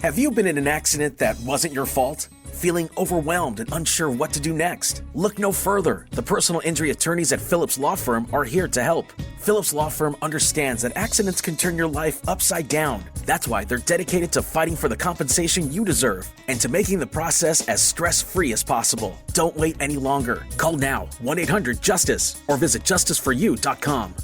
Have you been in an accident that wasn't your fault? Feeling overwhelmed and unsure what to do next? Look no further. The personal injury attorneys at Phillips Law Firm are here to help. Phillips Law Firm understands that accidents can turn your life upside down. That's why they're dedicated to fighting for the compensation you deserve and to making the process as stress-free as possible. Don't wait any longer. Call now, 1-800-JUSTICE, or visit justiceforyou.com.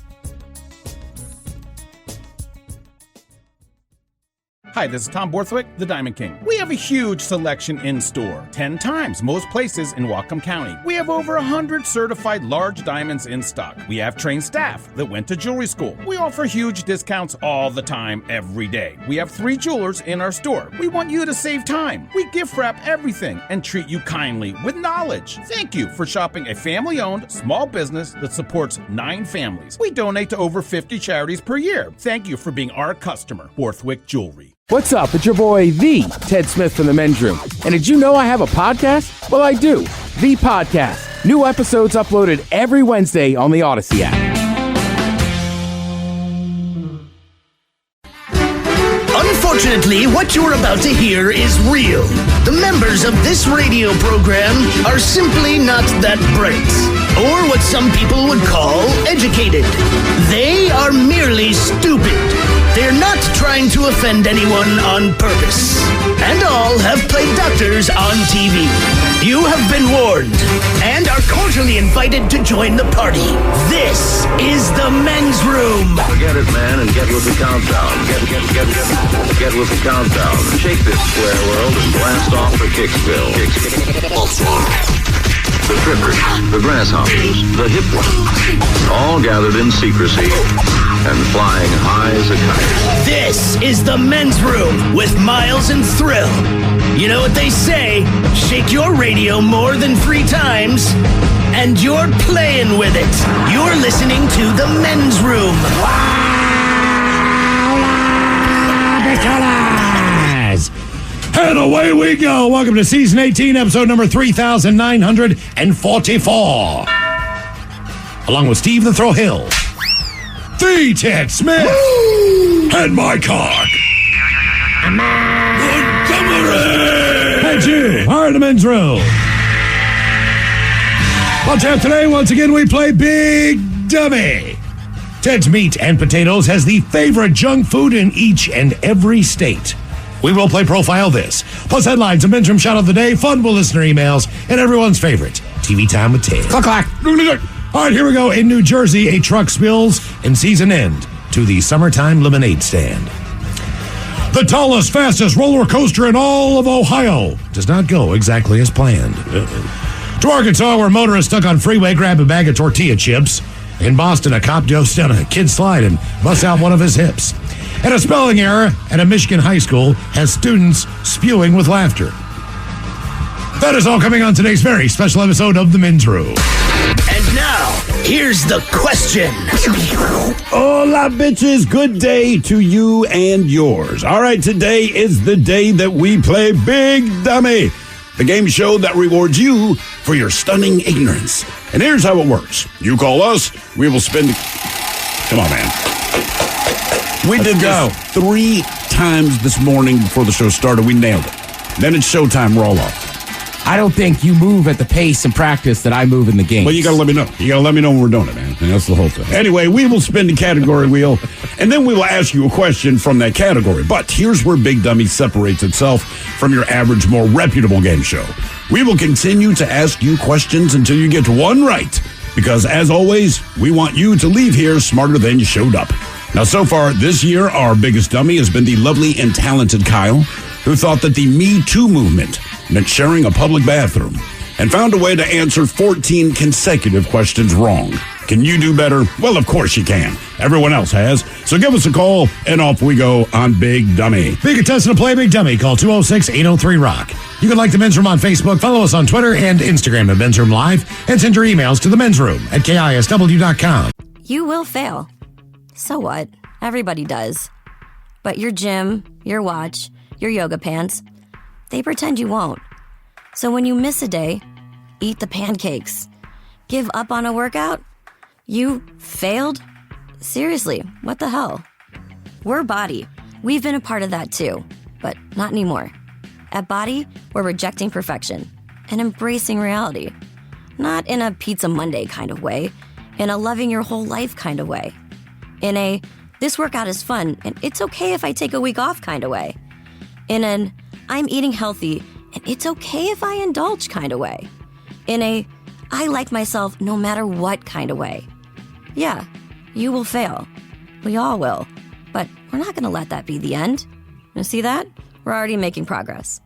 Hi, this is Tom Borthwick, the Diamond King. We have a huge selection in store, 10 times most places in Whatcom County. We have over 100 certified large diamonds in stock. We have trained staff that went to jewelry school. We offer huge discounts all the time, every day. We have 3 jewelers in our store. We want you to save time. We gift wrap everything and treat you kindly with knowledge. Thank you for shopping a family-owned small business that supports 9 families. We donate to over 50 charities per year. Thank you for being our customer, Borthwick Jewelry. What's up? It's your boy, The Ted Smith from The Men's Room. And did you know I have a podcast? Well, I do. The Podcast. New episodes uploaded every Wednesday on the Odyssey app. Unfortunately, what you're about to hear is real. The members of this radio program are simply not that bright, or what some people would call educated. They are merely stupid. They're not trying to offend anyone on purpose. And all have played doctors on TV. You have been warned and are cordially invited to join the party. This is the Men's Room. Forget it, man, and get with the countdown. Get with the countdown. Shake this square world and blast off for Kicksville. The trippers, the grasshoppers, the hip ones, all gathered in secrecy and flying high as a kite. This is the Men's Room with Miles and Thrill. You know what they say, shake your radio more than 3 times, and you're playing with it. You're listening to the Men's Room. And away we go. Welcome to Season 18, Episode number 3944. Along with Steve the Throw Hill, the Ted Smith, and my cock, and you are in the Men's Room. On tap today, once again, we play Big Dummy. Ted's Meat and Potatoes has the favorite junk food in each and every state. We will play Profile This, plus headlines, a Men's Room shot of the day, fun with listener emails, and everyone's favorite, TV Time with Ted. Clack, clack. All right, here we go. In New Jersey, a truck spills in season end to the summertime lemonade stand. The tallest, fastest roller coaster in all of Ohio does not go exactly as planned. To Arkansas, where motorists stuck on freeway grab a bag of tortilla chips. In Boston, a cop goes down a kid's slide and busts out one of his hips. And a spelling error at a Michigan high school has students spewing with laughter. That is all coming on today's very special episode of The Men's Room. And now, here's the question. Hola, bitches. Good day to you and yours. All right, today is the day that we play Big Dummy, the game show that rewards you for your stunning ignorance. And here's how it works. You call us, we will spend... Come on, man. We did this 3 times this morning before the show started. We nailed it. Then it's showtime. We're all off. I don't think you move at the pace and practice that I move in the game. Well, you got to let me know. You got to let me know when we're doing it, man. And that's the whole thing. Anyway, we will spin the category wheel, and then we will ask you a question from that category. But here's where Big Dummy separates itself from your average, more reputable game show. We will continue to ask you questions until you get one right. Because, as always, we want you to leave here smarter than you showed up. Now, so far this year, our biggest dummy has been the lovely and talented Kyle, who thought that the Me Too movement meant sharing a public bathroom, and found a way to answer 14 consecutive questions wrong. Can you do better? Well, of course you can. Everyone else has. So give us a call, and off we go on Big Dummy. Big contestant to play Big Dummy. Call 206-803-ROCK. You can like The Men's Room on Facebook, follow us on Twitter and Instagram at Men's Room Live, and send your emails to themensroom@KISW.com. You will fail. So what? Everybody does. But your gym, your watch, your yoga pants, they pretend you won't. So when you miss a day, eat the pancakes. Give up on a workout? You failed? Seriously, what the hell? We're Body. We've been a part of that too. but not anymore. At Body, we're rejecting perfection and embracing reality. Not in a Pizza Monday kind of way, in a loving your whole life kind of way. In a, this workout is fun and it's okay if I take a week off kind of way. In an, I'm eating healthy and it's okay if I indulge kind of way. In a, I like myself no matter what kind of way. Yeah, you will fail. We all will. But we're not going to let that be the end. You see that? We're already making progress.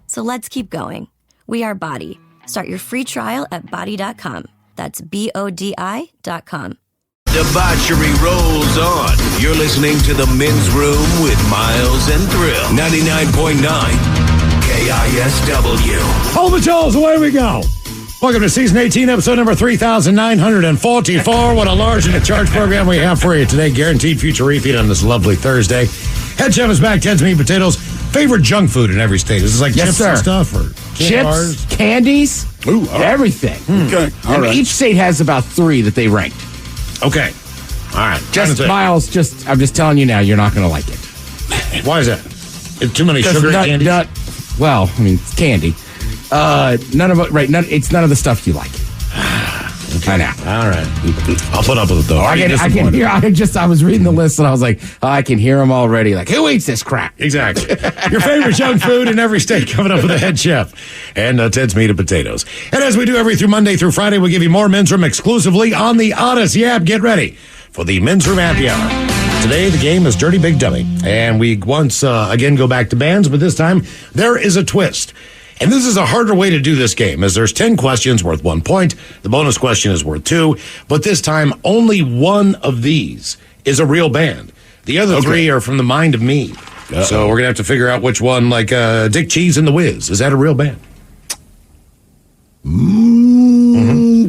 So let's keep going. We are Body. Start your free trial at body.com. That's BODI.com. Debauchery rolls on. You're listening to The Men's Room with Miles and Thrill. 99.9 KISW. Hold the tolls, away we go. Welcome to Season 18, episode number 3,944. What a large and charge program we have for you today. Guaranteed future refeed on this lovely Thursday. Head chef is back. Ted's Meat Potatoes. Favorite junk food in every state? Is this like chips and stuff? Or chips, bars? candies, everything. Okay, all right. Each state has about 3 that they ranked. Okay. All right. Miles, I'm just telling you now, you're not going to like it. Why is that? It's too many sugar candies? Well, I mean, it's candy. None of it, right? It's none of the stuff you like. Okay. I know. All right. I'll put up with it, though. I can hear. I was reading the list and I was like, I can hear them already. Like, who eats this crap? Exactly. Your favorite junk food in every state coming up with the head chef and Ted's Meat and Potatoes. And as we do every Monday through Friday, we give you more Men's Room exclusively on the Odyssey app. Get ready for the Men's Room Happy Hour. Today, the game is Dirty Big Dummy. And we once again go back to bands, but this time there is a twist. And this is a harder way to do this game, as there's 10 questions worth 1 point. The bonus question is worth 2. But this time, only one of these is a real band. The other 3 are from the mind of me. Uh-oh. So we're going to have to figure out which one, like Dick Cheese and the Wiz. Is that a real band?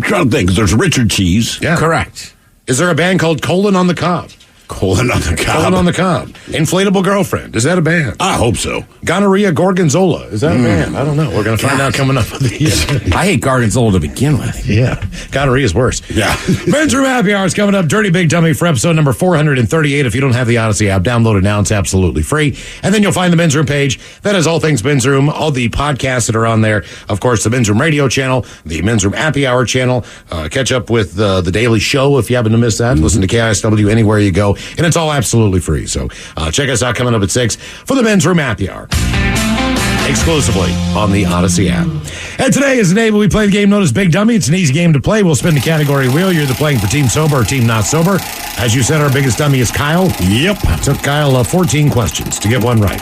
Trying to think, 'cause there's Richard Cheese. Yeah. Correct. Is there a band called Colon on the Cob? Colon on the Cob. Colon on the Cob. Inflatable Girlfriend. Is that a band? I hope so. Gonorrhea Gorgonzola. Is that a band? I don't know. We're going to find out coming up with these. I hate Gorgonzola to begin with. Yeah. Gonorrhea is worse. Yeah. Men's Room Happy Hour is coming up. Dirty Big Dummy for episode number 438. If you don't have the Odyssey app, download it now. It's absolutely free. And then you'll find the Men's Room page. That is all things Men's Room, all the podcasts that are on there. Of course, the Men's Room radio channel, the Men's Room Happy Hour channel. Catch up with the Daily Show if you happen to miss that. Listen to KISW anywhere you go. And it's all absolutely free. So check us out coming up at 6 for the Men's Room Happy Hour. Exclusively on the Odyssey app. And today is the day when we play the game known as Big Dummy. It's an easy game to play. We'll spin the category wheel. You're either playing for Team Sober or Team Not Sober. As you said, our biggest dummy is Kyle. Yep. It took Kyle 14 questions to get one right.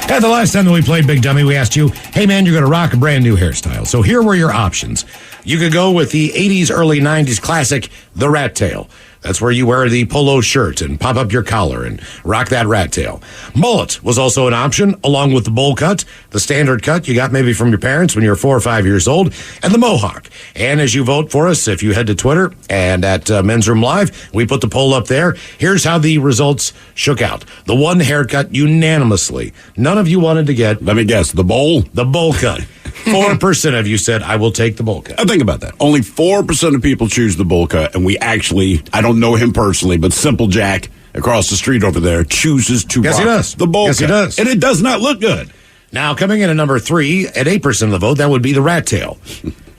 And the last time that we played Big Dummy, we asked you, hey man, you're going to rock a brand new hairstyle. So here were your options. You could go with the 80s, early 90s classic, the rat tail. That's where you wear the polo shirt and pop up your collar and rock that rat tail. Mullet was also an option, along with the bowl cut, the standard cut you got maybe from your parents when you were 4 or 5 years old, and the mohawk. And as you vote for us, if you head to Twitter and at Men's Room Live, we put the poll up there. Here's how the results shook out. The one haircut unanimously. None of you wanted to get... Let me guess, the bowl? The bowl cut. 4% of you said, I will take the bowl cut. Now think about that. Only 4% of people choose the bowl cut, and we actually, I don't know him personally, but Simple Jack across the street over there chooses to rock the bowl cut. Yes, he does. And it does not look good. Now, coming in at number 3, at 8% of the vote, that would be the rat tail.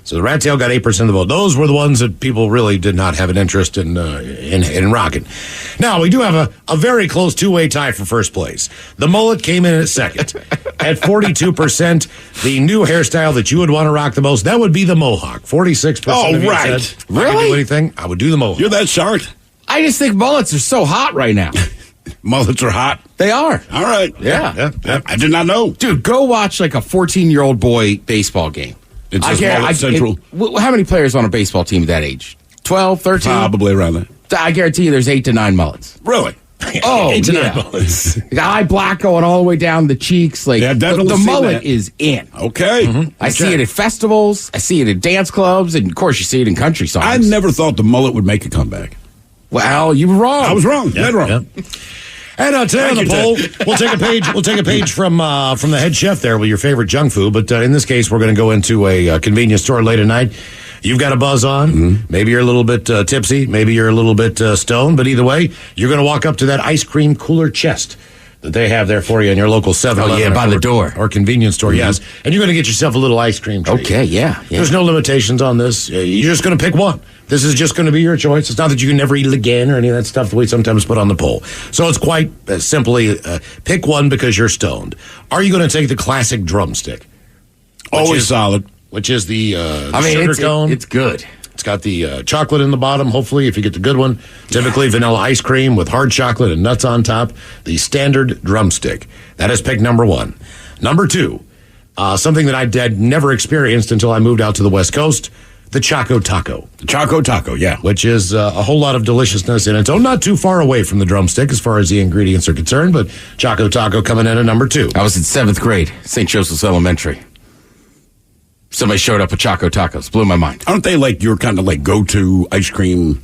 So the rat tail got 8% of the vote. Those were the ones that people really did not have an interest in rocking. Now, we do have a very close two-way tie for first place. The mullet came in at second. At 42%, the new hairstyle that you would want to rock the most, that would be the mohawk. 46% of you right. said, if I could do anything, I would do the mohawk. You're that sharp. I just think mullets are so hot right now. Mullets are hot. They are. All right. Yeah. I did not know. Dude, go watch like a 14-year-old boy baseball game. It's just mullet central. How many players on a baseball team at that age? 12, 13? Probably around that. I guarantee you there's 8 to 9 mullets. Really? Oh, 8 to 9 yeah. mullets. The eye black going all the way down the cheeks. Like, Yeah, definitely the seen mullet that. is in. Okay. I see it at festivals. I see it at dance clubs. And, of course, you see it in country songs. I never thought the mullet would make a comeback. Well, you were wrong. I was wrong. Dead wrong. Yeah. And today on the poll, we'll take a page. We'll take a page from the head chef there with your favorite junk food. But in this case, we're going to go into a convenience store late at night. You've got a buzz on. Maybe you're a little bit tipsy. Maybe you're a little bit stoned. But either way, you're going to walk up to that ice cream cooler chest that they have there for you in your local 7-Eleven. Oh, yeah, by the door. Or convenience store, yes. And you're going to get yourself a little ice cream treat. Okay, yeah. There's no limitations on this. You're just going to pick one. This is just going to be your choice. It's not that you can never eat it again or any of that stuff that we sometimes put on the poll. So it's quite simply pick one because you're stoned. Are you going to take the classic drumstick? Always solid. Which is the sugar cone. It's good. It's got the chocolate in the bottom, hopefully, if you get the good one. Typically, vanilla ice cream with hard chocolate and nuts on top. The standard drumstick. That is pick number 1. Number 2, something that I had never experienced until I moved out to the West Coast, the Choco Taco. The Choco Taco, yeah. Which is a whole lot of deliciousness in its own. Not too far away from the drumstick as far as the ingredients are concerned, but Choco Taco coming in at number 2. I was in 7th grade, St. Joseph's Elementary. Somebody showed up with Choco Tacos. Blew my mind. Aren't they like your kind of like go-to ice cream?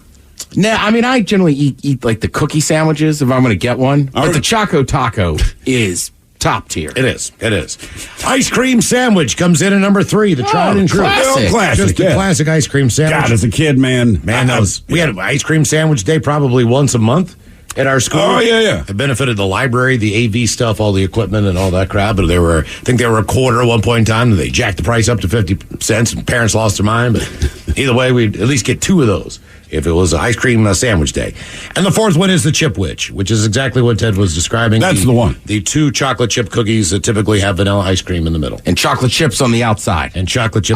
Nah, I mean, I generally eat like the cookie sandwiches if I'm going to get one. But the Choco Taco is top tier. It is. Ice cream sandwich comes in at number 3. The tried and true. Classic. Just a classic ice cream sandwich. God, as a kid, man. We had ice cream sandwich day probably once a month at our school. Oh, yeah. It benefited the library, the AV stuff, all the equipment and all that crap. But I think they were a quarter at one point in time. And they jacked the price up to 50 cents and parents lost their mind. But either way, we'd at least get 2 of those if it was ice cream sandwich day. And the 4th one is the Chip Witch, which is exactly what Ted was describing. That's the one. The 2 chocolate chip cookies that typically have vanilla ice cream in the middle. And chocolate chips on the outside. I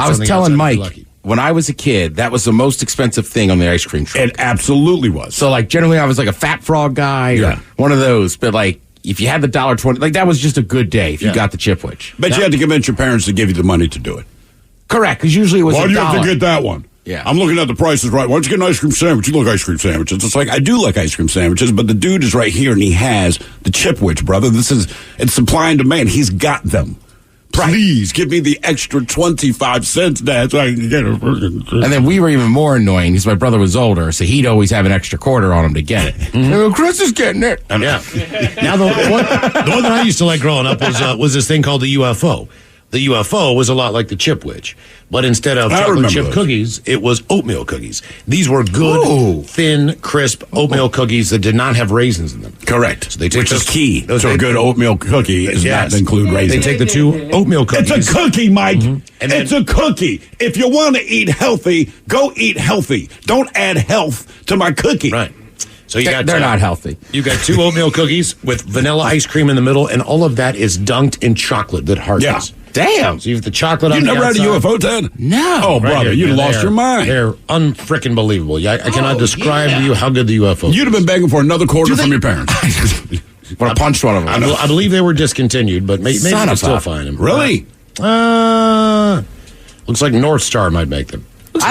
was telling Mike, when I was a kid, that was the most expensive thing on the ice cream truck. It absolutely was. So, like, generally I was like a Fat Frog guy or one of those. But, like, if you had the $1.20, like, that was just a good day if you got the Chip Witch. But you had to convince your parents to give you the money to do it. Correct, because usually it was Why $1. do you have to get that one? Yeah. I'm looking at the prices right. Why don't you get an ice cream sandwich? You like ice cream sandwiches. It's like, I do like ice cream sandwiches, but the dude is right here and he has the Chip Witch, brother. It's supply and demand. He's got them. Please give me the extra 25 cents, Dad, so I can get it. And then we were even more annoying because my brother was older, so he'd always have an extra quarter on him to get it. And Chris is getting it. Yeah. Now, the one that I used to like growing up was this thing called the UFO. The UFO was a lot like the Chip Witch, but instead of chocolate chip cookies, it was oatmeal cookies. These were good, thin, crisp oatmeal cookies that did not have raisins in them. Correct. So they take Which is key to a good oatmeal cookie is not to include raisins. They take the 2 oatmeal cookies. It's a cookie, Mike. And it's a cookie. If you want to eat healthy, go eat healthy. Don't add health to my cookie. Right. So they're not healthy. You got 2 oatmeal cookies with vanilla ice cream in the middle, and all of that is dunked in chocolate that hardens. Yeah. Damn. So you have the chocolate on the never outside. had a UFO, Ted? No. Oh, brother, you lost your mind. They're unfrickin' believable. I cannot describe to you how good the UFO is. You'd have been begging for another quarter from your parents. Would have punched one of them. I believe they were discontinued, but maybe you can still find them. Really? Looks like North Star might make them. Looks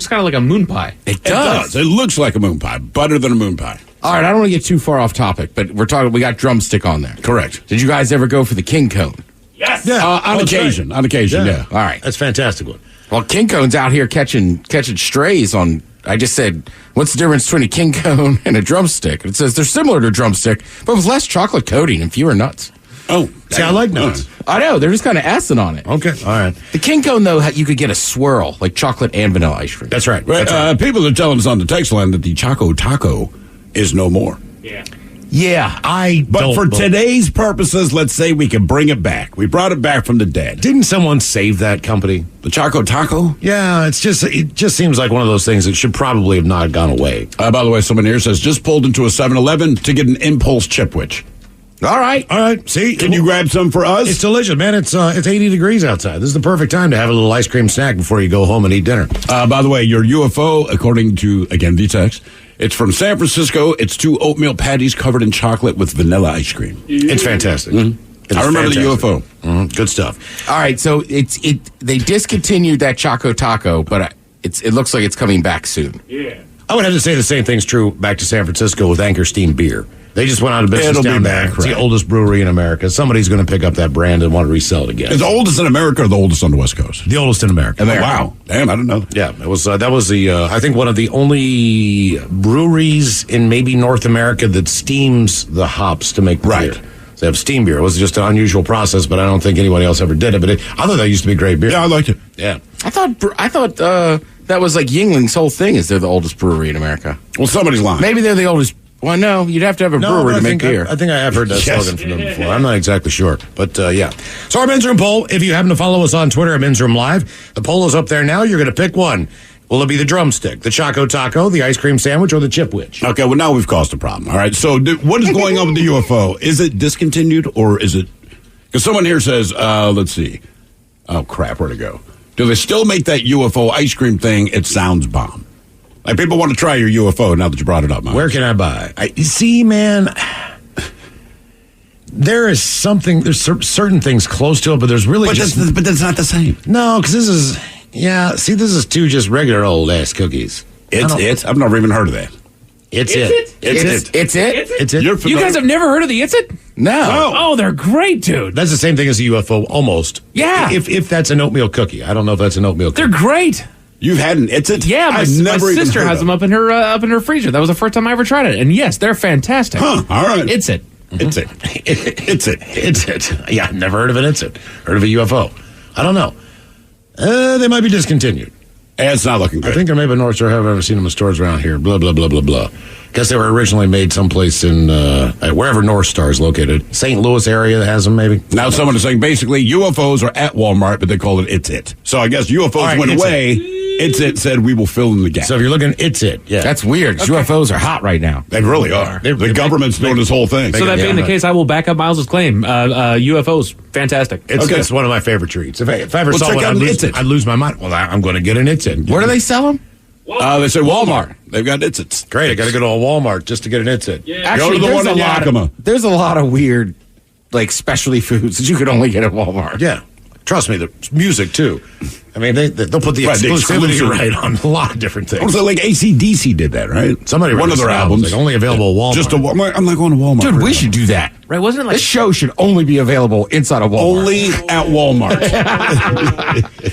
kind of like a moon pie. It does. It looks like a moon pie. Better than a moon pie. All right, I don't want to get too far off topic, but we got drumstick on there. Correct. Did you guys ever go for the King Cone? Yes. Yeah. On occasion. On occasion, yeah. All right. That's a fantastic one. Well, King Cone's out here catching strays on. I just said, what's the difference between a King Cone and a drumstick? It says they're similar to a drumstick, but with less chocolate coating and fewer nuts. Oh, see, I like nuts. I know. They're just kind of assing on it. Okay. All right. The King Cone, though, you could get a swirl, like chocolate and vanilla ice cream. That's right. People are telling us on the text line that the Choco Taco is no more. Yeah. But for today's purposes, let's say we can bring it back. We brought it back from the dead. Didn't someone save that company? The Choco Taco? Yeah, it just seems like one of those things that should probably have not gone away. By the way, someone here says, just pulled into a 7-Eleven to get an impulse Chip Witch. All right. See, can you grab some for us? It's delicious, man. It's 80 degrees outside. This is the perfect time to have a little ice cream snack before you go home and eat dinner. By the way, your UFO, according to, again, the text, it's from San Francisco. It's 2 oatmeal patties covered in chocolate with vanilla ice cream. It's fantastic. Mm-hmm. I remember fantastic. The UFO. Mm-hmm. Good stuff. All right, so they discontinued that Choco Taco, but it looks like it's coming back soon. Yeah. I would have to say the same thing's true back to San Francisco with Anchor Steam Beer. They just went out of business down there. It's the oldest brewery in America. Somebody's going to pick up that brand and want to resell it again. Is the oldest in America or the oldest on the West Coast? The oldest in America. Oh, wow. Damn, I didn't know that. Yeah, it was. That was the, I think, one of the only breweries in maybe North America that steams the hops to make beer. So they have steam beer. It was just an unusual process, but I don't think anybody else ever did it. But I thought that used to be great beer. Yeah, I liked it. Yeah. I thought that was like Yingling's whole thing is they're the oldest brewery in America. Well, somebody's lying. Maybe they're the oldest. Well, no, you'd have to have a brewery to make beer. I think I have heard that slogan from them before. I'm not exactly sure, but yeah. So our Men's Room poll, if you happen to follow us on Twitter at Men's Room Live, the poll is up there now. You're going to pick one. Will it be the drumstick, the Choco Taco, the ice cream sandwich, or the chip witch? Okay, well, now we've caused a problem. All right, so what is going on with the UFO? Is it discontinued, or is it... Because someone here says, let's see. Oh, crap, where'd it go? Do they still make that UFO ice cream thing? It sounds bomb. Like, people want to try your UFO now that you brought it up, Mike. Where can I buy? See, man, there's certain things close to it, but there's really but that's not the same. No, because this is, this is two just regular old ass cookies. I've never even heard of that. It's it. You guys have never heard of the It's It? No. Oh, they're great, dude. That's the same thing as a UFO, almost. Yeah. If that's an oatmeal cookie. I don't know if that's an oatmeal cookie. They're great. You've had an It's It? Yeah, my sister has them up in her freezer. That was the first time I ever tried it, and yes, they're fantastic. Huh? All right, It's It. It's It. It's It. It's It. Yeah, never heard of an It's It. Heard of a UFO. I don't know. They might be discontinued. It's not looking good. I think there may be North Shore. I've ever seen them in stores around here. Blah blah blah blah blah. Guess they were originally made someplace in wherever North Star is located. St. Louis area that has them, maybe. Now someone is saying basically UFOs are at Walmart, but they call it It's It. So I guess UFOs went away. It's It said we will fill in the gap. So if you're looking, It's It. Yeah, that's weird. Okay. UFOs are hot right now. They really are. The government's doing this whole thing. So that being the case, I will back up Miles' claim. UFOs, fantastic. It's one of my favorite treats. If I ever saw one, I'd lose my mind. Well, I'm going to get an It's It. Where do they sell them? They say Walmart. They've got It's It's. Great. I got to go to a Walmart just to get an It's It. Yeah. Actually, go to the one in Yakima. There's a lot of weird, like, specialty foods that you could only get at Walmart. Yeah. Trust me, the music, too. I mean, they'll put the exclusivity right on a lot of different things. Also, like AC/DC did that, right? Somebody one of their albums. Like only available at Walmart. Just I'm not going to Walmart. Dude, we should do that. Right, wasn't it like... This show should only be available inside of Walmart. Only at Walmart.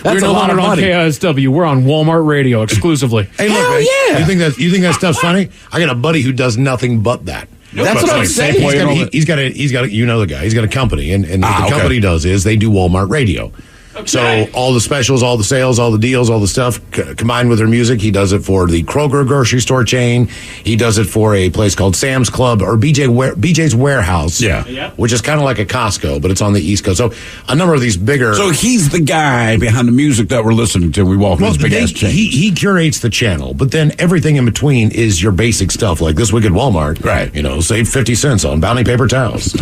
We're no longer on KISW. We're on Walmart Radio exclusively. Hey, look, man, yeah. You think that stuff's funny? I got a buddy who does nothing but that. That's what I'm saying. He's got you know the guy. He's got a company, and what the company does is they do Walmart Radio. Okay. So all the specials, all the sales, all the deals, all the stuff combined with their music. He does it for the Kroger grocery store chain. He does it for a place called Sam's Club or BJ's Warehouse. Yeah. Which is kind of like a Costco, but it's on the East Coast. So a number of these bigger. So he's the guy behind the music that we're listening to. We walk in this big ass chain. He curates the channel, but then everything in between is your basic stuff, like This Week at Walmart. Right. Save 50 cents on bounty paper towels.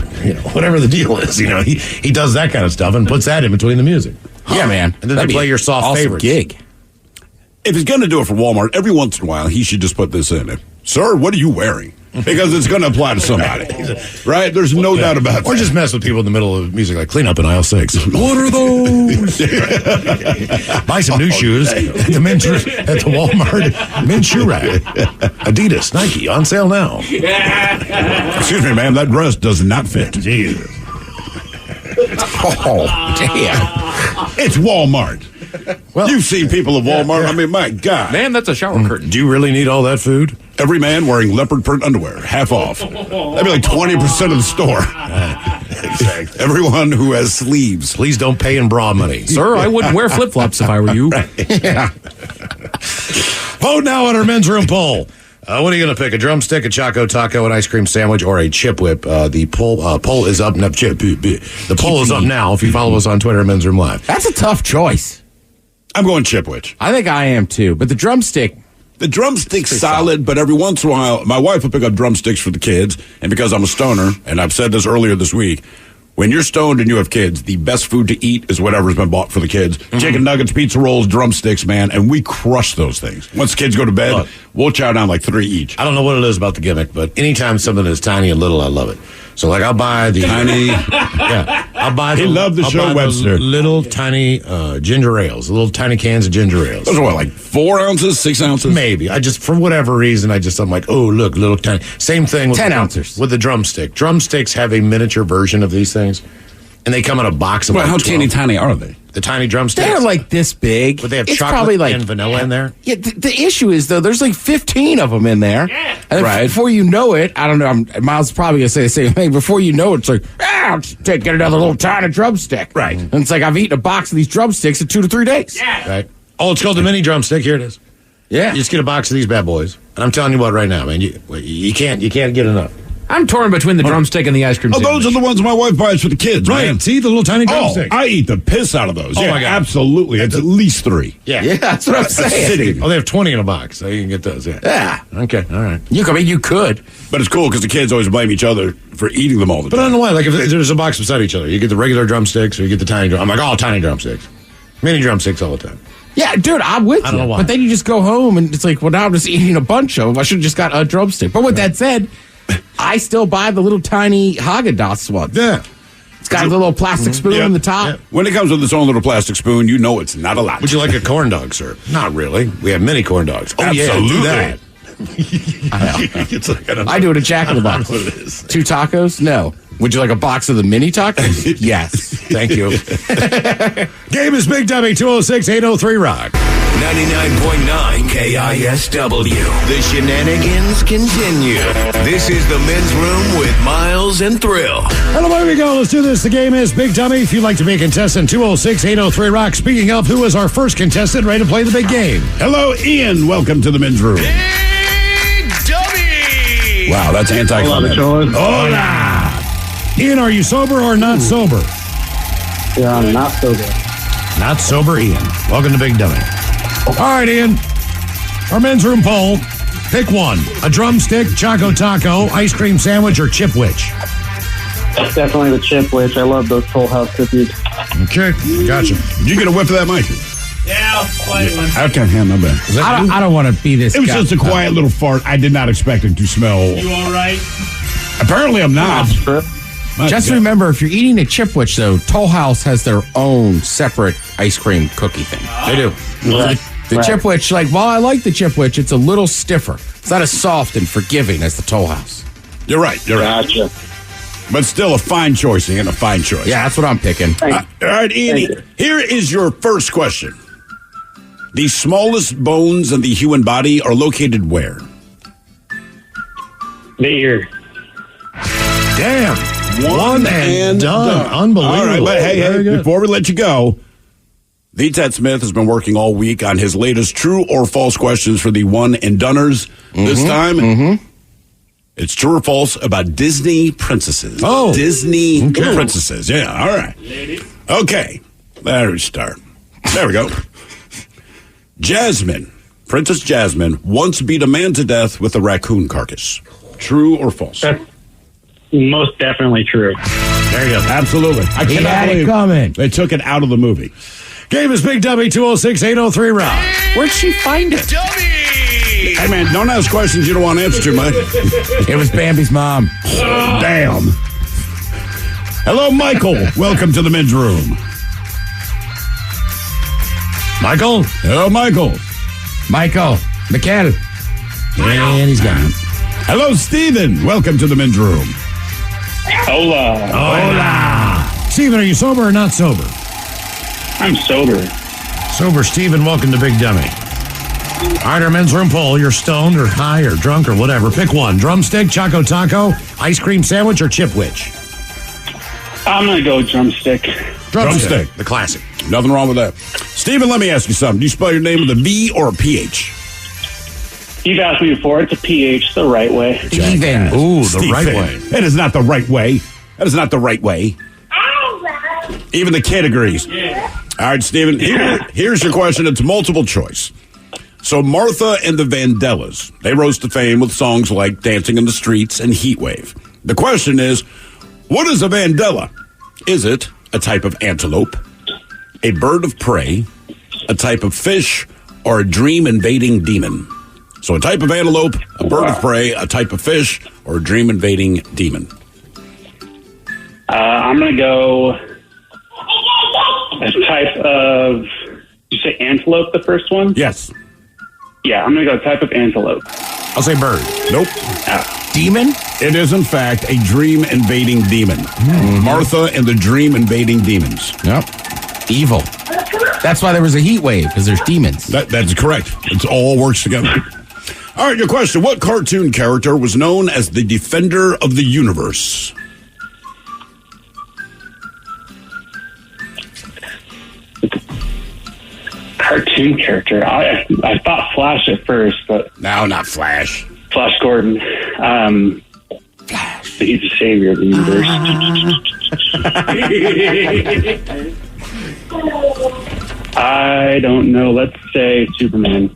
Whatever the deal is. He does that kind of stuff and puts that in between the music. Yeah, man. And then they play your soft favorites. Gig. If he's going to do it for Walmart, every once in a while, he should just put this in it. Sir, what are you wearing? Because it's going to apply to somebody. Right? There's no doubt about that. Or just mess with people in the middle of music, like clean up in aisle 6. What are those? Buy some new shoes at the Walmart men's shoe rack. Adidas, Nike, on sale now. Excuse me, ma'am, that dress does not fit. Jesus. Oh, damn. It's Walmart. Well, you've seen people at Walmart. I mean, my God. Man, that's a shower curtain. Do you really need all that food? Every man wearing leopard print underwear, half off. That'd be like 20% of the store. Exactly. Everyone who has sleeves. Please don't pay in bra money. Sir, I wouldn't wear flip-flops if I were you. Yeah. Vote now on our Men's Room poll. What are you going to pick? A drumstick, a Choco Taco, an ice cream sandwich, or a chip whip? The poll is up. The poll is up now. If you follow us on Twitter, Men's Room Live. That's a tough choice. I'm going chip which. I think I am too. But the drumstick. The drumstick's solid, but every once in a while, my wife will pick up drumsticks for the kids. And because I'm a stoner, and I've said this earlier this week, when you're stoned and you have kids, the best food to eat is whatever's been bought for the kids. Mm-hmm. Chicken nuggets, pizza rolls, drumsticks, man. And we crush those things. Once the kids go to bed, we'll chow down like 3 each. I don't know what it is about the gimmick, but anytime something is tiny and little, I love it. So, like, I'll buy the tiny. Yeah, I'll buy. He loved the show, Webster. Little tiny ginger ales, little tiny cans of ginger ales. Those are what, like 4 ounces, 6 ounces? Maybe. For whatever reason, I'm like, oh, look, little tiny. Same thing with 10 ounces with the drumstick. Drumsticks have a miniature version of these things, and they come in a box of. Well, how teeny tiny are they? The tiny drumsticks. They're like this big. But they have it's chocolate probably like, and vanilla in there. Yeah, the issue is, though, there's like 15 of them in there. Yeah. And right. Before you know it, I don't know, Miles is probably going to say the same thing. Before you know it, it's like, get another little tiny drumstick. Right. And it's like, I've eaten a box of these drumsticks in 2 to 3 days. Yeah. Right. Oh, it's called the mini drumstick. Here it is. Yeah. You just get a box of these bad boys. And I'm telling you what, right now, man, you can't get enough. I'm torn between the drumstick and the ice cream sandwich. Those are the ones my wife buys for the kids, Right. man. See the little tiny drumstick. I eat the piss out of those. Oh, Yeah, my God. absolutely. It's at least 3. Yeah, that's what I'm saying. Sitting. Oh, they have 20 in a box, so you can get those. Yeah. Yeah. Okay. All right. You could. But it's cool because the kids always blame each other for eating them all the But I time. don't know why. Like, if there's a box beside each other, you get the regular drumsticks or you get the tiny drum. I'm like, oh, tiny drumsticks. Mini drumsticks all the time. Yeah, dude, I'm with you. I don't know why. But then you just go home and it's like, well, now I'm just eating a bunch of them. I should have just got a drumstick. But with that said, I still buy the little tiny Haagen-Dazs one. Yeah. It's got a little plastic spoon Yeah. on the top. Yeah. When it comes with its own little plastic spoon, you know it's not a lot. Would you like a corn dog, sir? Not really. We have mini corn dogs. Oh, Absolutely. yeah, do that. It's like, I don't know. I do it at Jack in the Box. I don't know what it is. 2 tacos? No. Would you like a box of the mini tacos? Yes. Thank you. Game is Big Dummy 206-803-ROCK. 99.9 KISW. The shenanigans continue. This is the men's room with Miles and Thrill. Hello, here we go. Let's do this. The game is Big Dummy. If you'd like to be a contestant, 206-803-ROCK. Speaking of, who is our first contestant ready to play the big game? Hello, Ian. Welcome to the men's room. Big Dummy! Wow, that's anticlimactic. Hola! Ian, are you sober or not sober? Yeah, I'm not sober. Not sober, Ian. Welcome to Big Dummy. All right, Ian. Our men's room poll. Pick one. A drumstick, Choco Taco, ice cream sandwich, or Chip Witch. Definitely the Chip Witch. I love those Toll House cookies. Okay, gotcha. Did you get a whiff of that, Mike? Yeah, quite one. Okay, yeah, my bad. I don't want to be this It was guy. just a quiet little fart. I did not expect it to smell. You all right? Apparently, I'm not. Just remember, if you're eating a Chip Witch, though, Toll House has their own separate ice cream cookie thing. They do. Right. The Chip Witch, like, while I like the Chip Witch, it's a little stiffer. It's not as soft and forgiving as the Toll House. You're right. You're right. Gotcha. But still a fine choice, Ian. A fine choice. Yeah, that's what I'm picking. All right, Ian. Thank you. Here is your first question. The smallest bones in the human body are located where? The ear. Damn. One and done. Unbelievable. All right, but Very hey, good. before we let you go, the Ted Smith has been working all week on his latest true or false questions for the one and doneers. This time, it's true or false about Disney princesses. Oh. Disney princesses. Yeah, all right. Okay, there we start. There we go. Jasmine, Princess Jasmine, once beat a man to death with a raccoon carcass. True or false? That's most definitely true. There you go. Absolutely. I He cannot had it believe coming. they took it out of the movie. Game is Big Dummy 206-803-ROCK. Where'd she find it? Dummy! Hey, man, don't ask questions you don't want to answer to, man. It was Bambi's mom. Damn. Hello, Michael. Welcome to the men's room. Michael? Hello, Michael. Michael. Mikkel. And he's gone. Hello, Stephen. Welcome to the men's room. Hola. Hola. Steven, are you sober or not sober? I'm sober. Sober, Steven. Welcome to Big Dummy. All right, our men's room poll. You're stoned or high or drunk or whatever. Pick one. Drumstick, Choco Taco, ice cream sandwich, or Chip Witch? I'm going to go drumstick. Drumstick. The classic. Nothing wrong with that. Stephen, let me ask you something. Do you spell your name with a V or a PH? You've asked me before. It's a PH the right way. Steven. Ooh, the Stephen. right way. That is not the right way. That is not the right way. Even the kid agrees. All right, Stephen, here's your question. It's multiple choice. So Martha and the Vandellas, they rose to fame with songs like Dancing in the Streets and Heat Wave. The question is, what is a Vandella? Is it a type of antelope, a bird of prey, a type of fish, or a dream-invading demon? So a type of antelope, a bird of prey, a type of fish, or a dream-invading demon? I'm going to go a type of, did you say antelope, the first one? Yes. Yeah, I'm going to go type of antelope. I'll say bird. Nope. Demon? It is, in fact, a dream-invading demon. Martha and the dream-invading demons. Yep. Evil. That's why there was a heat wave, because there's demons. That's correct. It all works together. All right, your question. What cartoon character was known as the Defender of the Universe? Cartoon character. I thought Flash at first, but No, not Flash. Flash Gordon. Flash. He's the savior of the universe. I don't know. Let's say Superman.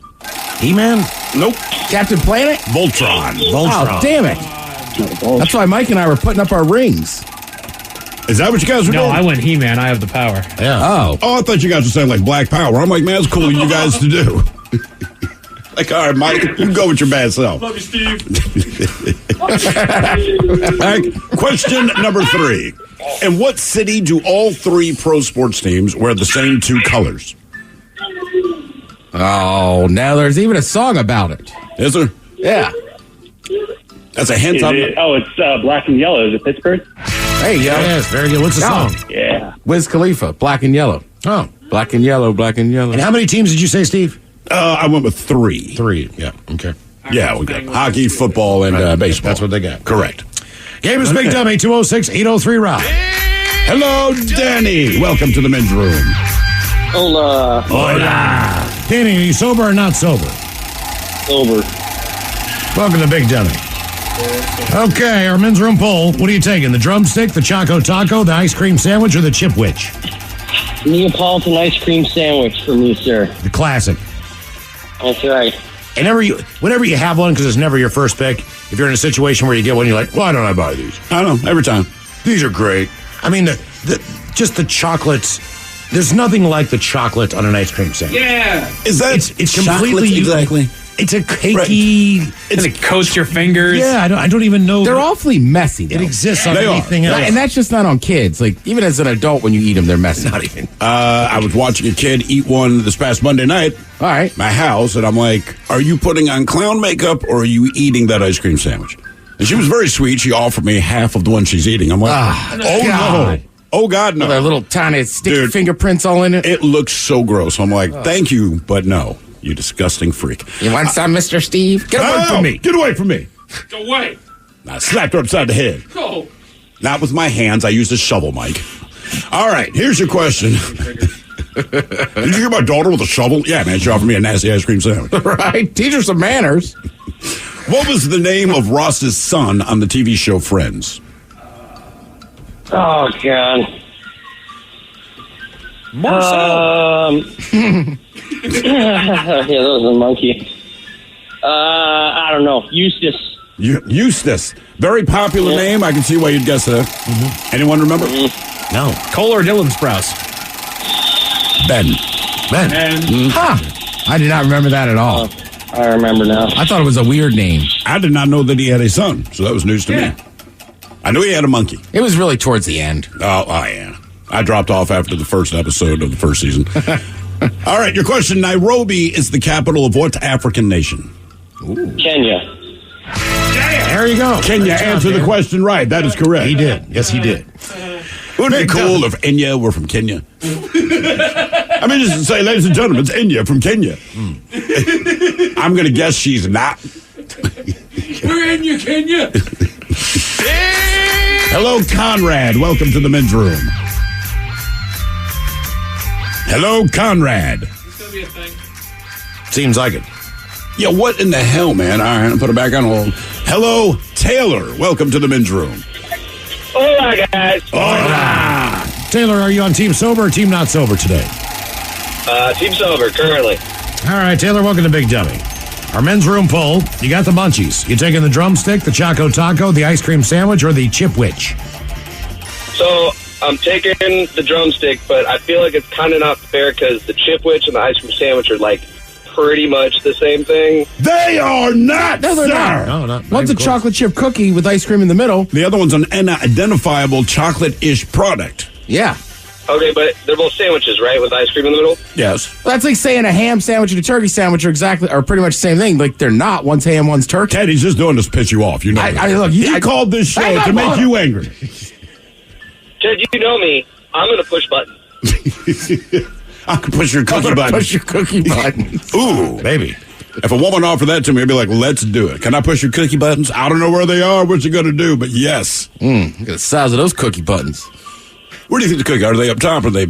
He-Man? Nope. Captain Planet? Voltron. Oh, damn it. That's why Mike and I were putting up our rings. Is that what you guys were No, doing? I went He-Man. I have the power. Yeah. Oh, I thought you guys were saying like Black Power. I'm like, man, it's cool of you guys to do. Like, all right, Mike, you can go with your bad self. Love you, Steve. All right, question number 3. In what city do all 3 pro sports teams wear the same 2 colors? Oh, now there's even a song about it. Is there? Yeah. That's a hint. It's black and yellow. Is it Pittsburgh? Hey, yo. Yes, very good. What's the song? Yeah. Wiz Khalifa, Black and Yellow. Oh. Black and Yellow, Black and Yellow. And how many teams did you say, Steve? I went with 3. 3. Yeah. Okay. Yeah, we got hockey, football, and baseball. That's what they got. Correct. Game is Big Dummy, 206-803-ROCK. Hello, Danny. Welcome to the men's room. Hola. Hola. Danny, are you sober or not sober? Sober. Welcome to Big Dummy. Okay, our men's room poll. What are you taking? The drumstick, the Choco Taco, the ice cream sandwich, or the Chip Witch? Neapolitan ice cream sandwich for me, sir. The classic. That's right. And whenever you have one, because it's never your first pick, if you're in a situation where you get one, you're like, why don't I buy these? I know, every time. These are great. I mean, just the chocolates. There's nothing like the chocolate on an ice cream sandwich. Yeah. Is that It's completely exactly? It's a cakey. And it coats your fingers. Yeah, I don't even know. They're awfully messy, though. It exists on They are. anything They else. And that's just not on kids. Like, even as an adult, when you eat them, they're messy. Not even. I was watching a kid eat one this past Monday night. All right. My house, and I'm like, are you putting on clown makeup or are you eating that ice cream sandwich? And she was very sweet. She offered me half of the one she's eating. I'm like, God. no. Oh, God, no. Their little tiny sticky Dude, fingerprints all in it. It looks so gross. I'm like, thank you, but no. You disgusting freak. You want some, Mr. Steve? Get away from me. Get away from me. Go away. I slapped her upside the head. Go. Not with my hands. I used a shovel, Mike. All right, here's your question. Did you hear my daughter with a shovel? Yeah, man, she offered me a nasty ice cream sandwich. Right? Teach her some manners. What was the name of Ross's son on the TV show Friends? Oh, God. Marcel. Yeah, that was a monkey. I don't know. Eustace. Eustace. Very popular name. I can see why you'd guess that. Anyone remember? No. Cole or Dylan Sprouse? Ben. And Huh. I did not remember that at all. I remember now. I thought it was a weird name. I did not know that he had a son, so that was news to me. I knew he had a monkey. It was really towards the end. Oh, yeah. I dropped off after the first episode of the first season. All right, your question. Nairobi is the capital of what African nation? Kenya. There you go. Kenya answered the question right. That is correct. He did. Yes, he did. Wouldn't it be cool if Enya were from Kenya? I mean, just to say, ladies and gentlemen, it's Enya from Kenya. I'm going to guess she's not. we're in you, Kenya. Hello, Conrad. Welcome to the men's room. Hello, Conrad. It's gonna be a thing. Seems like it. Yeah, what in the hell, man? All right, I'll put it back on hold. Hello, Taylor. Welcome to the men's room. Hola, guys. Hola. Taylor, are you on Team Sober or Team Not Sober today? Team sober, currently. All right, Taylor, welcome to Big Dummy. Our men's room poll, you got the munchies. You taking the drumstick, the Choco Taco, the ice cream sandwich, or the Chip Witch? So, I'm taking the drumstick, but I feel like it's kind of not fair because the Chip Witch and the ice cream sandwich are like pretty much the same thing. They are not, No, they're sir. not. No, not One's a even close. chocolate chip cookie with ice cream in the middle. The other one's an unidentifiable chocolate-ish product. Yeah. Okay, but they're both sandwiches, right? With ice cream in the middle? Yes. Well, that's like saying a ham sandwich and a turkey sandwich are pretty much the same thing. Like, they're not. One's ham, one's turkey. Ted, he's just doing this to piss you off. You know that. look, he called this show Hang on, to make hold you angry. Ted, you know me. I'm going to push buttons. I can push your cookie I'm gonna button. push your cookie button. Ooh, Baby. if a woman offered that to me, I'd be like, let's do it. Can I push your cookie buttons? I don't know where they are, what you going to do, but yes. Look at the size of those cookie buttons. Where do you think the cookie are? Are they up top or are they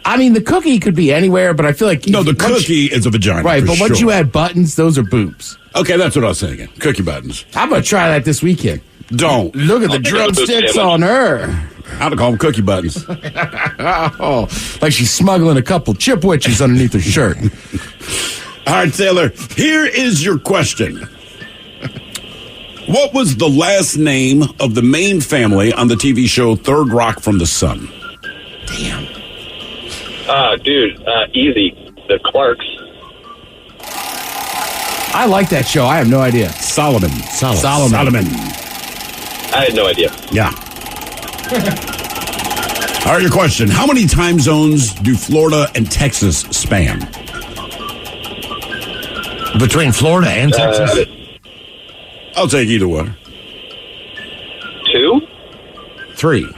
I mean, the cookie could be anywhere, but I feel like... No, the cookie is a vagina. Right, but once sure. you add buttons, those are boobs. Okay, that's what I was thinking. Cookie buttons. I'm going to try that this weekend. Don't. Look at the drumsticks on her. I'd call them cookie buttons. Oh, like she's smuggling a couple chipwitches underneath her shirt. All right, Taylor, here is your question. What was the last name of the main family on the TV show Third Rock from the Sun? Damn. Dude, easy. The Clarks. I like that show. I have no idea. Solomon. I had no idea. Yeah. All right, your question. How many time zones do Florida and Texas span? Between Florida and Texas? I'll take either one. 2? 3. So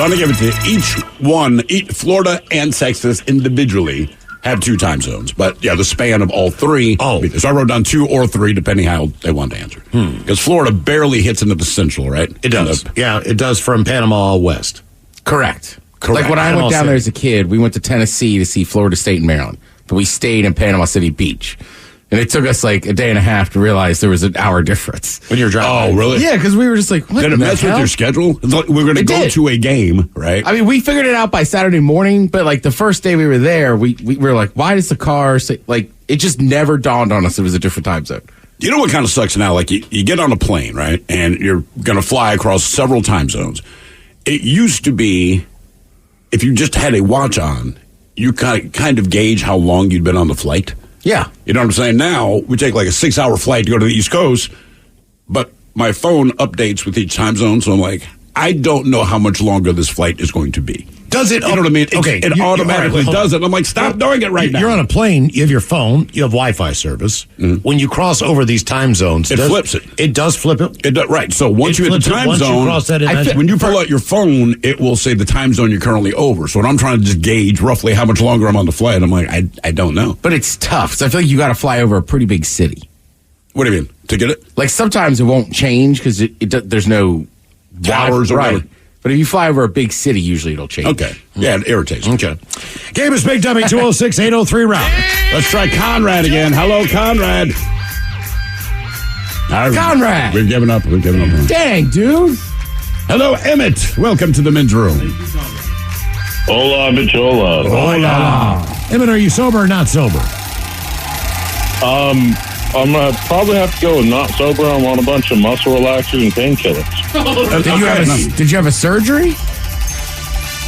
I'm going to give it to each one. Florida and Texas individually have 2 time zones. But, yeah, the span of all 3. Oh. So I wrote down 2 or 3, depending how they want to answer. Because Florida barely hits into the central, right? It does. Yeah, it does from Panama west. Correct. Like when I went down there as a kid, we went to Tennessee to see Florida State and Maryland. But we stayed in Panama City Beach. And it took us like a day and a half to realize there was an hour difference. When you were driving. Oh, really? Yeah, because we were just like, what Did it mess with your schedule? We're going to go to a game, right? I mean, we figured it out by Saturday morning, but like the first day we were there, we were like, why does the car say, like, it just never dawned on us it was a different time zone. You know what kind of sucks now? Like, you get on a plane, right? And you're going to fly across several time zones. It used to be, if you just had a watch on, you kind of gauge how long you'd been on the flight. Yeah. You know what I'm saying? Now, we take like a 6-hour flight to go to the East Coast, but my phone updates with each time zone, so I'm like, I don't know how much longer this flight is going to be. Does it? You know what I mean? Okay. It automatically does it. I'm like, stop doing it right now. You're on a plane, you have your phone, you have Wi-Fi service. Mm-hmm. When you cross over these time zones, it flips it. It does flip it? It does, right. So once you hit the time zone, when you pull out your phone, it will say the time zone you're currently over. So when I'm trying to just gauge roughly how much longer I'm on the flight, I'm like, I don't know. But it's tough. So I feel like you got to fly over a pretty big city. What do you mean? To get it? Like sometimes it won't change because there's no towers or whatever. But if you fly over a big city, usually it'll change. Okay. Yeah, it irritates me. Okay. Game is Big Dummy 206-803 round. Let's try Conrad again. Hello, Conrad. Conrad. We've given up. Dang, dude. Hello, Emmett. Welcome to the men's room. Hola, bichola. Hola. Emmett, are you sober or not sober? I'm going to probably have to go with not sober. I'm on a bunch of muscle relaxers and painkillers. Did you have a surgery?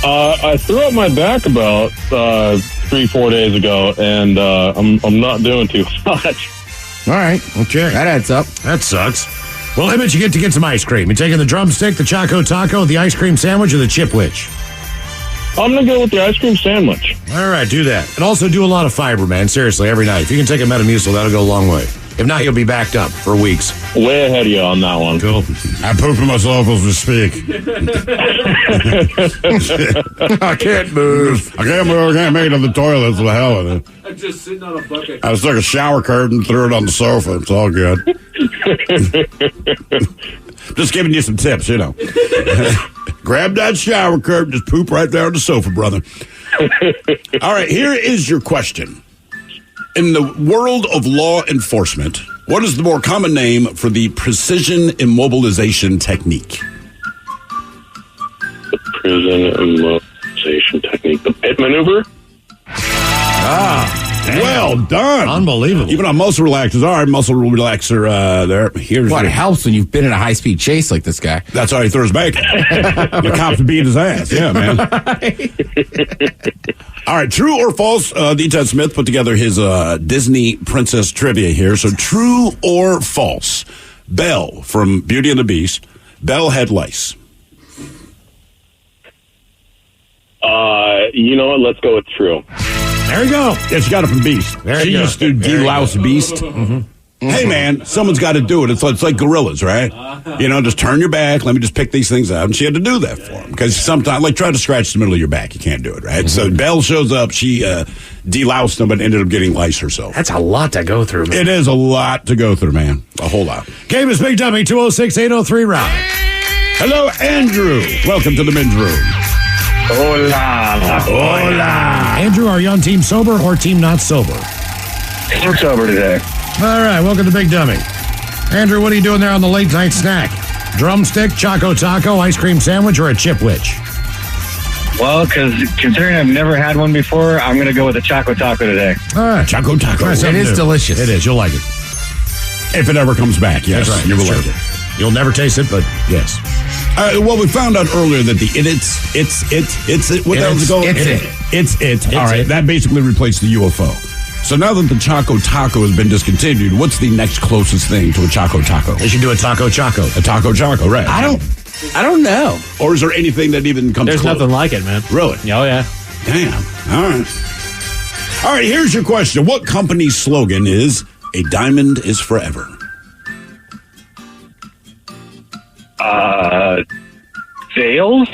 I threw up my back about 3-4 days ago, and I'm not doing too much. All right. Okay. That adds up. That sucks. Well, Emmett, you get some ice cream. You taking the drumstick, the Choco Taco, the ice cream sandwich, or the Chipwich? I'm going to go with the ice cream sandwich. All right, do that. And also do a lot of fiber, man. Seriously, every night. If you can take a Metamucil, that'll go a long way. If not, you'll be backed up for weeks. Way ahead of you on that one. Cool. I'm pooping myself as we speak. I can't move. I can't make it to the toilet. So the hell with it. I'm just sitting on a bucket. I just took a shower curtain, threw it on the sofa. It's all good. Just giving you some tips, you know. Grab that shower curtain, just poop right there on the sofa, brother. All right, here is your question. In the world of law enforcement, what is the more common name for the precision immobilization technique? The prison immobilization technique. The pit maneuver? Well done. Unbelievable. Even on muscle relaxers. All right, muscle relaxer there. Here's it helps when you've been in a high-speed chase like this guy. That's how he throws back. The cops beat his ass. Yeah, man. All right, true or false? D. Ted Smith put together his Disney princess trivia here. So true or false? Belle from Beauty and the Beast. Belle had lice. You know what? Let's go with true. There you go. Yeah, she got it from Beast. She used to delouse Beast. Mm-hmm. Hey, man, someone's got to do it. It's like gorillas, right? You know, just turn your back. Let me just pick these things out. And she had to do that for him. Because sometimes, like, try to scratch the middle of your back. You can't do it, right? Mm-hmm. So Belle shows up. She deloused them, but ended up getting lice herself. That's a lot to go through, man. It is a lot to go through, man. A whole lot. Game is Big Dummy 206-803 round. Hello, Andrew. Welcome to the men's room. Hola. Andrew, are you on team sober or team not sober? Team sober today. All right, welcome to Big Dummy. Andrew, what are you doing there on the late night snack? Drumstick, Choco Taco, ice cream sandwich, or a chipwich? Well, considering I've never had one before, I'm going to go with a Choco Taco today. All right, Choco Taco. It is delicious. It is. You'll like it. If it ever comes back, yes. That's right. You will Sure. like it. You'll never taste it, but yes. Well, we found out earlier that the what the hell is it called? It's it. All right, that basically replaced the UFO. So now that the Choco Taco has been discontinued, what's the next closest thing to a Choco Taco? They should do a Taco Choco. A Taco Choco, right? I don't know. Or is there anything that even comes There's close? nothing like it, man. Really? Oh, yeah. Damn. All right. All right, here's your question. What company's slogan is, "A diamond is forever"? Veils?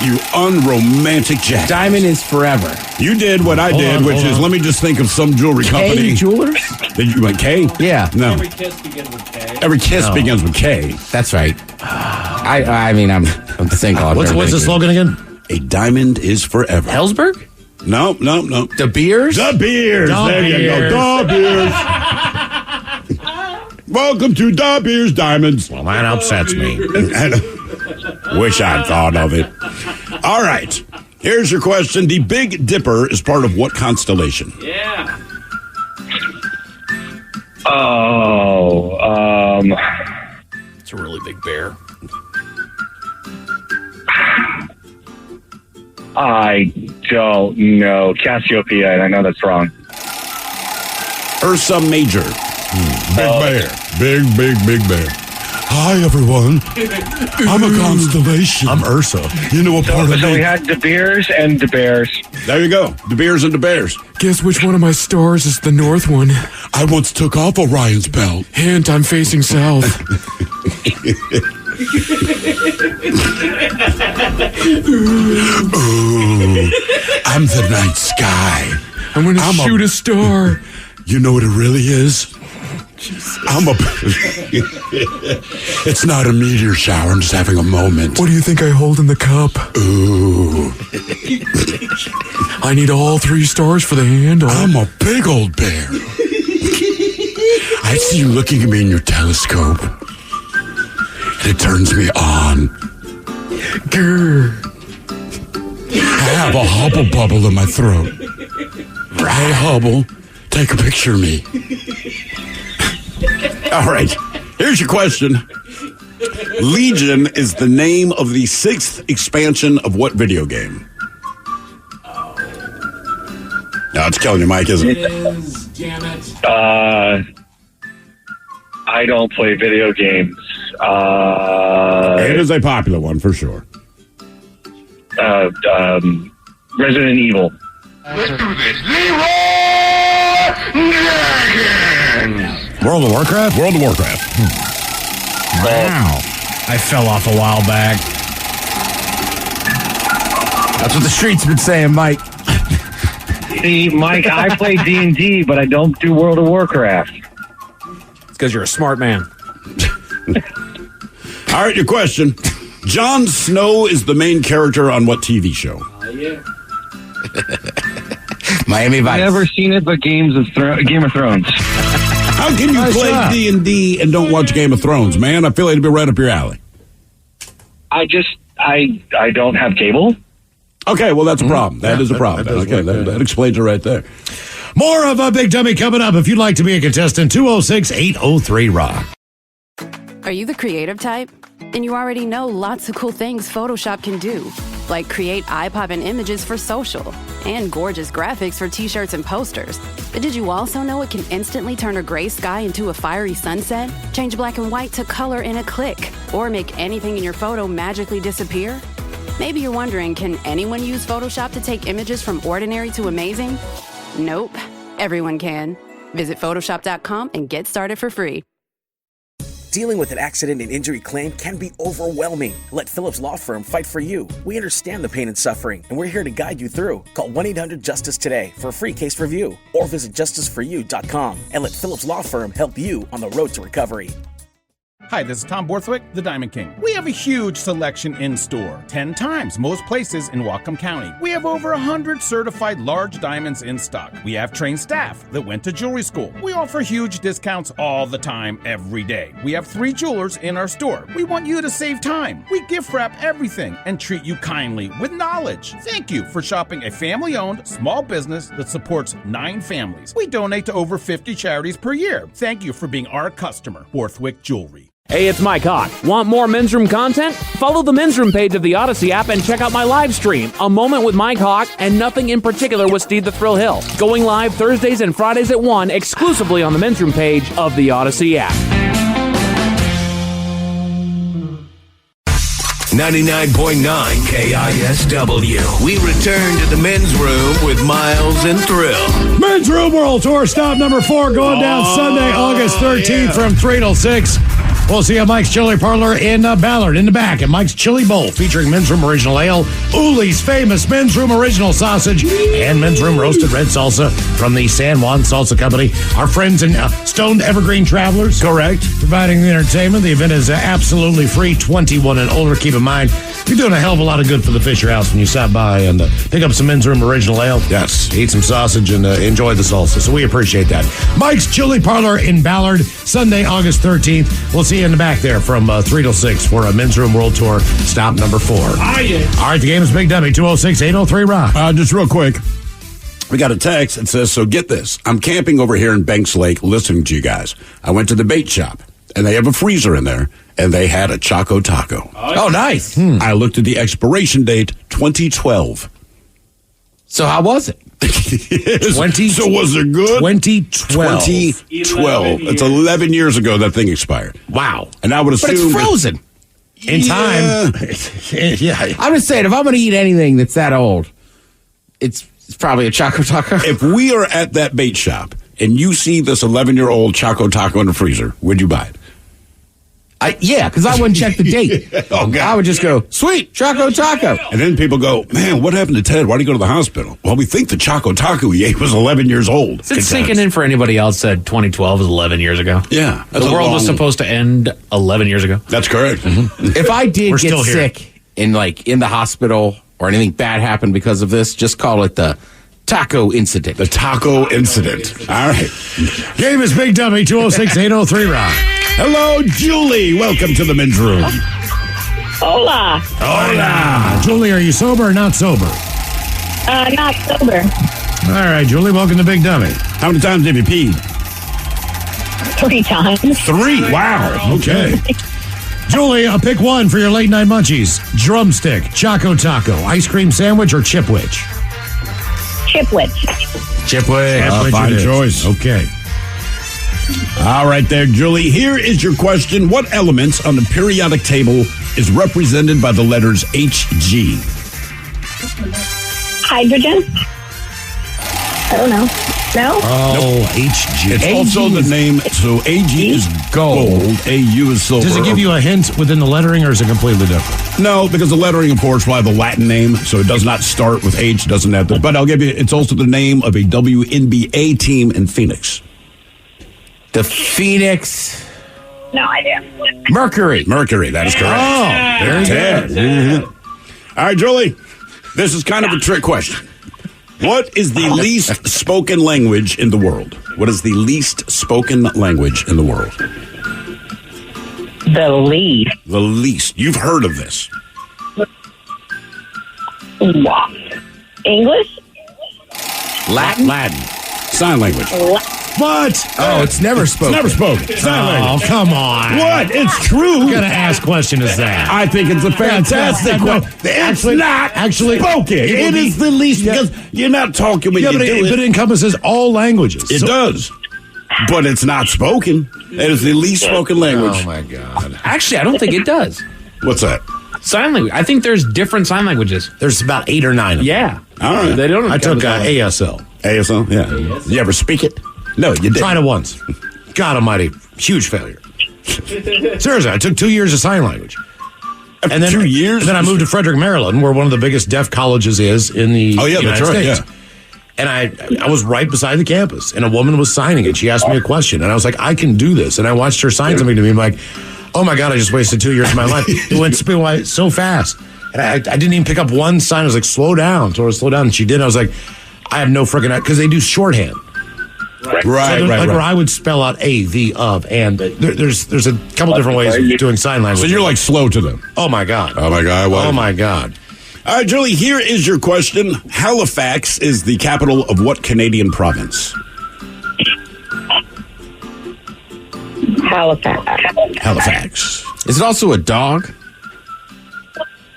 You unromantic jack. Diamond is forever. You did what I did, which is, let me just think of some jewelry company. Jewelers? Did you went K? Yeah. No. Every kiss begins with K. Every kiss begins with K. That's right. I mean, I'm thinking. What's the slogan again? A diamond is forever. Hellsberg? No. De Beers? The Beers. There you go. The Beers. Welcome to Da Beers Diamonds. Well, that upsets me. Wish I'd thought of it. All right. Here's your question. The Big Dipper is part of what constellation? Yeah. It's a really big bear. I don't know. Cassiopeia, and I know that's wrong. Ursa Major. Big bear. Big bear. Hi, everyone. I'm a constellation. I'm Ursa. You know what part of So me? we had De Beers and De Bears. There you go. The Beers and the Bears. Guess which one of my stars is the north one? I once took off Orion's belt. Hint, I'm facing south. Ooh, I'm the night sky. I'm gonna shoot a star. You know what it really is? I'm a... It's not a meteor shower. I'm just having a moment. What do you think I hold in the cup? Ooh. I need all 3 stars for the handle. I'm a big old bear. I see you looking at me in your telescope. And it turns me on. Grr. I have a Hubble bubble in my throat. Hey, Hubble, take a picture of me. All right, here's your question. Legion is the name of the 6th expansion of what video game? No, it's killing you, Mike, isn't it? It is, damn it. I don't play video games. It is a popular one, for sure. Resident Evil. Let's do this. World of Warcraft? World of Warcraft. Wow. I fell off a while back. That's what the streets been saying, Mike. See, Mike, I play D&D, but I don't do World of Warcraft. It's because you're a smart man. All right, your question. Jon Snow is the main character on what TV show? Yeah. Miami Vice. I've never seen it, but Game of Thrones. How can you play D&D and don't watch Game of Thrones, man? I feel like it'd be right up your alley. I don't have cable. Okay, well, that's a problem. That is a problem. That explains it right there. More of a Big Dummy coming up. If you'd like to be a contestant, 206-803-ROCK. Are you the creative type? And you already know lots of cool things Photoshop can do, like create eye-popping images for social and gorgeous graphics for t-shirts and posters. But did you also know it can instantly turn a gray sky into a fiery sunset, change black and white to color in a click, or make anything in your photo magically disappear? Maybe you're wondering, can anyone use Photoshop to take images from ordinary to amazing? Nope, everyone can. Visit Photoshop.com and get started for free. Dealing with an accident and injury claim can be overwhelming. Let Phillips Law Firm fight for you. We understand the pain and suffering, and we're here to guide you through. Call 1-800-JUSTICE today for a free case review, or visit justiceforyou.com and let Phillips Law Firm help you on the road to recovery. Hi, this is Tom Borthwick, the Diamond King. We have a huge selection in store, 10 times most places in Whatcom County. We have over 100 certified large diamonds in stock. We have trained staff that went to jewelry school. We offer huge discounts all the time, every day. We have 3 jewelers in our store. We want you to save time. We gift wrap everything and treat you kindly with knowledge. Thank you for shopping a family-owned small business that supports 9 families. We donate to over 50 charities per year. Thank you for being our customer, Borthwick Jewelry. Hey, it's Mike Hawk. Want more Men's Room content? Follow the Men's Room page of the Odyssey app and check out my live stream, A Moment with Mike Hawk and Nothing in Particular with Steve the Thrill Hill. Going live Thursdays and Fridays at 1 exclusively on the Men's Room page of the Odyssey app. 99.9 KISW. We return to the Men's Room with Miles and Thrill. Men's Room World Tour stop number 4 going down Sunday, August 13th from 3 till 6. We'll see at Mike's Chili Parlor in Ballard in the back at Mike's Chili Bowl featuring Men's Room Original Ale, Uli's famous Men's Room Original Sausage, and Men's Room Roasted Red Salsa from the San Juan Salsa Company. Our friends in Stoned Evergreen Travelers. Correct. Providing the entertainment. The event is absolutely free, 21 and older. Keep in mind, you're doing a hell of a lot of good for the Fisher House when you stop by and pick up some Men's Room Original Ale. Yes. Eat some sausage and enjoy the salsa. So we appreciate that. Mike's Chili Parlor in Ballard, Sunday, August 13th. We'll see you in the back there from 3 till 6 for a Men's Room World Tour stop number 4. All right, the game is Big Dummy, 206-803-ROCK. Just real quick. We got a text that says, so get this. I'm camping over here in Banks Lake listening to you guys. I went to the bait shop, and they have a freezer in there, and they had a Choco Taco. Oh, nice. I looked at the expiration date, 2012. So how was it? So was it good? 2012. 2012. It's 11 years ago that thing expired. Wow. And I would assume... But it's frozen. In time. Yeah. I'm just saying, if I'm going to eat anything that's that old, it's probably a Choco Taco. If we are at that bait shop and you see this 11-year-old Choco Taco in the freezer, would you buy it? Yeah, because I wouldn't check the date. Oh, God. I would just go, sweet, Choco Taco. And then people go, man, what happened to Ted? Why did he go to the hospital? Well, we think the Choco Taco he ate was 11 years old. Is it sinking in for anybody else that 2012 was 11 years ago? Yeah. The world was supposed to end 11 years ago? That's correct. Mm-hmm. If I did get sick in the hospital or anything bad happened because of this, just call it the Taco Incident. The Taco Incident. All right. Game is Big Dummy, 206-803-ROCK. Hello, Julie. Welcome to the Men's Room. Hola. Hola. Julie, are you sober or not sober? Not sober. All right, Julie, welcome to Big Dummy. How many times have you peed? 3 times. 3? Wow. Okay. Julie, pick one for your late night munchies. Drumstick, Choco Taco, ice cream sandwich, or Chipwich? Chipwich. Chipwich. Fine choice. Okay. All right there, Julie. Here is your question. What element on the periodic table is represented by the letters Hg? Hydrogen? I don't know. No? Oh, nope. Hg. It's AG also the name. So Ag is gold. Au is silver. Does it give you a hint within the lettering, or is it completely different? No, because the lettering, of course, will have a Latin name, so it does not start with H. Doesn't have to. But I'll give you. It's also the name of a WNBA team in Phoenix. The Phoenix. No idea. Mercury. That is correct. Oh, very good. Mm-hmm. All right, Julie. This is kind of a trick question. What is the least spoken language in the world? What is the least spoken language in the world? The least. The least. You've heard of this. English? Latin. Sign language. What? Oh, it's never spoken. It's never spoken. Sign language. Oh, come on. What? It's true. What kind of ass question is that? I think it's a fantastic question. It's not spoken. It is the least because you're not talking when you do it. But it encompasses all languages. It does. But it's not spoken. It is the least spoken language. Oh, my God. Actually, I don't think it does. What's that? Sign language. I think there's different sign languages. There's about 8 or 9 of them. Yeah. All right. They don't. I took ASL. ASL? Yeah. ASL. You ever speak it? No, you didn't. Tried it once. God almighty. Huge failure. Seriously, I took 2 years of sign language. And then 2 years? And then I moved to Frederick, Maryland, where one of the biggest deaf colleges is in the United States. Yeah. And I was right beside the campus, and a woman was signing it. She asked me a question, and I was like, I can do this. And I watched her sign something to me. I'm like, oh my God, I just wasted 2 years of my life. It went so fast. And I didn't even pick up one sign. I was like, slow down. Told her to slow down. And she did. I was like, I have no freaking, because they do shorthand. Right. Where I would spell out a, the, of, and. There's a couple different ways of doing sign language. So you're like slow to them. Oh my God. Oh my God. Oh my God. All right, Julie, here is your question. Halifax is the capital of what Canadian province? Halifax. Is it also a dog?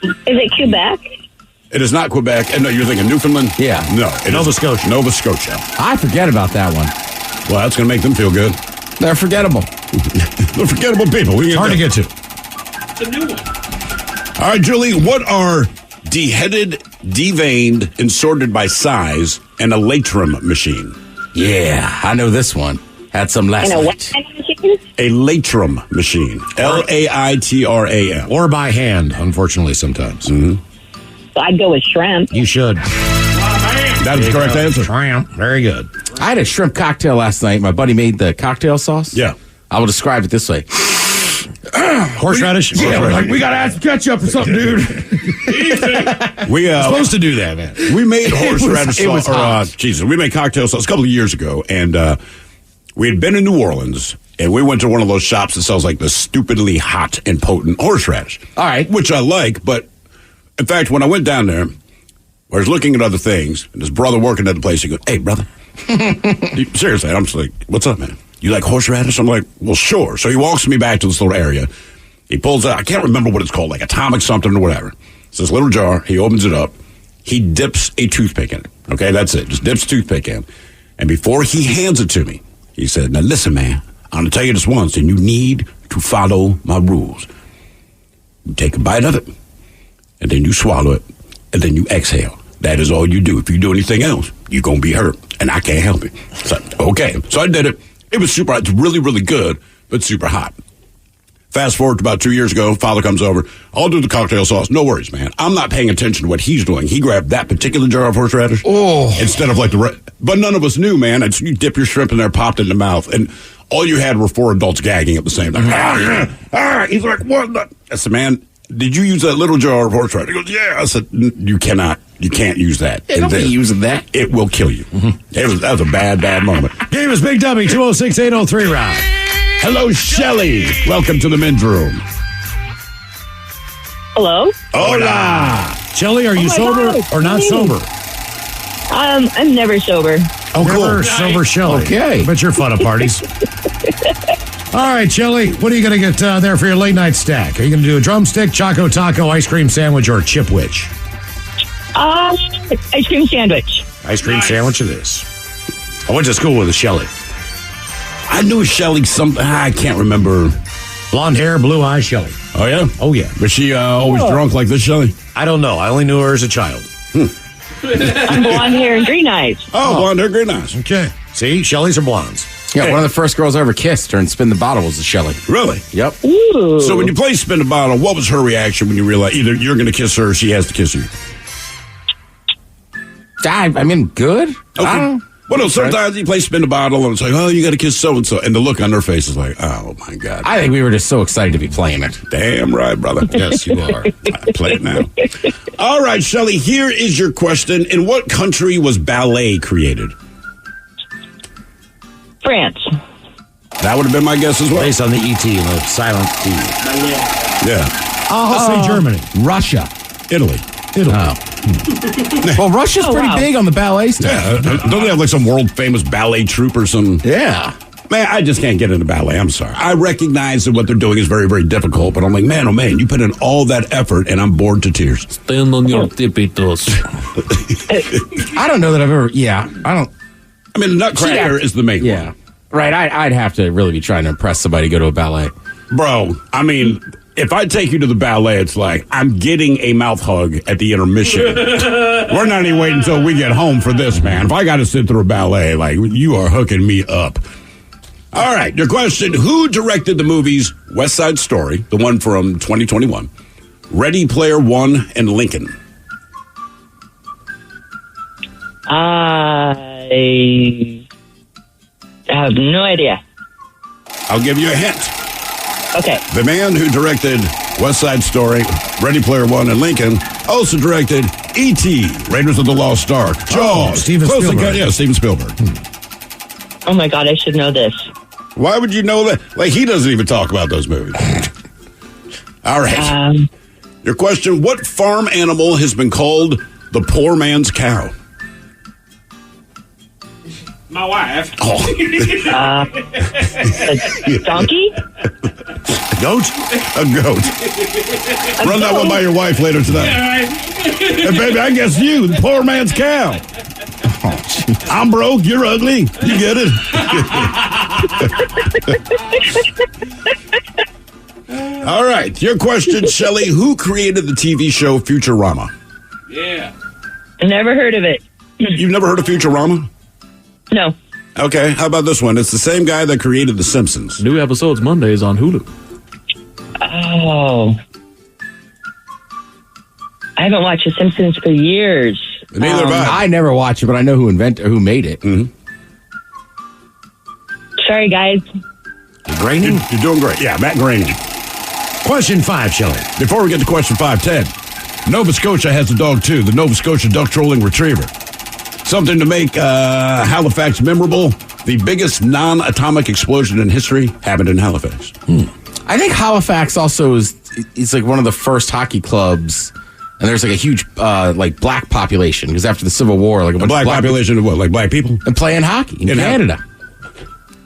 Is it Quebec? It is not Quebec. And no, you're thinking Newfoundland? Yeah. No. Nova Scotia. Nova Scotia. I forget about that one. Well, that's going to make them feel good. They're forgettable. They're forgettable people. It's hard to get to. It's a new one. All right, Julie, what are deheaded, deveined, and sorted by size, and a latrum machine? Yeah, I know this one. Had some last And a night. what kind of machine? A latrum machine. L-A-I-T-R-A-M. Or by hand, unfortunately, sometimes. Mm-hmm. So I'd go with shrimp. You should. That's the correct answer. Shrimp. Very good. I had a shrimp cocktail last night. My buddy made the cocktail sauce. Yeah. I will describe it this way. Horseradish? Yeah, we're like, we got to add some ketchup or something, dude. We supposed to do that, man. We made horseradish sauce. It was hot. We made cocktail sauce a couple of years ago, and we had been in New Orleans, and we went to one of those shops that sells like the stupidly hot and potent horseradish. All right. Which I like, but in fact, when I went down there, I was looking at other things, and his brother working at the place, he goes, hey, brother. Seriously, I'm just like, what's up, man? You like horseradish? I'm like, well, sure. So he walks me back to this little area. He pulls out, I can't remember what it's called, like atomic something or whatever. It's this little jar. He opens it up. He dips a toothpick in it. Okay, that's it. Just dips a toothpick in. And before he hands it to me, he said, now listen, man, I'm going to tell you this once, and you need to follow my rules. You take a bite of it, and then you swallow it, and then you exhale. That is all you do. If you do anything else, you're going to be hurt, and I can't help it. So, okay. So I did it. It was super hot. It's really, really good, but super hot. Fast forward to about 2 years ago, father comes over. I'll do the cocktail sauce. No worries, man. I'm not paying attention to what he's doing. He grabbed that particular jar of horseradish instead of like the but none of us knew, man. You dip your shrimp in there, popped it in the mouth, and all you had were 4 adults gagging at the same time. He's like, what? I said, man, did you use that little jar of horseradish? He goes, yeah. I said, you can't use that. Yeah, don't be using that. It will kill you. That was a bad, bad moment. Game is Big Dummy, 206-803 round. Hello, Shelley. Welcome to the men's room. Hello? Hola. Shelley, are you sober or not sober? I'm never sober. Oh, never sober Shelley. Okay. But you're fun at parties. All right, Shelley, what are you going to get there for your late night stack? Are you going to do a drumstick, choco taco, ice cream sandwich, or chipwich? Ice cream sandwich. Ice cream sandwich it is. I went to school with a Shelley. I knew Shelley something. I can't remember. Blonde hair, blue eyes, Shelley. Oh, yeah? Oh, yeah. Was she always drunk like this, Shelley? I don't know. I only knew her as a child. I'm blonde hair and green eyes. Oh, blonde hair, green eyes. Okay. See, Shelley's are blondes. Yeah, one of the first girls I ever kissed during Spin the Bottle was a Shelley. Really? Yep. Ooh. So when you play Spin the Bottle, what was her reaction when you realized either you're going to kiss her or she has to kiss you? I mean, good. Okay. Well, no, sometimes you play Spin the Bottle and it's like, oh, you got to kiss so-and-so. And the look on their face is like, oh, my God. I think we were just so excited to be playing it. Damn right, brother. Yes, you are. Play it now. All right, Shelley, here is your question. In what country was ballet created? France. That would have been my guess as well. Based on the E.T., the silent T. Yeah. I'll say Germany. Russia. Italy. Oh. Well, Russia's pretty big on the ballet stuff. Yeah. Don't they have like some world-famous ballet troupe or some? Yeah. Man, I just can't get into ballet. I'm sorry. I recognize that what they're doing is very, very difficult, but I'm like, man, oh man, you put in all that effort, and I'm bored to tears. Stand on your tippy toes. I don't know that I've ever. Yeah, I don't. I mean, Nutcracker is the main one. Right. I'd have to really be trying to impress somebody to go to a ballet. Bro, I mean, if I take you to the ballet, it's like I'm getting a mouth hug at the intermission. We're not even waiting until we get home for this, man. If I got to sit through a ballet, like, you are hooking me up. All right, your question, who directed the movies West Side Story, the one from 2021, Ready Player One, and Lincoln? I have no idea. I'll give you a hint. Okay. The man who directed West Side Story, Ready Player One, and Lincoln also directed E.T., Raiders of the Lost Ark, Jaws. Steven Spielberg. Yeah, Steven Spielberg. Oh my God, I should know this. Why would you know that? Like, he doesn't even talk about those movies. All right. Your question, what farm animal has been called the poor man's cow? My wife. A donkey? Goat? A goat. Run that one by your wife later tonight. Hey, baby, I guess you, the poor man's cow. I'm broke, you're ugly. You get it? All right, your question, Shelley. Who created the TV show Futurama? Yeah. Never heard of it. You've never heard of Futurama? No. Okay, how about this one? It's the same guy that created The Simpsons. New episodes Mondays on Hulu. Oh. I haven't watched The Simpsons for years. Neither have I. I never watched it, but I know who made it. Mm-hmm. Sorry, guys. Groening? You're doing great. Yeah, Matt Groening. Question 5, Shelley. Before we get to question 5, Ted. Nova Scotia has a dog, too. The Nova Scotia Duck Trolling Retriever. Something to make Halifax memorable. The biggest non-atomic explosion in history happened in Halifax. I think Halifax also is like one of the first hockey clubs, and there's like a huge like black population because after the Civil War, like a bunch black of population of what? Like black people and playing hockey in Canada.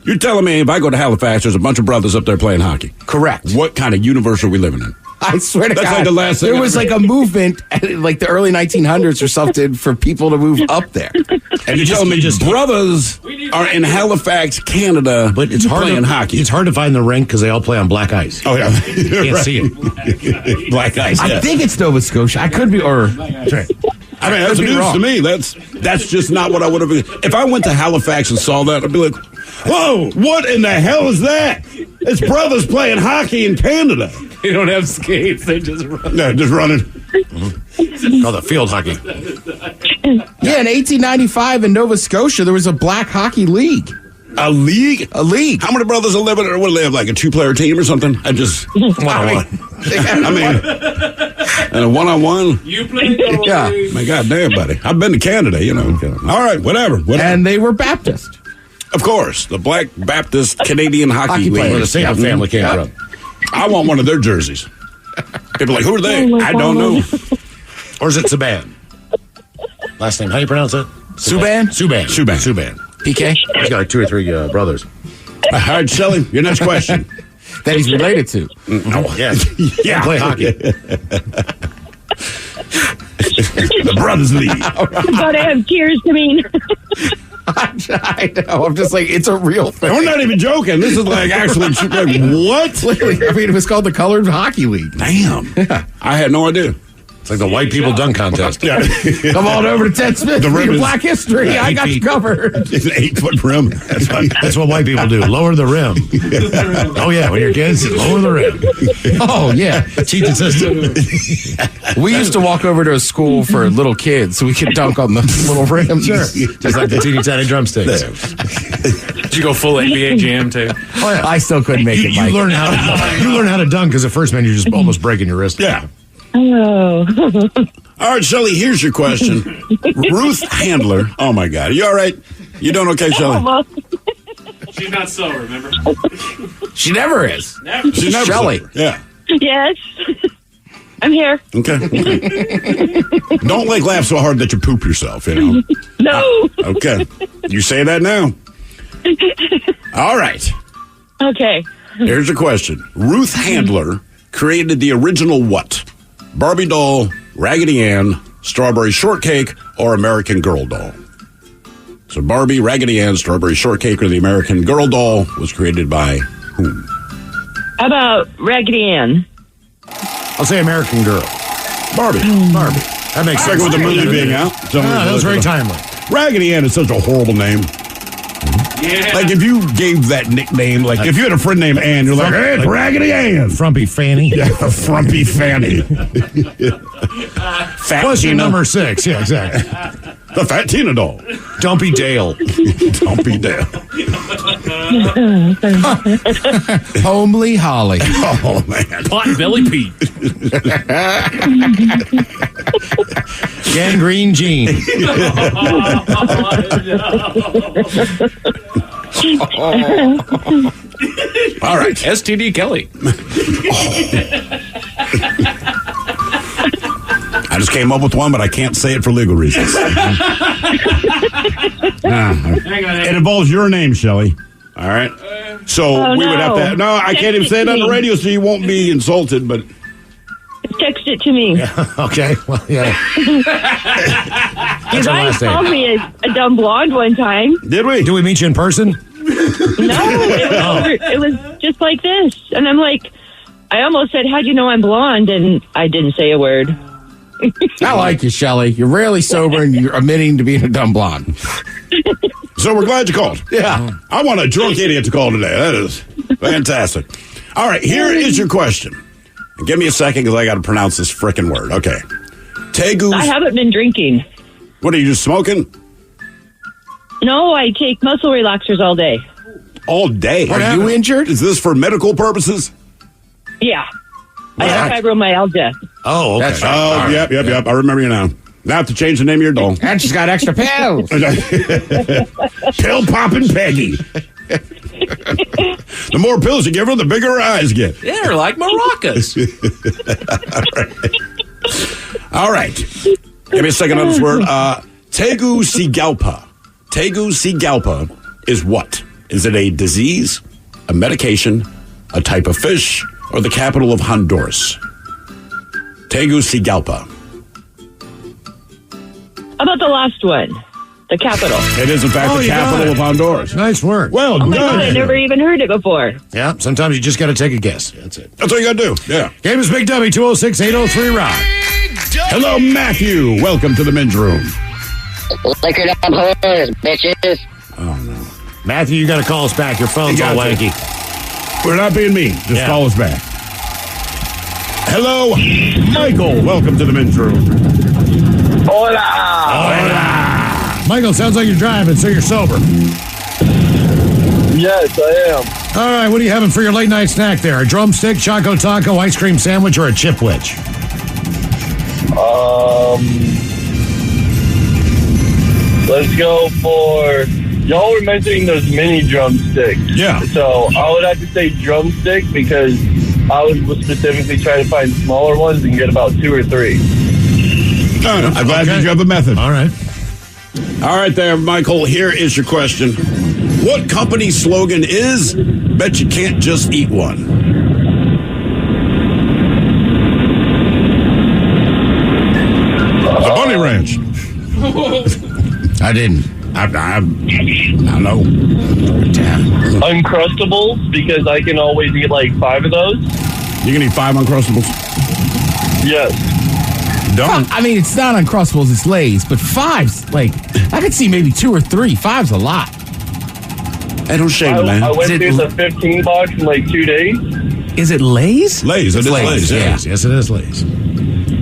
You're telling me if I go to Halifax, there's a bunch of brothers up there playing hockey? Correct. What kind of universe are we living in? I swear to That's God, like the last thing there was like a movement, like the early 1900s or something, for people to move up there. And you're telling me just brothers are in Halifax, Canada, but it's hard playing to, hockey. It's hard to find the rink because they all play on black ice. Oh, yeah. You can't see it. Black ice. I think it's Nova Scotia. I could be, or... That's right. I mean, that's news to me. That's just not what I would have... If I went to Halifax and saw that, I'd be like, whoa, what in the hell is that? It's brothers playing hockey in Canada. They don't have skates. They just run. No, just running. Called the field hockey. Yeah, in 1895 in Nova Scotia, there was a black hockey league. A league? A league. How many brothers are living there? What do they have, like a two-player team or something? I just... One-on-one. I mean, and a one-on-one? You play? Yeah. My goddamn, buddy. I've been to Canada, you know. All right, whatever. And they were Baptist. Of course. The Black Baptist Canadian Hockey League. Where the Saban family came from. I want one of their jerseys. People are like, who are they? I don't know. Or is it Saban? Last name, how do you pronounce it? Subban? Subban. PK? He's got like 2 or 3 brothers. All right, Shelley, your next question. That he's related to. Oh, yeah. Yeah, play hockey. The Brothers League. You gotta have tears to mean. I know. I'm just like, it's a real thing. We're not even joking. This is like actually, like, what? Literally, I mean, it was called the Colored Hockey League. Damn. Yeah. I had no idea. It's like the white people dunk contest. Yeah. Come on over to Ted Smith for your Black History. I got you covered. It's an 8-foot rim. That's what white people do. Lower the rim. Oh, yeah. When you're kids, lower the rim. Oh, yeah. Cheating system. We used to walk over to a school for little kids so we could dunk on the little rims. Sure. Just like the teeny tiny drumsticks. Did you go full NBA Jam too? Oh, yeah. I still couldn't make it, You Mike. learn how to dunk because at first, man, you're just almost breaking your wrist. Yeah. Oh. All right, Shelley, here's your question. Ruth Handler. Oh, my God. Are you all right? You doing okay, Shelley? She's not sober, remember? She never is. Never. She's never Shelley. sober. Yeah. Yes. I'm here. Okay. Don't like laugh so hard that you poop yourself, you know? No. Okay. You say that now. All right. Okay. Here's your question. Ruth Handler created the original what? Barbie doll, Raggedy Ann, Strawberry Shortcake, or American Girl doll? So Barbie, Raggedy Ann, Strawberry Shortcake, or the American Girl doll was created by whom? How about Raggedy Ann? I'll say American Girl. Barbie. That makes sense. With the movie being out. That was very timely. Raggedy Ann is such a horrible name. Yeah. Like if you gave that nickname, like if you had a friend named Ann, you're like, hey, it's Raggedy Ann. Frumpy Fanny. Yeah, Frumpy Fanny. Fat Question Tina. number 6. Yeah, exactly. The Fat Tina doll. Dumpy Dale. Dumpy Dale. Homely Holly. Oh, man. Potbelly Pete. Gangrene Gene. All right. STD Kelly. I just came up with one, but I can't say it for legal reasons. It involves your name, Shelley. All right. So we would have to. No, I can't even say it on the radio, so you won't be insulted. But Text it to me. Okay. Well, yeah. You guys called me a dumb blonde one time. Did we? Did we meet you in person? No, it was just like this. And I'm like, I almost said, how'd you know I'm blonde? And I didn't say a word. I like you, Shelley. You're rarely sober and you're admitting to being a dumb blonde. So we're glad you called. Yeah. I want a drunk idiot to call today. That is fantastic. All right, here is your question. And give me a second because I got to pronounce this frickin' word. Okay. Tegus. I haven't been drinking. What are you, just smoking? No, I take muscle relaxers all day. All day? Are you injured? Is this for medical purposes? Yeah. I have fibromyalgia. Oh, okay. That's right. Oh, All right. Yep. I remember you now. Now I have to change the name of your doll. And she's got extra pills. Pill popping Peggy. The more pills you give her, the bigger her eyes get. Yeah, they're like maracas. All right. Give me a second on this word. Tegucigalpa. Tegucigalpa is what? Is it a disease, a medication, a type of fish, or the capital of Honduras? Tegucigalpa. How about the last one? The capital. It is, in fact, the capital of Honduras. Nice work. Well Oh my God, I done. never even heard it before. Yeah, sometimes you just got to take a guess. That's it. That's all you got to do. Yeah. Game is Big W, 206-803-ROCK. Hello, Matthew. Welcome to the men's room. Liquored up hoes, bitches. Oh, no. Matthew, you got to call us back. Your phone's all got to. wanky. We're not being mean. Just call us back. Hello, Michael. Welcome to the men's room. Hola. Michael, sounds like you're driving, so you're sober. Yes, I am. All right, what are you having for your late night snack there? A drumstick, choco taco, ice cream sandwich, or a chipwich? Let's go for. Y'all were mentioning those mini drumsticks. Yeah. So I would have to say drumstick because I was specifically trying to find smaller ones and get about 2 or 3. No, I'm glad that you have a method. All right. All right there, Michael. Here is your question. What company slogan is, bet you can't just eat one? The Bunny Ranch. I didn't. I don't know. Uncrustables because I can always eat like 5 of those. You can eat 5 Uncrustables? Yes. Done. I mean, it's not Uncrustables, it's Lay's, but 5's, like, I could see maybe 2 or 3. 5's a lot. Hey, don't shame it, man. I went through the 15 box in like 2 days. Is it Lay's? Lay's. It is Lay's. Yeah. Yes, it is Lay's.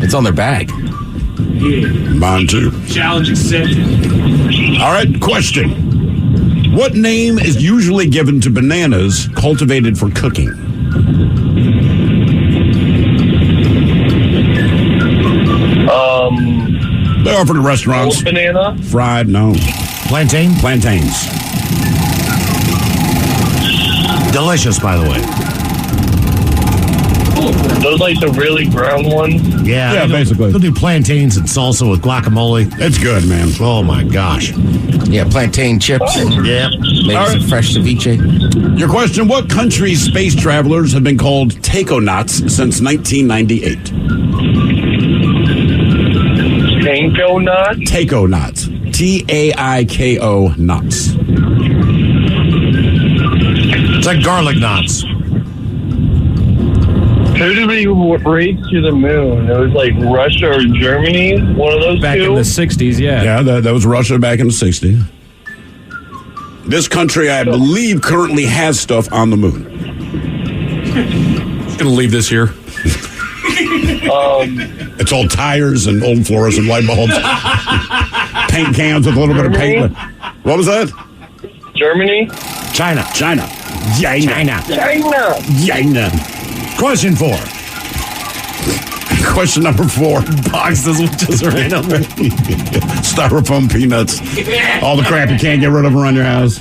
It's on their bag. Mine too. Challenge accepted. All right, question. What name is usually given to bananas cultivated for cooking? They're offered at restaurants. Old banana? Fried, no. Plantain? Plantains. Delicious, by the way. Those like the really brown ones? Yeah, basically. They'll do plantains and salsa with guacamole. It's good, man. Oh, my gosh. Yeah, plantain chips. Yeah. Maybe some fresh ceviche. Your question, what country's space travelers have been called taconauts since 1998? Taiko nuts? Taconauts. Taiko nuts. It's like garlic knots. Who did we race to the moon? It was like Russia or Germany, one of those Back two? in the 60s, yeah. Yeah, that was Russia back in the 60s. This country, I believe, currently has stuff on the moon. Just gonna leave this here. It's all tires and old fluorescent light bulbs. Paint cans with a little bit of paint. What was that? Germany? China. Question 4. Question number 4. Boxes with just random Styrofoam peanuts. All the crap you can't get rid of around your house.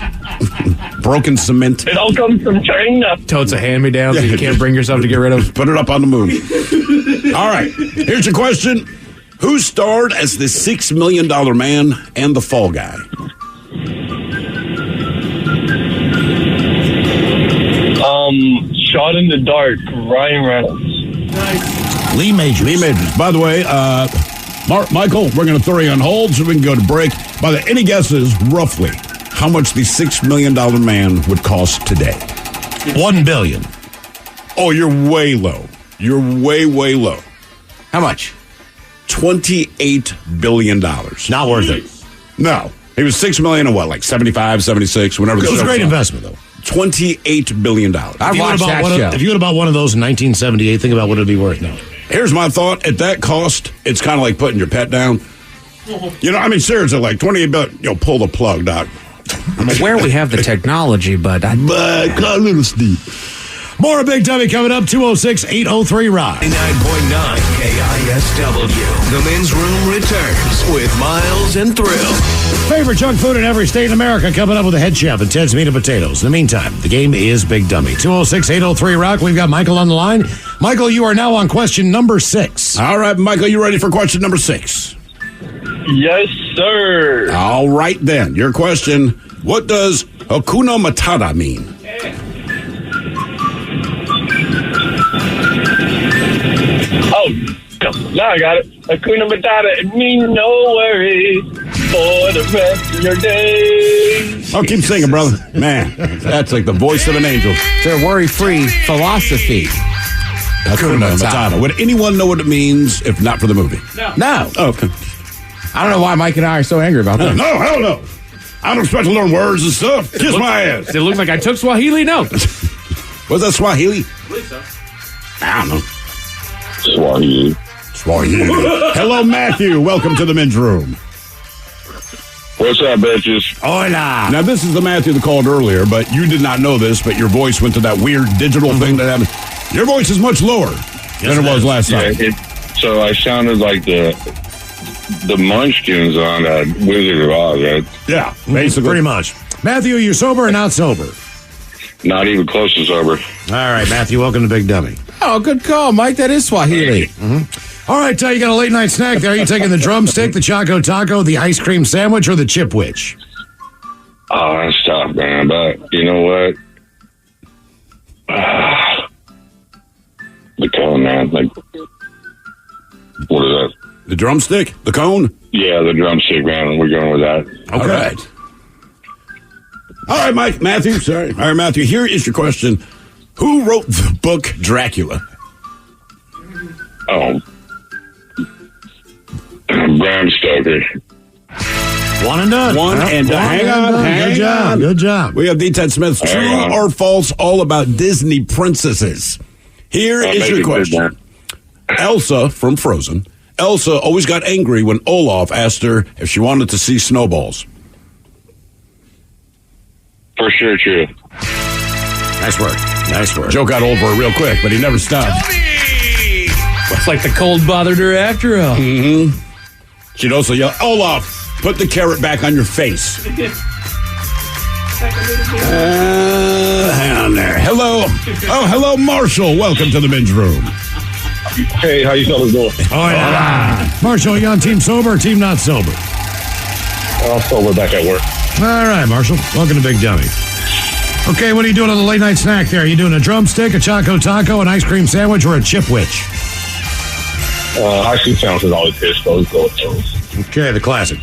Broken cement. It all comes from China. totes of hand-me-downs that you can't bring yourself to get rid of. Put it up on the moon. All right. Here's your question. Who starred as the $6 Million Man and the Fall Guy? Shot in the Dark, Ryan Reynolds. Nice. Lee Majors. By the way, Michael, we're going to throw you on hold so we can go to break. By the any guesses, roughly, how much the $6 Million Man would cost today? $1 billion. Oh, you're way low. You're way, way low. How much? $28 billion. Not worth it. No. He was $6 million and what, like 75, 76, whenever the It was show a great was on. investment, though. $28 billion. I watched that show. If you had bought one of those in 1978, think about what it'd be worth now. Here's my thought. At that cost, it's kind of like putting your pet down. You know, I mean, seriously, like $28 billion, pull the plug, Doc. I'm aware we have the technology, but a little steep. More of Big Dummy coming up, 206-803-ROCK. 99.9 KISW. The Men's Room returns with Miles and Thrill. Favorite junk food in every state in America coming up with a head chef and Ted's Meat and Potatoes. In the meantime, the game is Big Dummy. 206-803-ROCK. We've got Michael on the line. Michael, you are now on question number 6. All right, Michael, you ready for question number 6? Yes, sir. All right, then. Your question, what does Hakuna Matata mean? Oh, now I got it. Hakuna Matata. It means no worries for the rest of your days. Oh, keep singing, brother. Man, that's like the voice of an angel. It's a worry-free philosophy. Hakuna Matata. Would anyone know what it means if not for the movie? No. Oh, okay. I don't know why Mike and I are so angry about that. No, hell no. I don't expect to learn words and stuff. Kiss my ass. It looks like I took Swahili notes. Was that Swahili? I believe so. I don't know. Swahili. Hello, Matthew. Welcome to the Men's Room. What's up, bitches? Hola. Now, this is the Matthew that called earlier, but you did not know this, but your voice went to that weird digital thing that happened. Your voice is much lower than it was last time. So I sounded like the Munchkins on Wizard of Oz, right? Yeah, basically. Pretty much. Matthew, are you sober or not sober? Not even close to sober. All right, Matthew, welcome to Big Dummy. Oh, good call, Mike. That is Swahili. All right, you got a late night snack there. Are you taking the drumstick, the Choco Taco, the ice cream sandwich, or the Chipwich? Oh, that's tough, man. But you know what? The cone, man. Like, what is that? The drumstick? The cone? Yeah, the drumstick, man. We're going with that. Okay. All right. All right, Mike. Matthew, sorry. All right, Matthew, here is your question. Who wrote the book Dracula? Oh. Bram Stoker. One and done. Hang on. Good job. We have D. Ted Smith's True or False all about Disney princesses. Here is your question. Elsa from Frozen. Elsa always got angry when Olaf asked her if she wanted to see snowballs. For sure, true. Nice work. Joe got over it real quick, but he never stopped. It's like the cold bothered her after all. Mm-hmm. She'd also yell, Olaf, put the carrot back on your face. Hang on there. Hello. Oh, hello, Marshall. Welcome to the Men's Room. Hey, how you fellas doing? Oh, yeah. Marshall, you on team sober or team not sober? I'll sober back at work. All right, Marshall. Welcome to Big Dummy. Okay, what are you doing on the late night snack there? Are you doing a drumstick, a Choco Taco, an ice cream sandwich, or a Chipwich? Ice cream sandwich is always good, so let's go with those. Okay, the classic.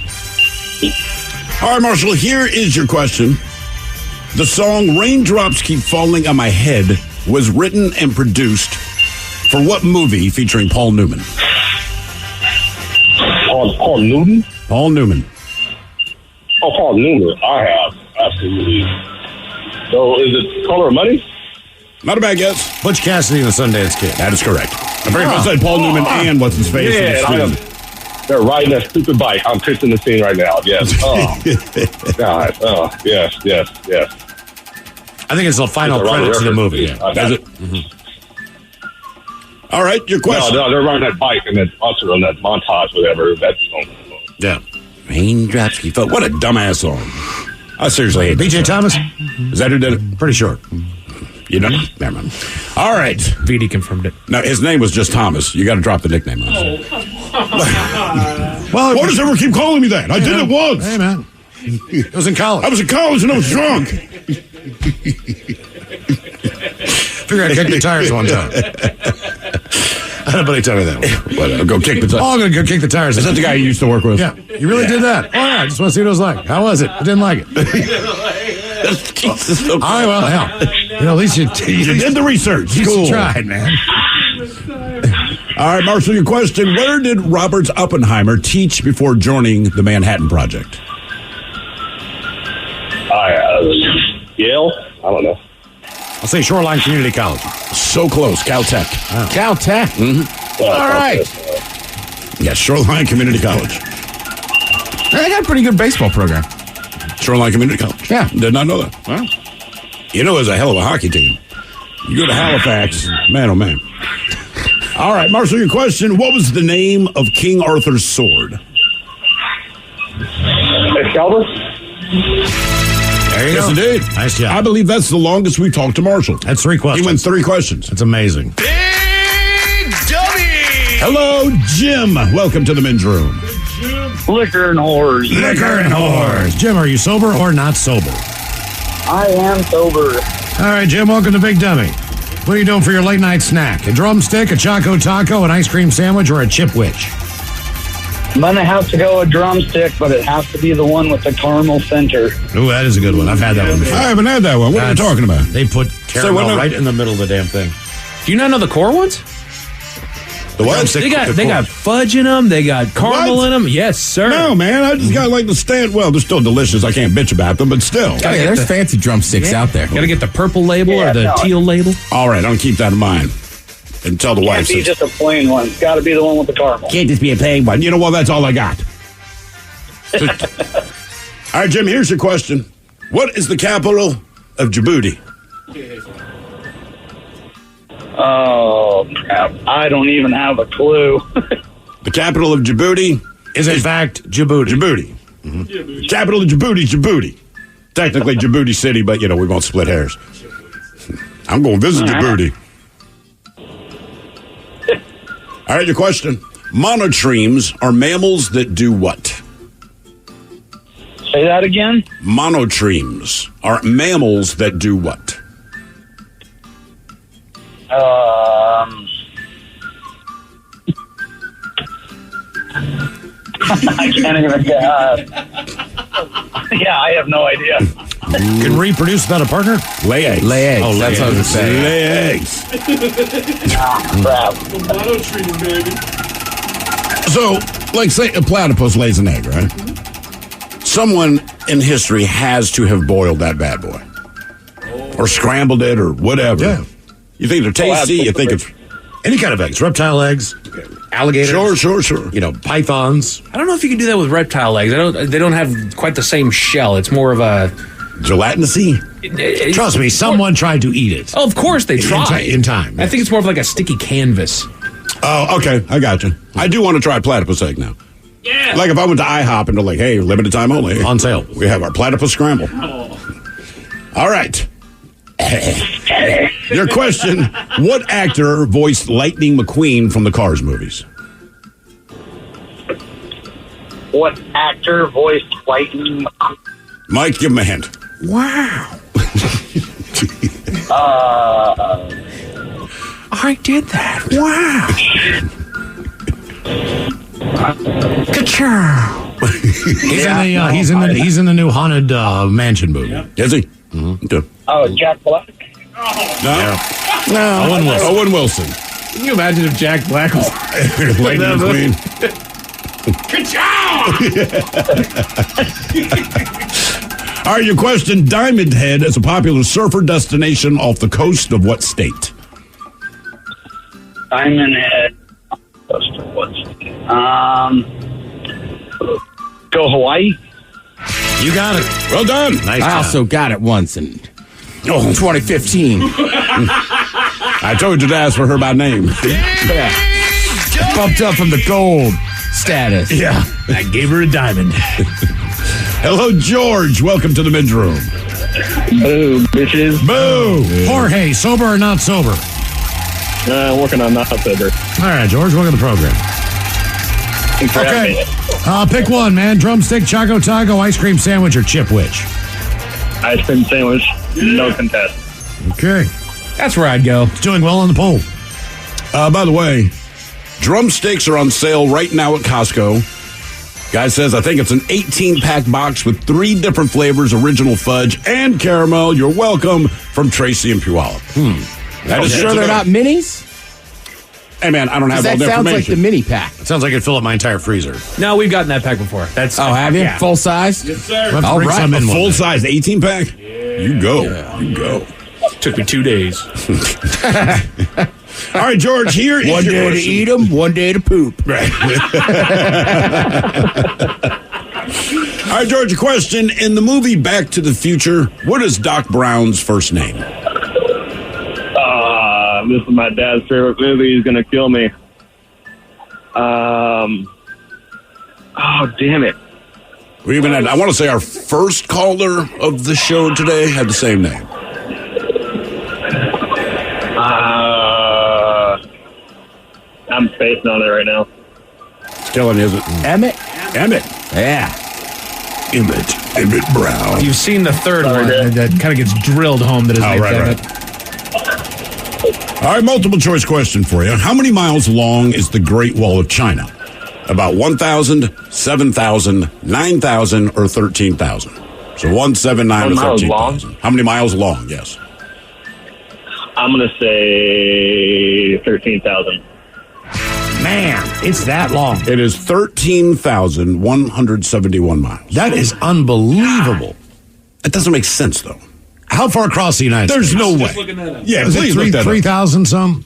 All right, Marshall, here is your question. The song Raindrops Keep Falling on My Head was written and produced for what movie featuring Paul Newman? Paul Newman? Paul Newman. Oh, Paul Newman. I have. Absolutely. So is it Color of Money? Not a bad guess. Butch Cassidy and the Sundance Kid. That is correct. I very much said Paul Newman and what's his face. Yeah, They're riding a stupid bike. I'm picturing the scene right now. Yes. Oh, God. Oh, yes. I think it's the final credits of the movie. Yeah. Does it? All right, your question. No, they're riding that bike and then also on that montage, whatever. That's Yeah. Raindrops keep falling. What a dumbass song. I seriously hate BJ Thomas? Is that who did it? Pretty sure. You know? Never mind. All right. VD confirmed it. No, his name was just Thomas. You got to drop the nickname on it. Well, why does everyone keep calling me that? I did it once. Hey, man. It was in college. I was in college and I was drunk. Figured I'd kick the tires one time. Nobody told me that. Well, go kick the tires. Oh, I'm going to go kick the tires. Is that the guy you used to work with? Yeah. You really did that? Oh, yeah. I just want to see what it was like. How was it? I didn't like it. All right, well, hell. You know, at least you did the research. You tried, man. All right, Marshall, your question. Where did Robert Oppenheimer teach before joining the Manhattan Project? Yale? I don't know. I'll say Shoreline Community College. So close. Caltech. Oh. Caltech. Mm-hmm. All right. Yeah, Shoreline Community College. They got a pretty good baseball program. Shoreline Community College. Yeah. Did not know that. Well, you know, it's a hell of a hockey team. You go to Halifax, man, oh man. All right, Marshall, your question. What was the name of King Arthur's sword? Excalibur? There you Yes, go. indeed. Nice job. I believe that's the longest we've talked to Marshall. That's 3 questions. He wins 3 questions. That's amazing. Big Dummy! Hello, Jim. Welcome to the men's room. Liquor and whores. Liquor and whores. Jim, are you sober or not sober? I am sober. All right, Jim, welcome to Big Dummy. What are you doing for your late night snack? A drumstick, a Choco Taco, an ice cream sandwich, or a Chipwich? I'm going to have to go a drumstick, but it has to be the one with the caramel center. Ooh, that is a good one. I've had that one before. I haven't had that one. What are you talking about? They put caramel right in the middle of the damn thing. Do you not know the core ones? The what? They got fudge in them. They got caramel in them. Yes, sir. No, man. I just got like the stand. Well, they're still delicious. I can't bitch about them, but still. yeah, there's fancy drumsticks out there. Got to get the purple label or the teal label. All right, I'll keep that in mind. And tell the wife. Can't be just a plain one. It's got to be the one with the caramel. Can't just be a plain one. You know what? That's all I got. All right, Jim, here's your question. What is the capital of Djibouti? Oh, crap. I don't even have a clue. The capital of Djibouti is in fact Djibouti. Djibouti. Mm-hmm. Capital of Djibouti, Djibouti. Technically Djibouti City, but, you know, we won't split hairs. I'm going to visit Djibouti. All right, your question. Monotremes are mammals that do what? Say that again? Monotremes are mammals that do what? I can't even get. Yeah, I have no idea. Can reproduce without a partner? Lay eggs. Lay eggs. Oh, That's what I was saying. Lay eggs. Crap. So, like, say a platypus lays an egg, right? Someone in history has to have boiled that bad boy. Or scrambled it or whatever. Yeah. You think they're tasty? You think it's... Any kind of eggs. Reptile eggs, alligators. Sure. You know, pythons. I don't know if you can do that with reptile eggs. They don't have quite the same shell. It's more of a gelatinous-y. Trust me, someone tried to eat it. Oh, of course they tried. In time. I think it's more of like a sticky canvas. Oh, okay. I got you. I do want to try platypus egg now. Yeah. Like if I went to IHOP and they're like, hey, limited time only. On sale. We have our platypus scramble. All right. Your question, what actor voiced Lightning McQueen from the Cars movies? What actor voiced Lightning McQueen? Mike, give him a hint. Wow. I did that. Wow. Ka-chow. He's in the new Haunted Mansion movie. Is he? Mm-hmm. Okay. Oh, Jack Black? No. Owen Wilson. Can you imagine if Jack Black was Lightning McQueen? All right, your question. Diamond Head is a popular surfer destination off the coast of what state? Diamond Head. Coast of what state? go Hawaii. You got it. Well done. Nice I job. also got it once in 2015. I told you to ask for her by name. Yeah. Bumped up from the gold status. Yeah. I gave her a diamond. Hello, George. Welcome to the men's room. Boo, bitches. Boo. Jorge, sober or not sober? Working on not sober. All right, George, welcome to the program. Thanks for having me. Pick one, man. Drumstick, Choco Taco, ice cream sandwich, or chip which? Ice cream sandwich, no contest. Okay. That's where I'd go. It's doing well on the poll. By the way, drumsticks are on sale right now at Costco. Guy says, I think it's an 18-pack box with 3 different flavors, original fudge and caramel. You're welcome, from Tracy and Puyallup. Are you sure they're not minis? Hey, man, I don't have all That the sounds like the information. mini pack. It sounds like it'd fill up my entire freezer. No, we've gotten that pack before. That's Have you? Yeah. Full size? Yes, sir. All right. A full-size 18-pack? You go. Yeah. You go. Took me 2 days. All right, George, here is one your day question. to eat them, one day to poop. Right. All right, George, a question. In the movie Back to the Future, what is Doc Brown's first name? This is my dad's favorite movie. He's gonna kill me. Oh, damn it. We even had, I want to say our first caller of the show today had the same name. I'm spacing on it right now. Telling you, is it? Emmett? Yeah. Emmett Brown. You've seen the third one that kind of gets drilled home that his name's Emmett. All right, multiple choice question for you. How many miles long is the Great Wall of China? About 1,000, 7,000, 9,000, or 13,000? So 1, 7, 9, or 13,000. How many miles long? Yes. I'm gonna say 13,000. Man, it's that long. It is 13,171 miles. That is unbelievable. That doesn't make sense, though. How far across the United There's States? no way. Just looking that up. Yeah, Is it please look that up. 3,000 some?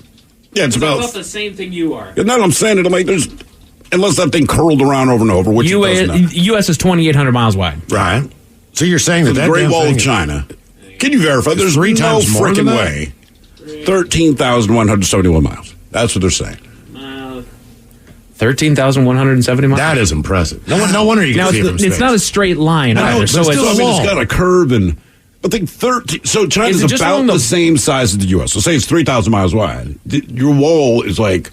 Yeah, it's about the same thing you are. You know what I'm saying? I'm like, there's, unless that thing curled around over and over, which it does not. U.S. is 2,800 miles wide. Right. So you're saying So that the that Great damn Wall thing of China. Can you verify? There's 3 no times more than freaking that? way. 13,171 miles. That's what they're saying. 13,170 miles. That is impressive. No wonder you can Now, see it from it's space. not a straight line No, either. it's So still, it's I mean, it's got a curve and. I think 13. So China's Is it just about along the the- same size as the U.S. So say it's 3,000 miles wide. Your wall is like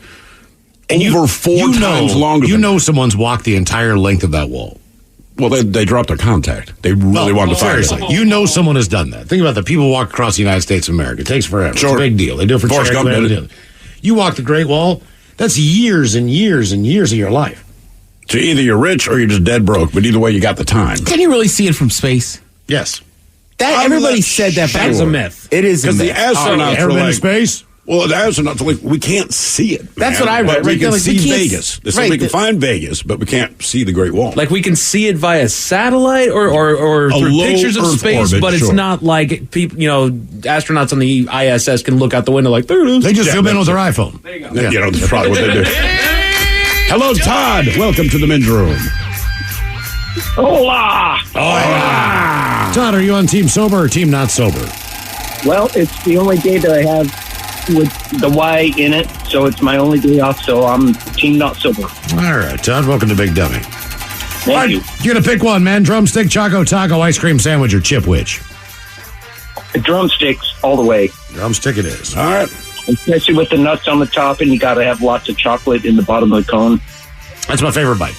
over 4 times longer. You than know someone's walked the entire length of that wall. Well, they dropped their contact. They really wanted to find seriously. it. You know someone has done that. Think about the people walk across the United States of America. It takes forever. Sure. It's a big deal. They do it for Forrest charity. Gump did whatever they do. You walk the Great Wall, that's years and years and years of your life. So either you're rich or you're just dead broke, but either way, you got the time. Can you really see it from space? Yes. That everybody said that back. That's a myth. It is a Because myth. the astronauts Ever are been like, to space? well, the astronauts are like, we can't see it. That's man. what I read. But we Right, can like, see we can't Vegas. They said right, we can find Vegas, but we can't see the Great Wall. Like we can see it via satellite or through low pictures of Earth space, orbit, but it's sure. not like people, astronauts on the ISS can look out the window like there it is. They just Yeah, zoom in with that's their iPhone. Yeah, that's probably what they do. Hello, Todd. Welcome to the men's room. Hola! Todd, are you on team sober or team not sober? Well, it's the only day that I have with the Y in it, so it's my only day off, so I'm team not sober. All right, Todd, welcome to Big Dummy. Thank you. You're going to pick one, man. Drumstick, Choco Taco, ice cream sandwich, or chip which? Drumsticks all the way, Drumstick it is. All right. especially with the nuts on the top, and you got to have lots of chocolate in the bottom of the cone. That's my favorite bite.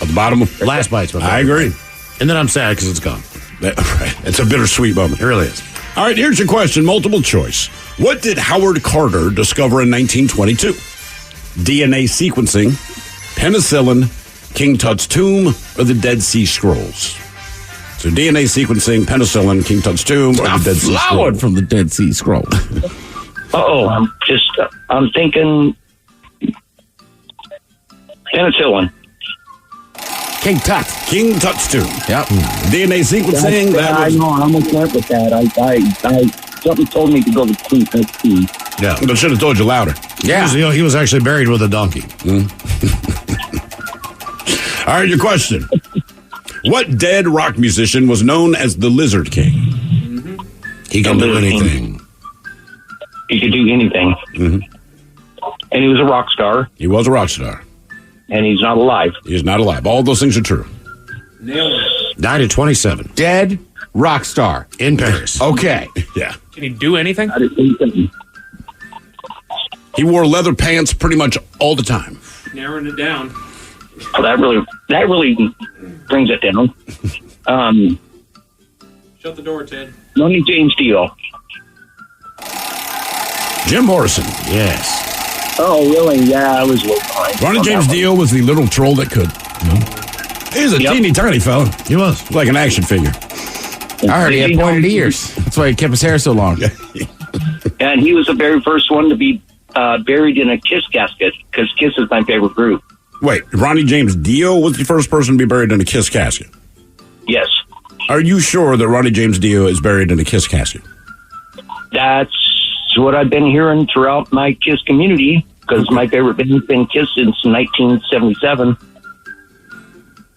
At the bottom of Last bite's my favorite. I agree. And then I'm sad because it's gone. Right. It's a bittersweet moment. It really is. All right, here's your question, multiple choice. What did Howard Carter discover in 1922? DNA sequencing, penicillin, King Tut's tomb, or the Dead Sea Scrolls? So DNA sequencing, penicillin, King Tut's tomb, or the Dead Sea Scrolls? Flowered from the Dead Sea Scroll. I'm thinking penicillin. King Tut. King Tut's tomb. Yep. DNA sequencing, that I was... know, I almost went with that. I something told me to go with King Tut's tomb. Yeah. But I should have told you louder. Yeah. He was actually buried with a donkey. All right, your question. What dead rock musician was known as the Lizard King? He can do anything. He could do anything. Mm-hmm. And he was a rock star. He was a rock star. And he's not alive. He is not alive. All those things are true. Nailed it. Died at 27. Dead rock star. In Paris. Okay. Yeah. Can he do anything? He wore leather pants pretty much all the time. Narrowing it down. Oh, that really brings it down. Shut the door, Ted. Ronnie James Dio. Jim Morrison. Yes. Oh, really? Yeah, I was way behind. Ronnie James Dio was the little troll that could. He was a teeny tiny fella. He was. Like an action figure. I heard he had pointed ears. That's why he kept his hair so long. And he was the very first one to be buried in a Kiss casket, because Kiss is my favorite group. Wait, Ronnie James Dio was the first person to be buried in a Kiss casket? Yes. Are you sure that Ronnie James Dio is buried in a Kiss casket? That's what I've been hearing throughout my Kiss community, because my favorite band's been Kiss since 1977.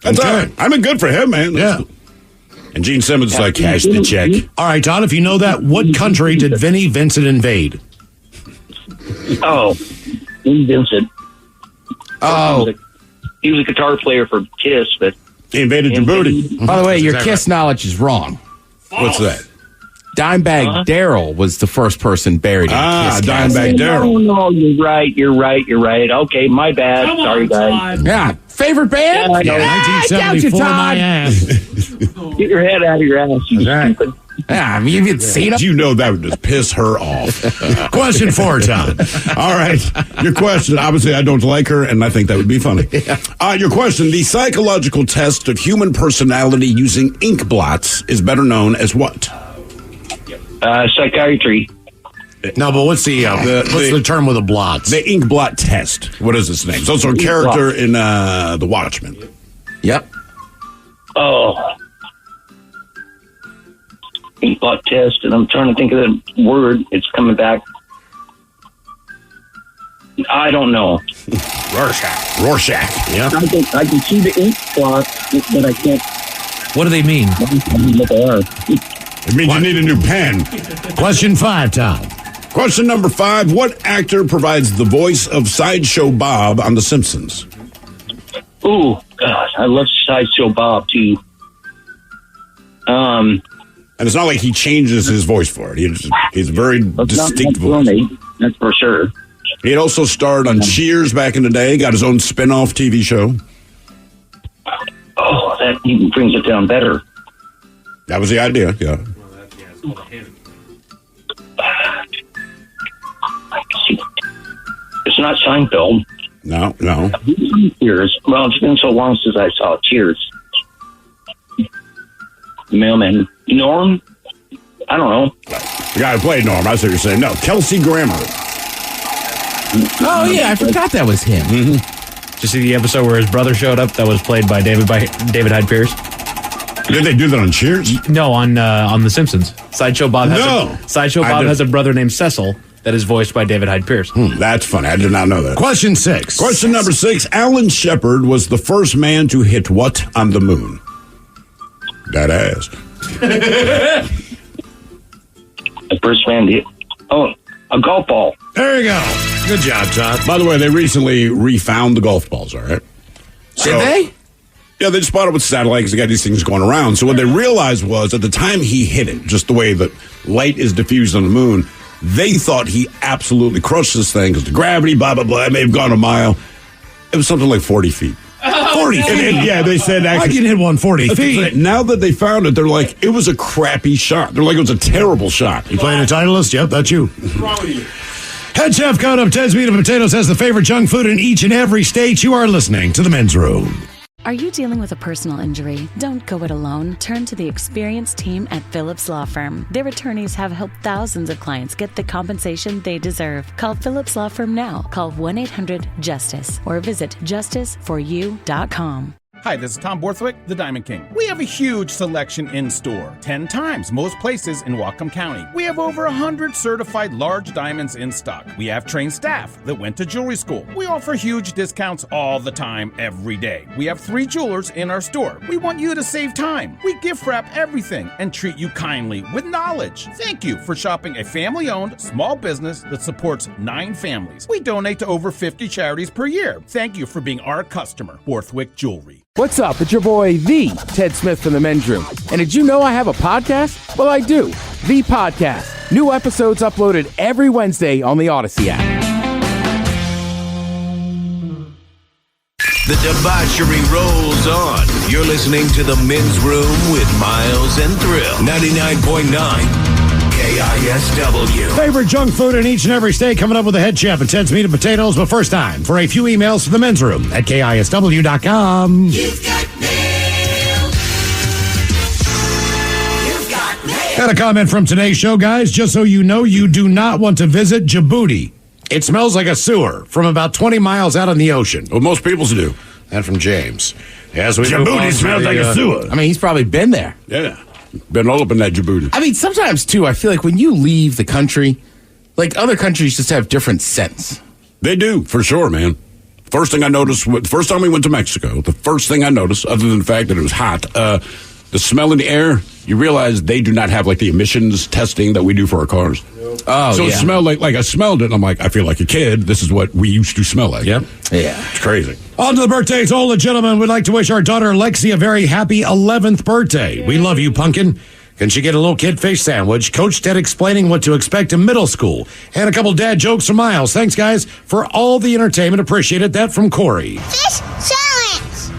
That's all right. I mean, good for him, man. Yeah. And Gene Simmons is like, cash the check. All right, Todd, if you know that, what country did Vinnie Vincent invade? Oh, Vinnie Vincent. Oh. He was a guitar player for Kiss, but... He invaded Djibouti. By the way, your Kiss knowledge is wrong. What's that? Dimebag Darrell was the first person buried in a Kiss Dimebag Darrell. Oh, no, you're right. Okay, my bad. Sorry, guys. Yeah, favorite band? Yeah, 1974, my ass. Get your head out of your ass, you stupid. Yeah, you've seen You know that would just piss her off. Question 4, Todd. All right. Your question, obviously I don't like her, and I think that would be funny. Your question, the psychological test of human personality using ink blots is better known as what? Psychiatry. No, but what's the term with the blots? The ink blot test. What is its name? It's also a character in The Watchmen. Yep. Oh. Ink blot test, and I'm trying to think of the word. It's coming back. I don't know. Rorschach. Yeah. I can see the ink blot, but I can't. What do they mean? What they are. It means you need a new pen. Question 5, Todd. Question number 5. What actor provides the voice of Sideshow Bob on The Simpsons? Ooh, God, I love Sideshow Bob, too. And it's not like he changes his voice for it. He's a very distinct voice. That's for sure. He had also starred on Cheers back in the day, got his own spin-off TV show. Oh, that even brings it down better. That was the idea, yeah. It's not Seinfeld. No. Cheers. Well, it's been so long since I saw Cheers. Mailman. Norm? I don't know. The guy who played Norm, I see what you're saying. No, Kelsey Grammer. Oh, yeah, I forgot that was him. Mm-hmm. Did you see the episode where his brother showed up that was played by David Hyde Pierce? Did they do that on Cheers? No, on The Simpsons. Sideshow Bob has a brother named Cecil that is voiced by David Hyde Pierce. That's funny. I did not know that. Question 6. Question number 6. Alan Shepard was the first man to hit what on the moon? That ass. The first man to hit. Oh, a golf ball. There you go. Good job, Todd. By the way, they recently refound the golf balls, all right? Did they? Yeah, they spotted with satellite because they got these things going around. So what they realized was at the time he hit it, just the way that light is diffused on the moon, they thought he absolutely crushed this thing because the gravity, blah, blah, blah. It may have gone a mile. It was something like 40 feet. 40 feet? Yeah, they said actually. I can hit one 40 feet. Now that they found it, they're like, it was a crappy shot. They're like, it was a terrible shot. You playing a Titleist? Yep, that's you. What's wrong with you? Head chef coming up, Ted's Meat and Potatoes has the favorite junk food in each and every state. You are listening to The Men's Room. Are you dealing with a personal injury? Don't go it alone. Turn to the experienced team at Phillips Law Firm. Their attorneys have helped thousands of clients get the compensation they deserve. Call Phillips Law Firm now. Call 1-800-JUSTICE or visit justiceforyou.com. Hi, this is Tom Borthwick, the Diamond King. We have a huge selection in-store, 10 times most places in Whatcom County. We have over 100 certified large diamonds in stock. We have trained staff that went to jewelry school. We offer huge discounts all the time, every day. We have 3 jewelers in our store. We want you to save time. We gift wrap everything and treat you kindly with knowledge. Thank you for shopping a family-owned small business that supports 9 families. We donate to over 50 charities per year. Thank you for being our customer, Borthwick Jewelry. What's up? It's your boy, the Ted Smith from the Men's Room. And did you know I have a podcast? Well, I do. The Podcast. New episodes uploaded every Wednesday on the Odyssey app. The debauchery rolls on. You're listening to the Men's Room with Miles and Thrill. 99.9 KISW. Favorite junk food in each and every state, coming up with the head chef at Ted's Meat and Potatoes. But first time for a few emails to the Men's Room at KISW.com. You've got mail. You've got mail. Got a comment from today's show, guys. Just so you know, you do not want to visit Djibouti. It smells like a sewer from about 20 miles out in the ocean. Well, most people's do. And from James. Djibouti smells like a sewer. I mean, he's probably been there. Yeah. Been all up in that Djibouti. I mean, sometimes, too, I feel like when you leave the country, like other countries just have different scents. They do, for sure, man. First thing I noticed, the first time we went to Mexico, the first thing I noticed, other than the fact that it was hot, the smell in the air, you realize they do not have like the emissions testing that we do for our cars. Oh, so it smelled like I smelled it, and I'm like, I feel like a kid. This is what we used to smell like. Yep. Yeah. It's crazy. On to the birthdays. All the gentlemen would like to wish our daughter Lexi a very happy 11th birthday. We love you, Pumpkin. Can she get a little kid fish sandwich? Coach Ted explaining what to expect in middle school. And a couple dad jokes from Miles. Thanks, guys, for all the entertainment. Appreciate it. That from Corey. Fish sandwich.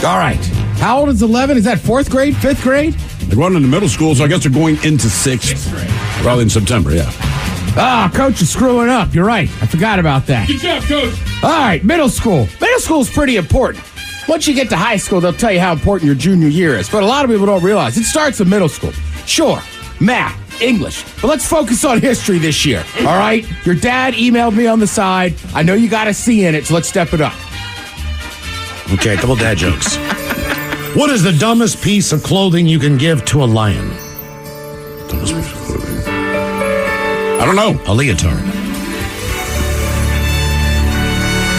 All right. How old is 11? Is that 4th grade, 5th grade? They're going into middle school, so I guess they're going into 6th. Probably in September, yeah. Ah, Coach is screwing up. You're right. I forgot about that. Good job, Coach. All right, middle school. Middle school is pretty important. Once you get to high school, they'll tell you how important your junior year is. But a lot of people don't realize it starts in middle school. Sure, math, English. But let's focus on history this year, all right? Your dad emailed me on the side. I know you got a C in it, so let's step it up. Okay, a couple dad jokes. What is the dumbest piece of clothing you can give to a lion? Dumbest piece of clothing. I don't know. A leotard.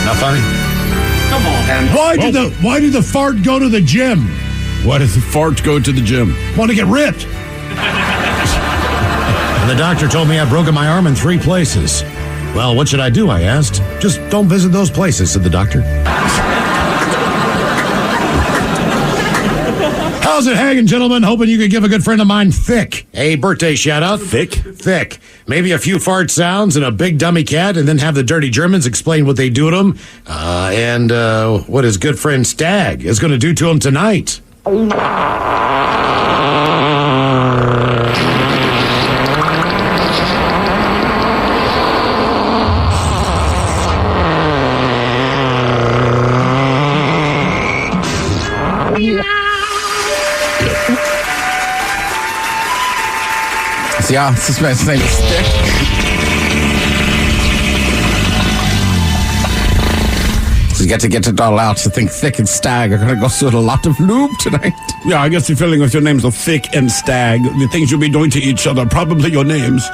Not funny? Come on. Why did the fart go to the gym? Why does the fart go to the gym? Want to get ripped. And the doctor told me I'd broken my arm in 3 places. Well, what should I do? I asked. Just don't visit those places, said the doctor. How's it hanging, gentlemen? Hoping you could give a good friend of mine, Thick, a birthday shout-out. Thick. Maybe a few fart sounds and a big dummy cat, and then have the dirty Germans explain what they do to him, and what his good friend Stag is going to do to him tonight. Yeah, this man's name is Stick. So you got to get it all out. You think Thick and Stag are going to go through a lot of lube tonight. Yeah, I guess the feeling with your names are Thick and Stag. The things you'll be doing to each other, probably your names.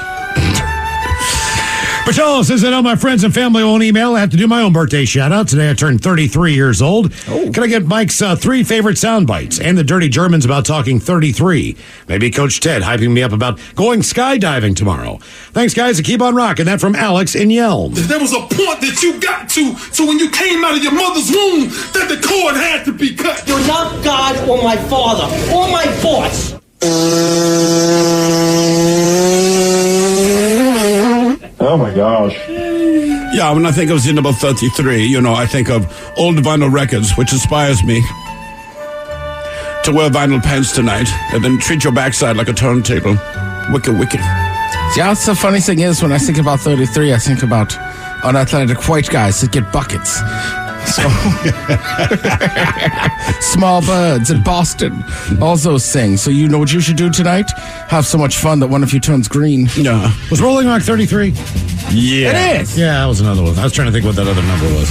Pachola says, I know my friends and family won't email. I have to do my own birthday shout-out. Today I turned 33 years old. Oh. Can I get Mike's 3 favorite sound bites and the dirty Germans about talking 33? Maybe Coach Ted hyping me up about going skydiving tomorrow. Thanks, guys, and keep on rocking. That from Alex in Yelm. There was a point that you got to, so when you came out of your mother's womb, that the cord had to be cut. You're not God or my father or my boss. Oh my gosh. Yeah, when I think of number 33, I think of old vinyl records, which inspires me to wear vinyl pants tonight and then treat your backside like a turntable. Wicked. See, that's the funny thing is, when I think about 33, I think about unathletic white guys that get buckets. So, Small Birds in Boston, all those things. So you know what you should do tonight? Have so much fun that one of you turns green. No. Was Rolling Rock 33? Yeah. It is. Yeah, that was another one. I was trying to think what that other number was.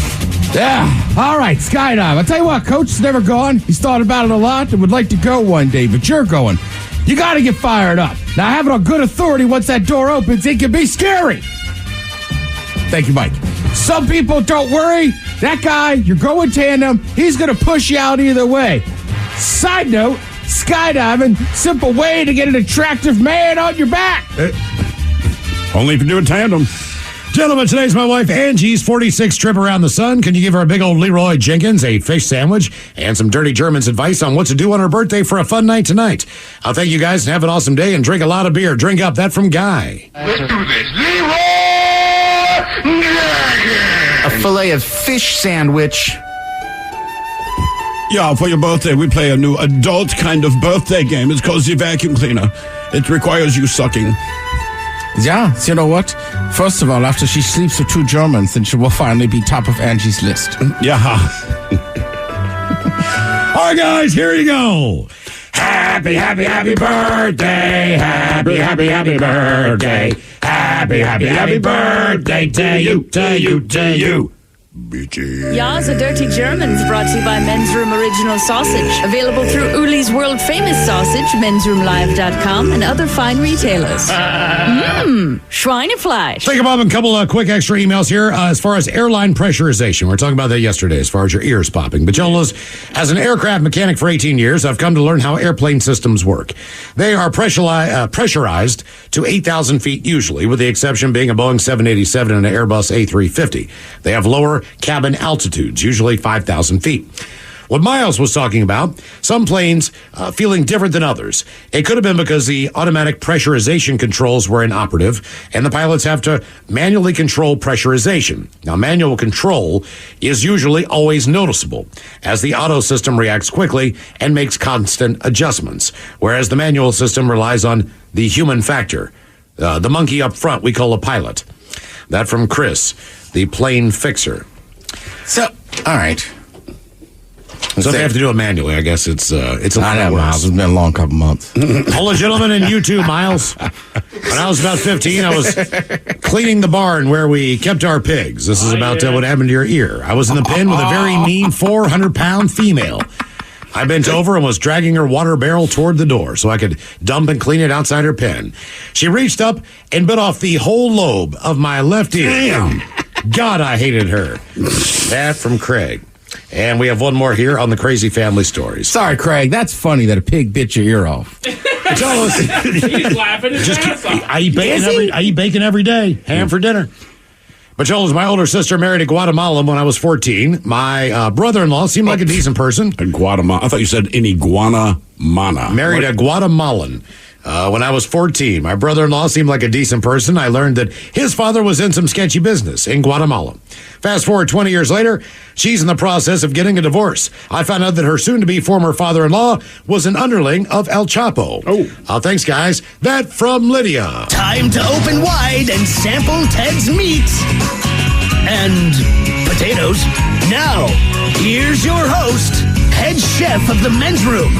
Yeah, all right, skydive. I'll tell you what, Coach has never gone. He's thought about it a lot and would like to go one day, but you're going. You got to get fired up. Now, have it on good authority, once that door opens, it can be scary. Thank you, Mike. Some people, don't worry. That guy, you're going tandem. He's going to push you out either way. Side note, skydiving, simple way to get an attractive man on your back. Only if you do a tandem. Gentlemen, today's my wife Angie's 46th trip around the sun. Can you give her a big old Leroy Jenkins, a fish sandwich, and some Dirty German's advice on what to do on her birthday for a fun night tonight? I'll thank you guys and have an awesome day and drink a lot of beer. Drink up. That from Guy. Let's do this. A filet of fish sandwich. Yeah, for your birthday, we play a new adult kind of birthday game. It's called the vacuum cleaner. It requires you sucking. Yeah, you know what? First of all, after she sleeps with 2 Germans, then she will finally be top of Angie's list. Yeah. All right, guys, here you go. Happy, happy, happy birthday. Happy, happy, happy birthday. Happy, happy, happy birthday to you, to you, to you. Ya's a Dirty Germans brought to you by Men's Room Original Sausage. Available through Uli's World Famous Sausage, mensroomlive.com, and other fine retailers. Schweinefleisch. Think about a couple of quick extra emails here. As far as airline pressurization, we were talking about that yesterday as far as your ears popping. Bajolas, as an aircraft mechanic for 18 years, I've come to learn how airplane systems work. They are pressurized to 8,000 feet usually, with the exception being a Boeing 787 and an Airbus A350. They have lower cabin altitudes, usually 5,000 feet. What Miles was talking about, some planes feeling different than others. It could have been because the automatic pressurization controls were inoperative, and the pilots have to manually control pressurization. Now, manual control is usually always noticeable, as the auto system reacts quickly and makes constant adjustments, whereas the manual system relies on the human factor. The monkey up front we call a pilot. That from Chris, the plane fixer. So, all right. So they have to do it manually. I guess it's a lot worse. Miles. It's been a long couple months. Hello, gentlemen, and you too, Miles. When I was about 15, I was cleaning the barn where we kept our pigs. This is about what happened to your ear. I was in the pen with a very mean 400-pound female. I bent over and was dragging her water barrel toward the door so I could dump and clean it outside her pen. She reached up and bit off the whole lobe of my left ear. Damn. God, I hated her. That from Craig. And we have one more here on the Crazy Family Stories. Sorry, Craig. That's funny that a pig bit your ear off. Tell us. He's laughing his ass off. I eat bacon every day. Ham for dinner. But my older sister married a Guatemalan when I was 14. My brother-in-law seemed like a decent person. A Guatemala. I thought you said an iguana mana. Married a Guatemalan. When I was 14, my brother-in-law seemed like a decent person. I learned that his father was in some sketchy business in Guatemala. Fast forward 20 years later, she's in the process of getting a divorce. I found out that her soon-to-be former father-in-law was an underling of El Chapo. Oh. Thanks, guys. That from Lydia. Time to open wide and sample Ted's meat and potatoes. Now, here's your host, head chef of the men's room,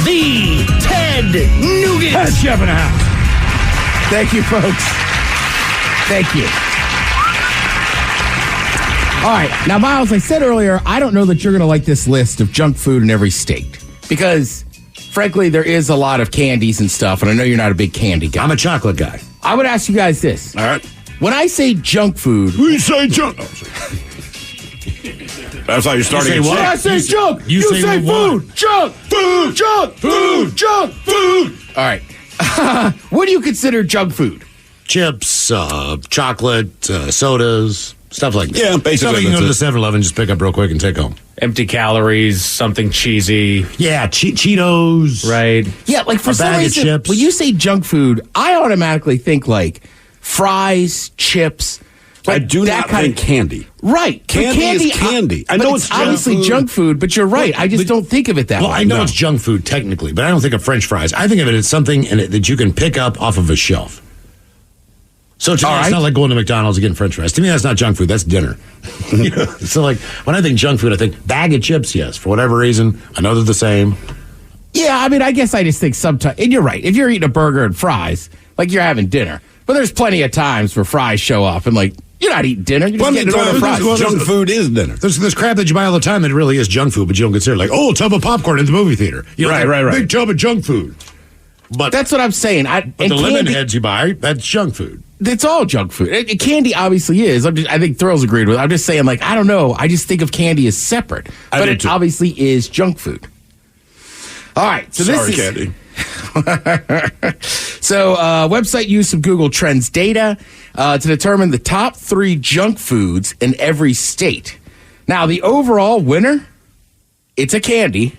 the Ted Nugent. Head chef in the house. Thank you, folks. Thank you. All right. Now, Miles, I said earlier, I don't know that you're going to like this list of junk food in every state because, frankly, there is a lot of candies and stuff, and I know you're not a big candy guy. I'm a chocolate guy. I would ask you guys this. All right. When I say junk food... We say junk... That's how you're starting. You say what? When I say junk, you say food. Junk, food, junk, food, junk, food. All right. What do you consider junk food? Chips, chocolate, sodas, stuff like that. Yeah, basically. Stuff you can go to the 7-Eleven, just pick up real quick and take home. Empty calories, something cheesy. Yeah, Cheetos. Right. Yeah, like for some reason, chips. When you say junk food, I automatically think like fries, chips. Like I do not think candy. Right. Candy is candy. I know it's obviously junk food, but you're right. I just don't think of it that way. Well, I know it's junk food technically, but I don't think of French fries. I think of it as something that you can pick up off of a shelf. So to me, it's not like going to McDonald's and getting French fries. To me, that's not junk food. That's dinner. So like when I think junk food, I think bag of chips, yes. For whatever reason, I know they're the same. Yeah, I mean, I guess I just think sometimes, and you're right. If you're eating a burger and fries, like you're having dinner. But there's plenty of times where fries show up and like, You're not eating dinner. You're just Plenty getting of it on the times fries. junk food is dinner. There's crap that you buy all the time that really is junk food, but you don't consider like, oh, a tub of popcorn in the movie theater. You know, Right. Big tub of junk food. But that's what I'm saying. But the lemon heads you buy, that's junk food. It's all junk food. Candy obviously is. I think Thrill's agreed with it. I'm just saying, like, I don't know. I just think of candy as separate. But it obviously is junk food. All right. So Sorry, this is Candy. So website used some Google Trends data to determine the top 3 junk foods in every state. Now, the overall winner, it's a candy.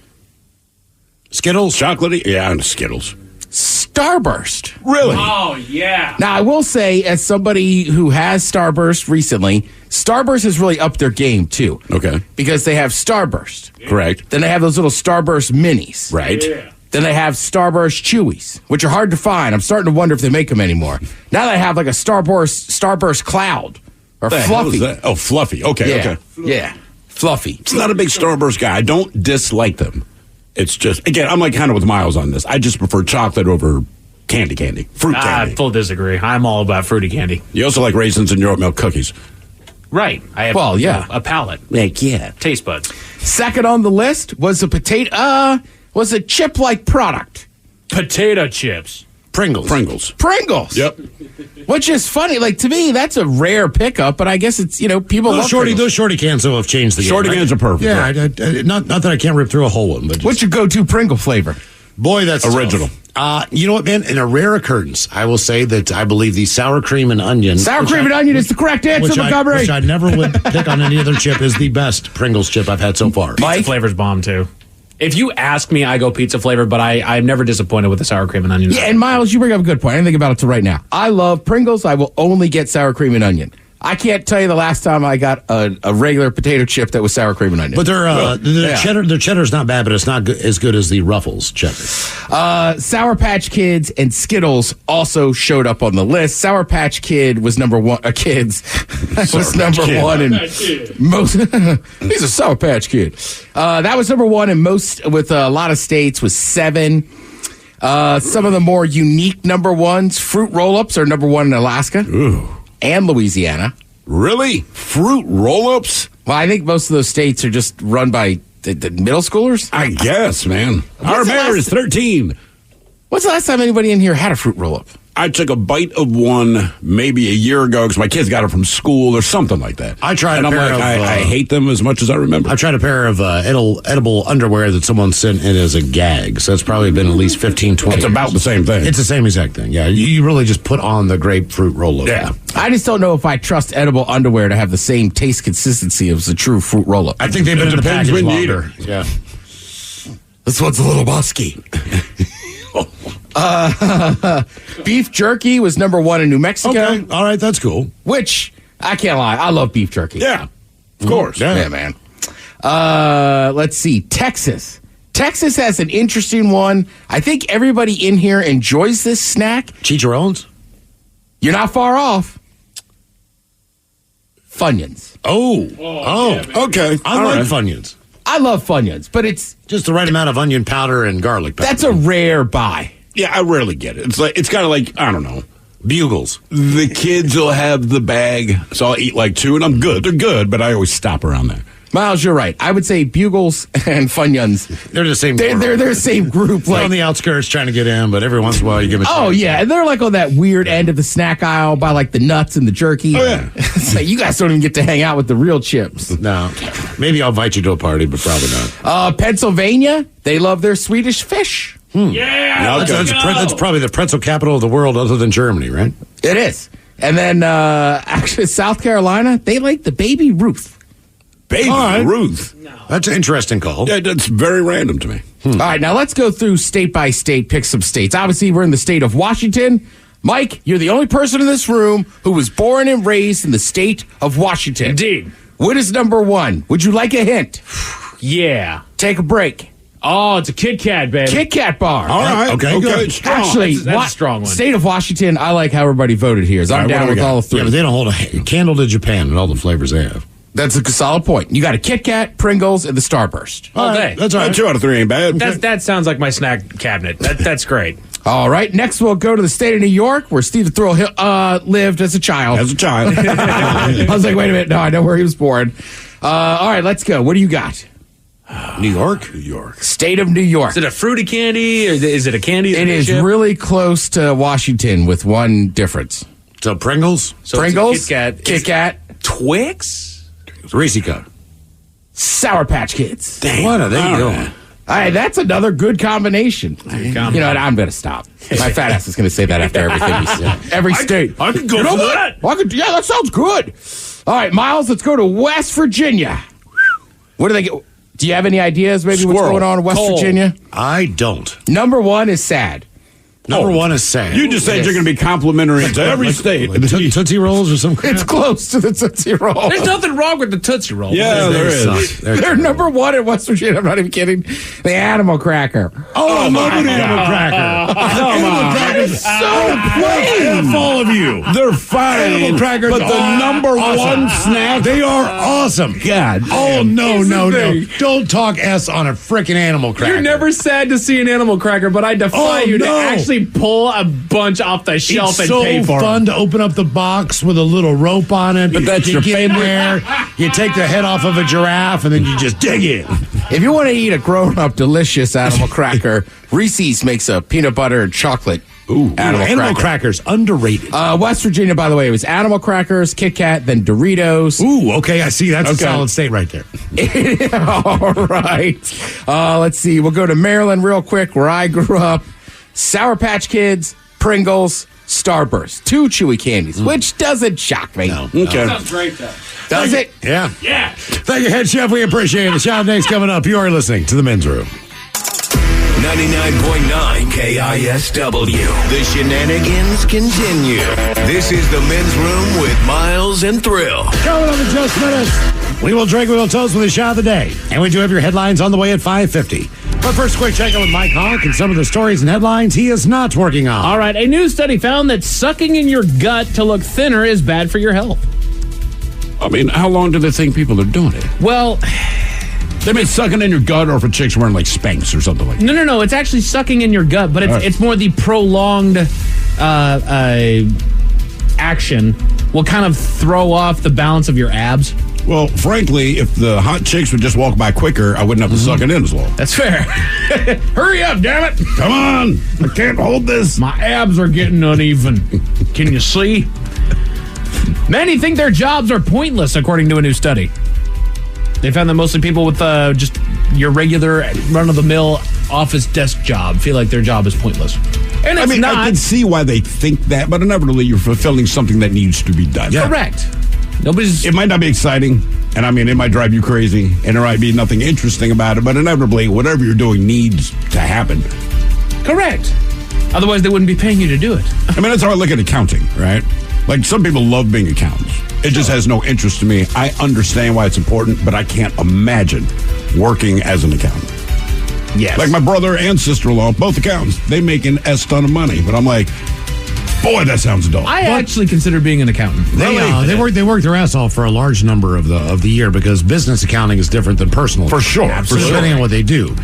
Skittles? Chocolatey? Yeah, Skittles. Starburst. Really? Oh, yeah. Now, I will say, as somebody who has Starburst recently, Starburst has really upped their game, too. Okay. Because they have Starburst. Correct. Then they have those little Starburst minis. Right. Yeah. Then they have Starburst Chewies, which are hard to find. I'm starting to wonder if they make them anymore. Now they have like a Starburst Cloud or The hell Fluffy. is that? Oh, Fluffy. Okay, Yeah. okay. Yeah. Fluffy. It's not a big Starburst guy. I don't dislike them. It's just, again, I'm like kind of with Miles on this. I just prefer chocolate over candy. Fruit candy. I full disagree. I'm all about fruity candy. You also like raisins in your oat milk cookies. Right. I have a palate. Yeah. Taste buds. Second on the list was a was a chip-like product. Potato chips. Pringles. Yep. Which is funny. Like, to me, that's a rare pickup, but I guess it's, people love Pringles. Those shorty cans, though, have changed the game. Shorty cans are perfect. Yeah, not that I can't rip through a whole one. But What's your go-to Pringle flavor? Boy, that's original. You know what, man? In a rare occurrence, I will say that I believe the sour cream and onion. Sour cream and onion is the correct answer, Montgomery. Which I never would pick on any other chip, is the best Pringles chip I've had so far. Pizza flavor's bomb, too. If you ask me, I go pizza flavor, but I'm never disappointed with the sour cream and onion. Yeah, and Miles, you bring up a good point. I didn't think about it till right now. I love Pringles. I will only get sour cream and onion. I can't tell you the last time I got a regular potato chip that was sour cream and onion. But their cheddar's not bad, but it's not as good as the Ruffles cheddar. Sour Patch Kids and Skittles also showed up on the list. Sour Patch Kid was number one. Kids was number one in most. He's a Sour Patch Kid. That was number one in most, with a lot of states, was 7. Some of the more unique number ones, Fruit Roll-Ups are number one in Alaska. Ooh. And Louisiana. Really? Fruit roll-ups? Well, I think most of those states are just run by the middle schoolers. I guess, man. Our mayor is 13. When's the last time anybody in here had a fruit roll-up? I took a bite of one maybe a year ago because my kids got it from school or something like that. I tried and a I'm pair like, of, I hate them as much as I remember. I tried a pair of edible underwear that someone sent in as a gag. So it's probably been at least 15, 20 It's about the same thing. It's the same exact thing. Yeah, you really just put on the grapefruit roll-up. Yeah. I just don't know if I trust edible underwear to have the same taste consistency as the true fruit roll-up. I think they've been in the package longer. Yeah. This one's a little musky. Beef jerky was number one in New Mexico. Okay, all right, that's cool. Which, I can't lie, I love beef jerky. Yeah, of course. Yeah, man. Let's see, Texas. Texas has an interesting one. I think everybody in here enjoys this snack. Chicharrones? You're not far off. Funyuns. Okay. I like Funyuns. I love Funyuns, but it's just the right amount of onion powder and garlic powder. That's a rare buy. Yeah, I rarely get it. It's kind of like, I don't know, Bugles. The kids will have the bag, so I'll eat like 2, and I'm good. They're good, but I always stop around there. Miles, you're right. I would say Bugles and Funyuns. They're the same. They're the same group. They're on the outskirts trying to get in, but every once in a while you give them a chance. Oh, yeah. And they're like on that weird end of the snack aisle by like the nuts and the jerky. Oh, yeah. So you guys don't even get to hang out with the real chips. No. Maybe I'll invite you to a party, but probably not. Pennsylvania, they love their Swedish fish. Yeah. That's probably the pretzel capital of the world other than Germany, right? It is. And then actually South Carolina, they like the Baby Ruth. Baby Ruth. No. That's an interesting call. Yeah, that's very random to me. All right, now let's go through state by state, pick some states. Obviously, we're in the state of Washington. Mike, you're the only person in this room who was born and raised in the state of Washington. Indeed. What is number one? Would you like a hint? Yeah. Take a break. Oh, it's a Kit Kat, baby. Kit Kat bar. All right. Okay, good. Strong. Actually, that's a strong one. State of Washington, I like how everybody voted here. I'm down with all three. Yeah, but they don't hold a candle to Japan and all the flavors they have. That's a solid point. You got a Kit Kat, Pringles, and the Starburst. All day. That's all right. 2 out of 3 ain't bad. That sounds like my snack cabinet. That's great. All right, next we'll go to the state of New York, where Steve the Thrill Hill lived as a child. I was like, wait a minute, no, I know where he was born. All right, let's go. What do you got? New York? New York. State of New York. Is it a fruity candy, or is it a candy? It is really close to Washington with one difference. So Pringles? So Pringles? Kit Kat. Twix? Reese Cup. Sour Patch Kids. Dang. What are they doing? All right, that's another good combination. You know what? I'm going to stop. My fat ass is going to say that after everything you said. Every state. I could go for that. Yeah, that sounds good. All right, Miles, let's go to West Virginia. What do they get? Do you have any ideas maybe what's going on in West Virginia? I don't. Number one is sad. Number one is sad. You just said you're going to be complimentary to every state. Tootsie Rolls or some crap? It's close to the Tootsie Roll. There's nothing wrong with the Tootsie Roll. Yeah, there is. They're number one in West Virginia. I'm not even kidding. The Animal Cracker. Oh, I love an Animal Cracker. Animal Crackers so plain. F all of you. They're fine. Animal Crackers but the number awesome. one snack. They are awesome. God. Oh, no. Don't talk S on a freaking Animal Cracker. You're never sad to see an Animal Cracker, but I defy you to actually pull a bunch off the shelf and pay for It's so fun them. to open up the box with a little rope on it. But that's you your get in favorite. there, you take the head off of a giraffe, and then you just dig in. If you want to eat a grown-up, delicious Animal Cracker, Reese's makes a peanut butter and chocolate Animal Crackers, underrated. West Virginia, by the way, it was Animal Crackers, Kit Kat, then Doritos. Ooh, okay, I see. That's a solid state right there. All right. Let's see. We'll go to Maryland real quick, where I grew up. Sour Patch Kids, Pringles, Starburst. 2 chewy candies, which doesn't shock me. No. Okay. Sounds great, though. Does it? Yeah. Yeah. Thank you, Head Chef. We appreciate it. The Shout Next coming up. You are listening to The Men's Room. 99.9 KISW. The shenanigans continue. This is the Men's Room with Miles and Thrill. Coming up in just minutes, we will drink, we will toast with a shot of the day. And we do have your headlines on the way at 5:50. But first, quick check-in with Mike Hawk and some of the stories and headlines he is not working on. All right, a new study found that sucking in your gut to look thinner is bad for your health. I mean, how long do they think people are doing it? Well, They've been sucking in your gut, or if a chick's wearing like Spanx or something like that. no. It's actually sucking in your gut, but it's more the prolonged action will kind of throw off the balance of your abs. Well, frankly, if the hot chicks would just walk by quicker, I wouldn't have to suck it in as long. That's fair. Hurry up, damn it. Come on. I can't hold this. My abs are getting uneven. Can you see? Many think their jobs are pointless, according to a new study. They found that mostly people with just your regular run-of-the-mill office desk job feel like their job is pointless. And it's not. I can see why they think that, but inevitably you're fulfilling something that needs to be done. Yeah. Correct. It might not be exciting, and I mean, it might drive you crazy, and there might be nothing interesting about it, but inevitably, whatever you're doing needs to happen. Correct. Otherwise, they wouldn't be paying you to do it. I mean, that's how I look at accounting, right? Like, some people love being accountants. It just has no interest to me. I understand why it's important, but I can't imagine working as an accountant. Yes. Like my brother and sister-in-law, both accountants, they make an S ton of money, but I'm like, boy, that sounds dull. I actually consider being an accountant. They work their ass off for a large number of the year because business accounting is different than personal. For sure. Depending on what they do.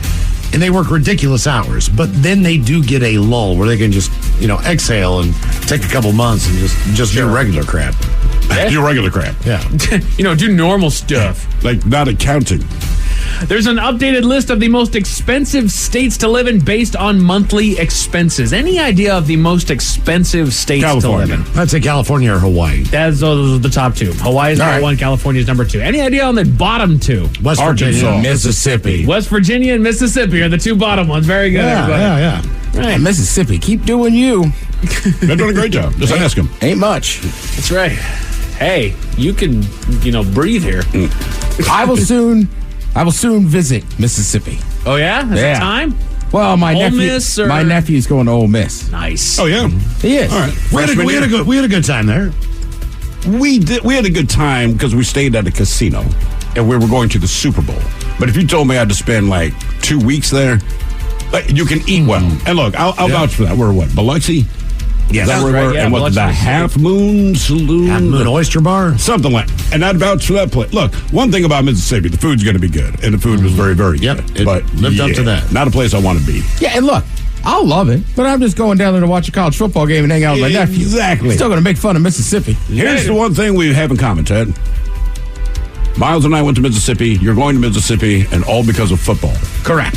And they work ridiculous hours, but then they do get a lull where they can just, exhale and take a couple months and just do regular crap. Do regular crap. Yeah. Do normal stuff. Like not accounting. There's an updated list of the most expensive states to live in based on monthly expenses. Any idea of the most expensive states California. to live in? I'd say California or Hawaii. Those are the top two. Hawaii is number one, California is number two. Any idea on the bottom two? West Virginia, Mississippi. West Virginia and Mississippi are the two bottom ones. Very good, everybody. Yeah. Right. Mississippi, keep doing you. They're doing a great job. Just ask them. Ain't much. That's right. Hey, you can, breathe here. I will soon visit Mississippi. Oh, yeah? Is it time? Well, my Ole Miss or... my nephew's going to Ole Miss. Nice. Oh, yeah? He is. All right. We had a good time there. We had a good time because we stayed at a casino and we were going to the Super Bowl. But if you told me I had to spend like 2 weeks there, you can eat well. And look, I'll vouch for that. We're what, Biloxi? Yeah, that's where we were. Yeah, and what, the Half Moon Saloon? Half Moon Oyster Bar? Something like that. And I'd vouch for that place. Look, one thing about Mississippi, the food's going to be good. And the food was very, very good. It lived up to that. Not a place I want to be. Yeah, and look, I'll love it, but I'm just going down there to watch a college football game and hang out with my nephew. Exactly. Still going to make fun of Mississippi. Here's the one thing we have in common, Ted. Miles and I went to Mississippi. You're going to Mississippi, and all because of football. Correct.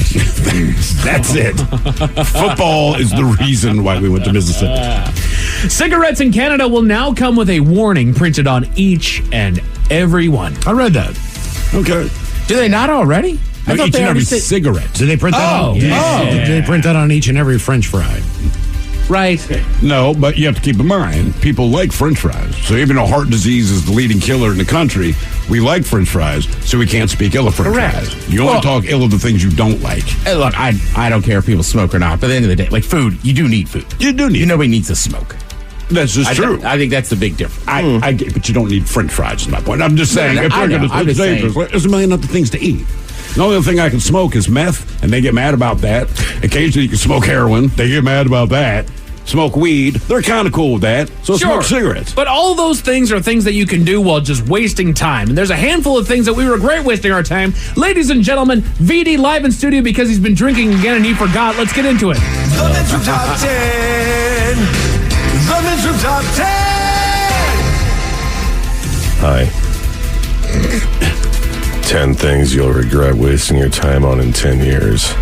That's it. Football is the reason why we went to Mississippi. Cigarettes in Canada will now come with a warning printed on each and every one. I read that. Okay. Do they not already? I thought each they and already every said cigarette. Did they print that on? Yeah. Did they print that on each and every French fry? Right. No, but you have to keep in mind, people like French fries. So even though heart disease is the leading killer in the country, we like French fries, so we can't speak ill of French fries. You only talk ill of the things you don't like. Hey, look, I don't care if people smoke or not, but at the end of the day, like food, you do need food. You do need Nobody needs to smoke. That's just true. I think that's the big difference. I get, but you don't need French fries, is my point. I'm just saying, if I they're know, going to dangerous, there's a million other things to eat. The only other thing I can smoke is meth, and they get mad about that. Occasionally you can smoke heroin. They get mad about that. Smoke weed. They're kind of cool with that. So smoke cigarettes. But all those things are things that you can do while just wasting time. And there's a handful of things that we regret wasting our time. Ladies and gentlemen, VD live in studio because he's been drinking again and he forgot. Let's get into it. The Men's Room Top 10. The Men's Room Top 10. Hi. 10 things you'll regret wasting your time on in 10 years.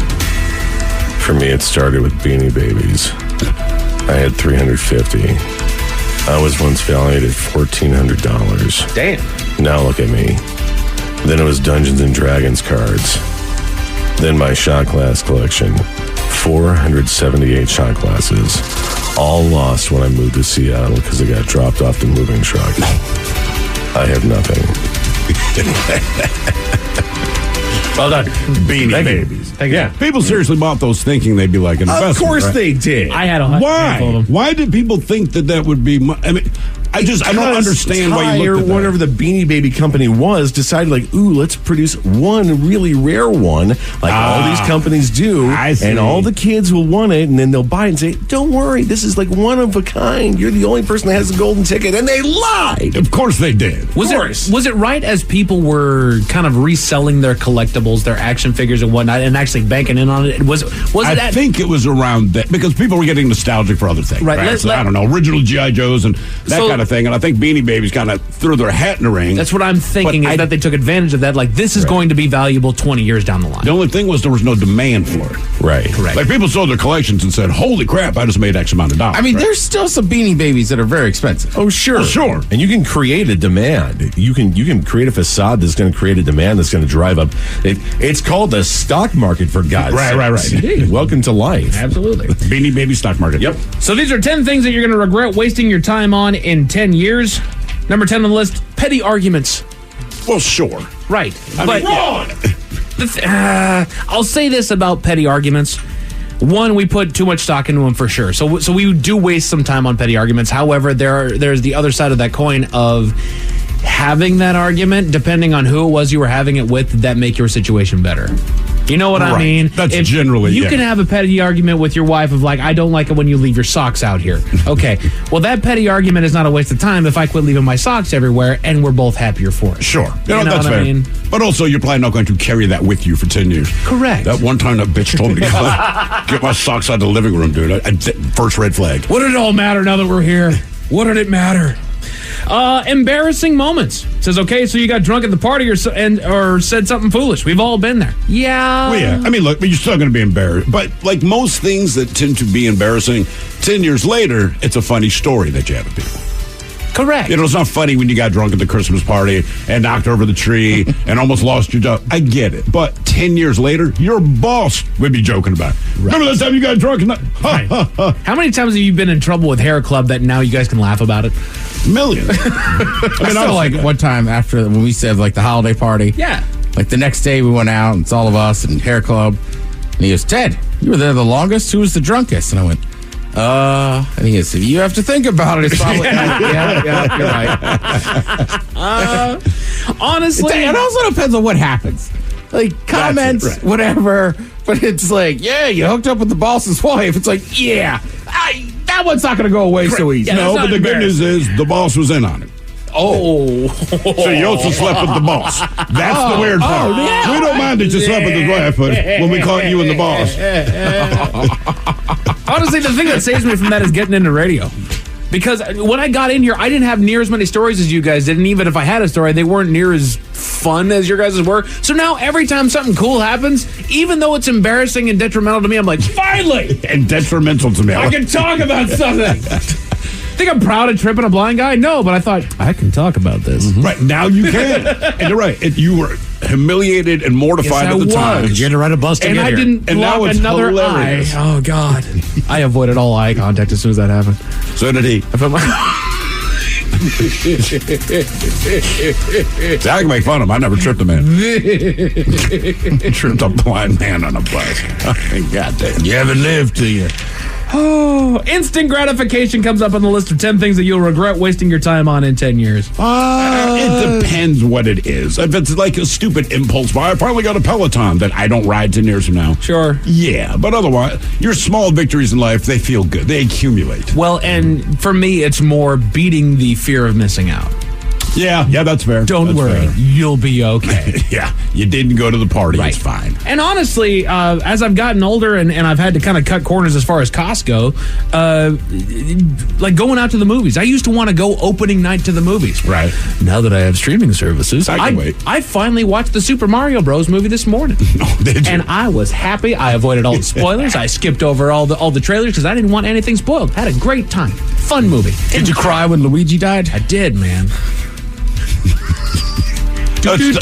For me, it started with Beanie Babies. I had 350. I was once valued at $1,400. Damn. Now look at me. Then it was Dungeons and Dragons cards. Then my shot glass collection. 478 shot glasses. All lost when I moved to Seattle because it got dropped off the moving truck. I have nothing. Well done. Beanie Babies. Thank you. Yeah. People seriously bought those thinking they'd be like an investment. Of course right? they did. I had a Why? of them. Why did people think that would be? I mean, I don't understand why you or looked at that. whatever the Beanie Baby company was decided like, ooh, let's produce one really rare one, like all these companies do, and all the kids will want it, and then they'll buy it and say, don't worry, this is like one of a kind. You're the only person that has a golden ticket, and they lied. Of course they did. Was it right as people were kind of reselling their collectibles, their action figures and whatnot, and actually banking in on it? I think it was around that because people were getting nostalgic for other things. Right. So, I don't know, original G.I. Joes and that kind of thing. And I think Beanie Babies kind of threw their hat in the ring. That's what I'm thinking, is that they took advantage of that. Like, this is going to be valuable 20 years down the line. The only thing was there was no demand for it. Right. Correct. Like, people sold their collections and said, holy crap, I just made X amount of dollars. I mean, there's still some Beanie Babies that are very expensive. Oh, sure. Well, sure. And you can create a demand. You can create a facade that's going to create a demand that's going to drive up. It's called the stock market, for God's sake. Right. Indeed. Welcome to life. Absolutely. Beanie Baby stock market. Yep. So these are 10 things that you're going to regret wasting your time on in 10 years. Number 10 on the list, petty arguments. Well, sure. Right. Wrong! I'll say this about petty arguments. One, we put too much stock into them for sure. So we do waste some time on petty arguments. However, there's the other side of that coin of having that argument, depending on who it was you were having it with, that make your situation better. You know what I mean? That's generally, You can have a petty argument with your wife of like, I don't like it when you leave your socks out here. Okay. Well, that petty argument is not a waste of time if I quit leaving my socks everywhere and we're both happier for it. Sure. You know that's what fair. I mean? But also, you're probably not going to carry that with you for 10 years. Correct. That one time that bitch told me to get my socks out of the living room, dude. First red flag. What did it all matter now that we're here? What did it matter? Embarrassing moments. It says, okay, so you got drunk at the party or said something foolish. We've all been there. Yeah. Well, yeah. I mean, look, but you're still going to be embarrassed. But like most things that tend to be embarrassing, 10 years later, it's a funny story that you have with people. Correct. You know, it's not funny when you got drunk at the Christmas party and knocked over the tree and almost lost your job. I get it. But 10 years later, your boss would be joking about it. Right. Remember that time you got drunk? How many times have you been in trouble with Hair Club that now you guys can laugh about it? Millions. I feel like one time after when we said like the holiday party. Yeah. Like the next day we went out and it's all of us and Hair Club. And he goes, Ted, you were there the longest. Who was the drunkest? And I went, and he goes, if you have to think about it, it's probably yeah, you're right. Honestly, it also depends on what happens. Like comments, right. Whatever. But it's like, yeah, you hooked up with the boss's wife. It's like, yeah, that one's not going to go away so easy. Yeah, no, but the good news is the boss was in on it. Oh. So you also slept with the boss. That's the weird part. Yeah. We don't mind that you slept with his wife, but when we caught you and the boss. Honestly, the thing that saves me from that is getting into radio. Because when I got in here, I didn't have near as many stories as you guys did. And even if I had a story, they weren't near as fun as your guys' were. So now every time something cool happens, even though it's embarrassing and detrimental to me, I'm like, finally! And detrimental to me. I can talk about something. Think I'm proud of tripping a blind guy? No, but I thought, I can talk about this. Mm-hmm. Right, now you can. And you're right. You were humiliated and mortified at the time. You had to ride a bus to and get I here. didn't And now block it's another hilarious. eye. Oh, God. I avoided all eye contact as soon as that happened. So did he. I put my... See, I can make fun of him. I never tripped a man. Tripped a blind man on a bus. God damn. You haven't lived till you. Oh, instant gratification comes up on the list of 10 things that you'll regret wasting your time on in 10 years. It depends what it is. If it's like a stupid impulse buy, I probably got a Peloton that I don't ride 10 years from now. Sure. Yeah, but otherwise, your small victories in life, they feel good. They accumulate. Well, and for me, it's more beating the fear of missing out. Yeah, that's fair. Don't worry. Fair. You'll be okay. Yeah, you didn't go to the party. Right. It's fine. And honestly, as I've gotten older and I've had to kind of cut corners as far as costs go, like going out to the movies. I used to want to go opening night to the movies. Right. Now that I have streaming services, I finally watched the Super Mario Bros. Movie this morning. Oh, did you? And I was happy. I avoided all the spoilers. I skipped over all the trailers because I didn't want anything spoiled. Had a great time. Fun movie. Did you cry when Luigi died? I did, man. I think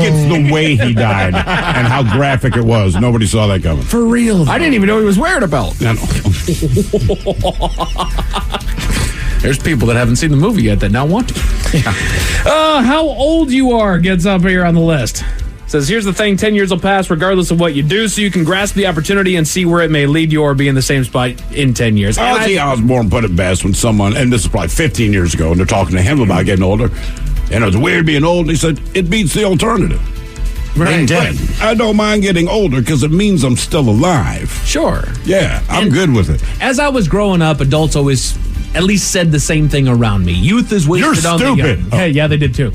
it's the way he died and how graphic it was. Nobody saw that coming. For real, though. I didn't even know he was wearing a belt. No. There's people that haven't seen the movie yet that now want to. Yeah. How old you are gets up here on the list. Says, here's the thing, 10 years will pass regardless of what you do, so you can grasp the opportunity and see where it may lead you or be in the same spot in 10 years. Ozzy Osbourne put it best when someone, and this is probably 15 years ago, and they're talking to him about getting older, and it was weird being old, and he said, it beats the alternative. Right. I don't mind getting older because it means I'm still alive. Sure. Yeah, I'm good with it. As I was growing up, adults always at least said the same thing around me. Youth is wasted on the young. Hey, yeah, they did too.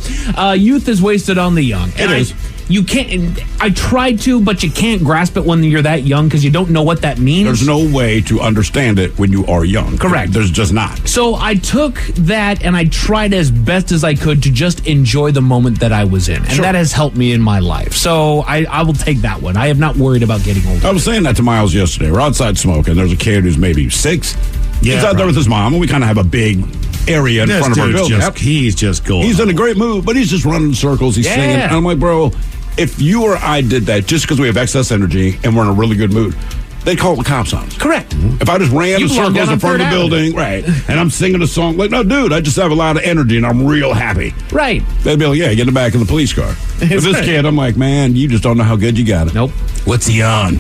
Youth is wasted on the young. It is. You can't. I tried to, but you can't grasp it when you're that young because you don't know what that means. There's no way to understand it when you are young. Correct. There's just not. So I took that and I tried as best as I could to just enjoy the moment that I was in. And that has helped me in my life. So I will take that one. I am not worried about getting older. I was saying that to Miles yesterday. We're outside smoking. There's a kid who's maybe 6. Yeah, he's out there with his mom, and we kind of have a big area in front of our building. He's just going. He's in a great mood, but he's just running in circles. He's singing. And I'm like, bro, if you or I did that just because we have excess energy and we're in a really good mood, they'd call the cops on us. Correct. If I just ran in circles in front of the building, right, and I'm singing a song, like, no, dude, I just have a lot of energy and I'm real happy. Right. They'd be like, yeah, get in the back of the police car. With this kid, I'm like, man, you just don't know how good you got it. Nope. What's he on?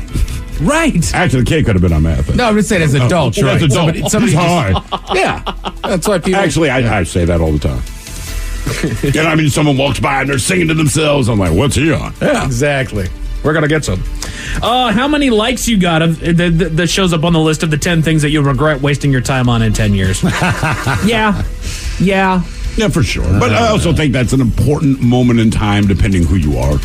Right. Actually, the kid could have been on meth. No, I'm just saying as adults, right? As adults. Somebody high. Yeah. That's why people... Actually, I say that all the time. You know, I mean, someone walks by and they're singing to themselves. I'm like, what's he on? Yeah, exactly. We're going to get some. How many likes you got that shows up on the list of the 10 things that you'll regret wasting your time on in 10 years? Yeah, for sure. But I also think that's an important moment in time, depending who you are.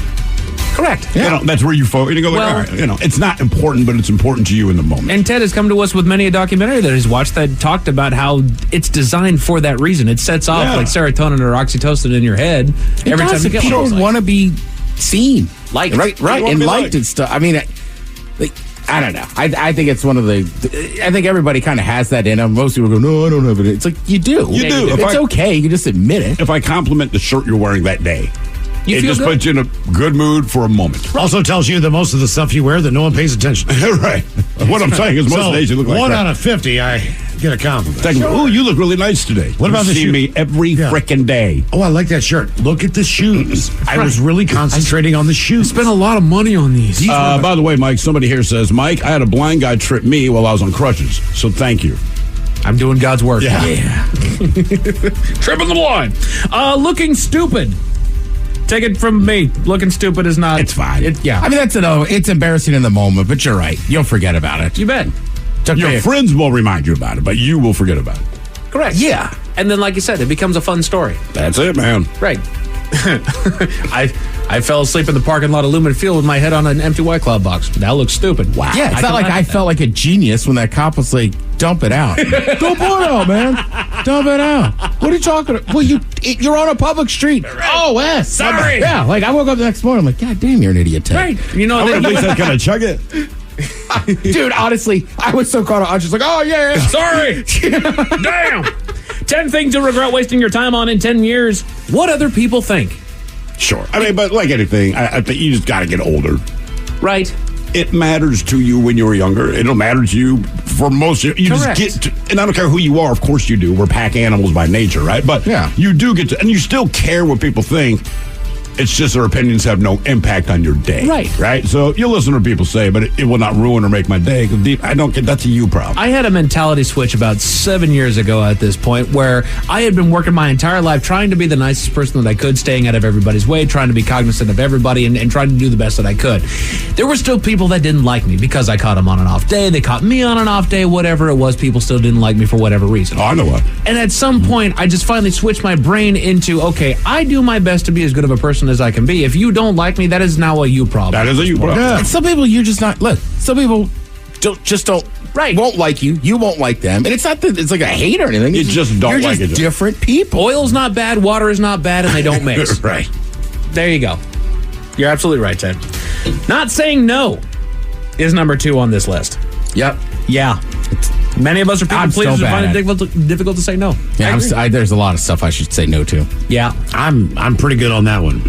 Correct. Yeah. You know, that's where you focus. You go, like, all right, you know, it's not important, but it's important to you in the moment. And Ted has come to us with many a documentary that he's watched that talked about how it's designed for that reason. It sets off like serotonin or oxytocin in your head every time you get one. People want to be seen, liked, right, and liked and stuff. I mean, I don't know. I think it's one of the. I think everybody kind of has that in them. Most people go, no, I don't have it. It's like you do. You do. It's okay. You can just admit it. If I compliment the shirt you're wearing that day, it just good? puts you in a good mood for a moment. Also tells you that most of the stuff you wear that no one pays attention. Right. What I'm saying is most days you look like 1 crap. out of 50, I get a compliment. Oh, you look really nice today. What about the shoes? You see me every frickin' day. Oh, I like that shirt. Look at the shoes. I was really concentrating on the shoes. I spent a lot of money on these. By the way, Mike, somebody here says, Mike, I had a blind guy trip me while I was on crutches, so thank you. I'm doing God's work. Yeah. Tripping the blind. Looking stupid. Take it from me. Looking stupid is not. It's fine. I mean, it's embarrassing in the moment, but you're right. You'll forget about it. You bet. Your friends will remind you about it, but you will forget about it. Correct. Yeah. And then, like you said, it becomes a fun story. That's it, man. Right. I fell asleep in the parking lot of Lumen Field with my head on an empty White Claw box. That looks stupid. Wow. Yeah, it's not like I felt like a genius when that cop was like, dump it out. Don't pour it out, man. Dump it out. What are you talking about? Well, you're on a public street. Right. Oh, yes. Sorry. Yeah, like I woke up the next morning, I'm like, God damn, you're an idiot, Ted. Right. You know, at least I kind of chug it. Dude, honestly, I was so caught up. I was just like, oh, yeah. Sorry. Damn. 10 things you'll regret wasting your time on in 10 years. What other people think. Sure. I mean, but like anything, I think you just got to get older. Right. It matters to you when you were younger. It'll matter to you for most of you. Correct. Just get to, and I don't care who you are. Of course you do. We're pack animals by nature, right? But yeah, you do get to, and you still care what people think. It's just their opinions have no impact on your day. Right? So you'll listen to what people say, but it will not ruin or make my day. I don't get that's a you problem. I had a mentality switch about 7 years ago at this point where I had been working my entire life trying to be the nicest person that I could, staying out of everybody's way, trying to be cognizant of everybody and trying to do the best that I could. There were still people that didn't like me because I caught them on an off day. They caught me on an off day, whatever it was. People still didn't like me for whatever reason. Oh, I know what. And at some point, I just finally switched my brain into, okay, I do my best to be as good of a person as I can be. If you don't like me, that is now a you problem. That is a you problem. Yeah. And some people you're just not. Look, some people don't won't like you. You won't like them, and it's not that it's like a hate or anything. You just don't you're like just it. Different people. Oil's not bad, water is not bad, and they don't mix. Right. There you go. You're absolutely right, Ted. Not saying no is number 2 on this list. Yep. Yeah. Many of us are people pleasers who find it difficult to say no. Yeah, there's a lot of stuff I should say no to. Yeah. I'm pretty good on that one.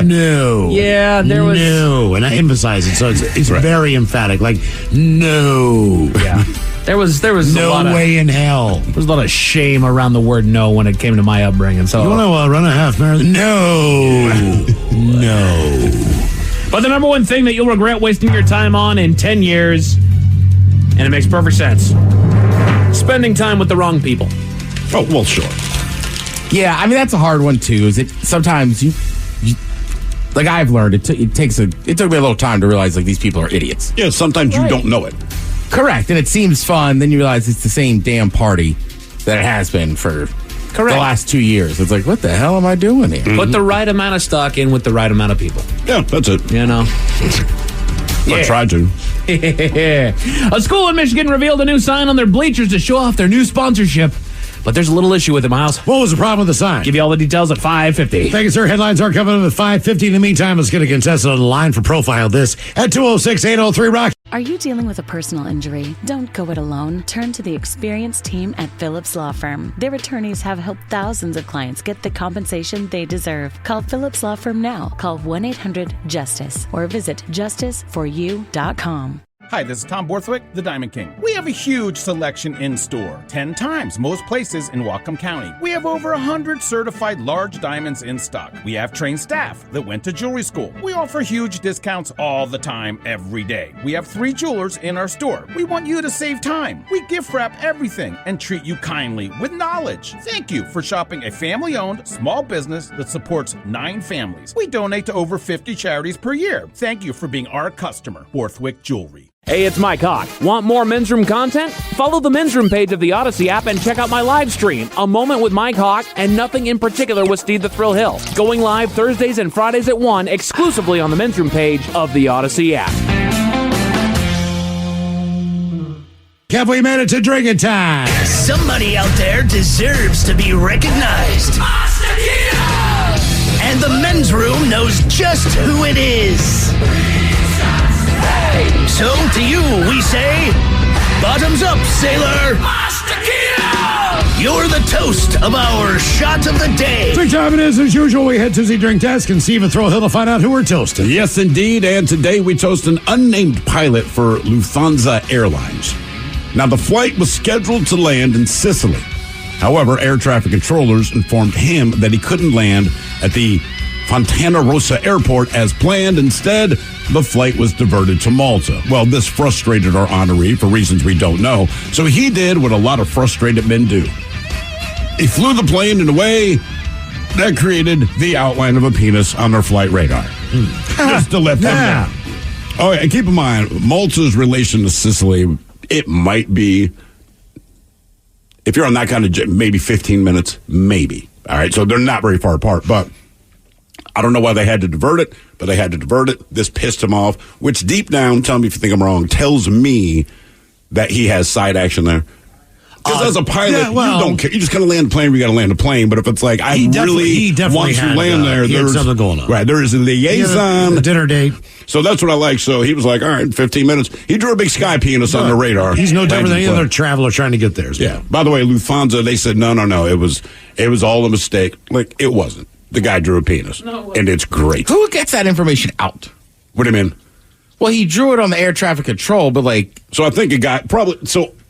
No. No. Yeah, there was... No, and I emphasize it, so it's right. Very emphatic. Like, no. Yeah. There was no a lot way in hell. There was a lot of shame around the word no when it came to my upbringing. So you want to run a half marathon? No. No. But the number one thing that you'll regret wasting your time on in 10 years, and it makes perfect sense, spending time with the wrong people. Oh, well, sure. Yeah, I mean, that's a hard one, too. Is it sometimes you like I've learned, it took me a little time to realize, like, these people are idiots. Yeah, sometimes you don't know it. Correct, and it seems fun, then you realize it's the same damn party that it has been for the last 2 years. It's like, what the hell am I doing here? Put the right amount of stock in with the right amount of people. Yeah, that's it. You know? I tried to. A school in Michigan revealed a new sign on their bleachers to show off their new sponsorship. But there's a little issue with it, Miles. What was the problem with the sign? Give you all the details at 5:50. Thank you, sir. Headlines are coming up at 5:50. In the meantime, let's get a contestant on the line for Profile This at 206-803-ROCK. Are you dealing with a personal injury? Don't go it alone. Turn to the experienced team at Phillips Law Firm. Their attorneys have helped thousands of clients get the compensation they deserve. Call Phillips Law Firm now. Call 1-800-JUSTICE or visit justiceforyou.com. Hi, this is Tom Borthwick, the Diamond King. We have a huge selection in store, 10 times most places in Whatcom County. We have over 100 certified large diamonds in stock. We have trained staff that went to jewelry school. We offer huge discounts all the time, every day. We have 3 jewelers in our store. We want you to save time. We gift wrap everything and treat you kindly with knowledge. Thank you for shopping a family-owned small business that supports 9 families. We donate to over 50 charities per year. Thank you for being our customer, Borthwick Jewelry. Hey, it's Mike Hawk. Want more Men's Room content? Follow the Men's Room page of the Odyssey app and check out my live stream, A Moment with Mike Hawk and Nothing in Particular with Steve the Thrill Hill. Going live Thursdays and Fridays at 1 exclusively on the Men's Room page of the Odyssey app. Have we made it to drinking time? Somebody out there deserves to be recognized. And the Men's Room knows just who it is. So to you we say, bottoms up, sailor. You're the toast of our shot of the day. Drink time it is. As usual, we head to the drink desk and Steve and Thrill Hill to find out who we're toasting. Yes, indeed. And today we toast an unnamed pilot for Lufthansa Airlines. Now, the flight was scheduled to land in Sicily. However, air traffic controllers informed him that he couldn't land at the Fontana Rossa Airport as planned. Instead, the flight was diverted to Malta. Well, this frustrated our honoree for reasons we don't know, so he did what a lot of frustrated men do. He flew the plane in a way that created the outline of a penis on their flight radar. Just to let them know. Oh, and keep in mind, Malta's relation to Sicily, it might be if you're on that kind of gym, maybe 15 minutes, maybe. All right, so they're not very far apart, but I don't know why they had to divert it, but they had to divert it. This pissed him off, which deep down, tell me if you think I'm wrong, tells me that he has side action there. Because as a pilot, you don't care. You just got to land the plane. We got to land the plane. But if it's like I really want to land there, there's something going on. Right, there is a liaison, a dinner date. So that's what I like. So he was like, all right, 15 minutes. He drew a big sky penis on the radar. He's no different than any other traveler trying to get there. So. Yeah. By the way, Lufthansa, they said no. It was all a mistake. Like it wasn't. The guy drew a penis, and it's great. Who gets that information out? What do you mean? Well, he drew it on the air traffic control, but so I think it got probably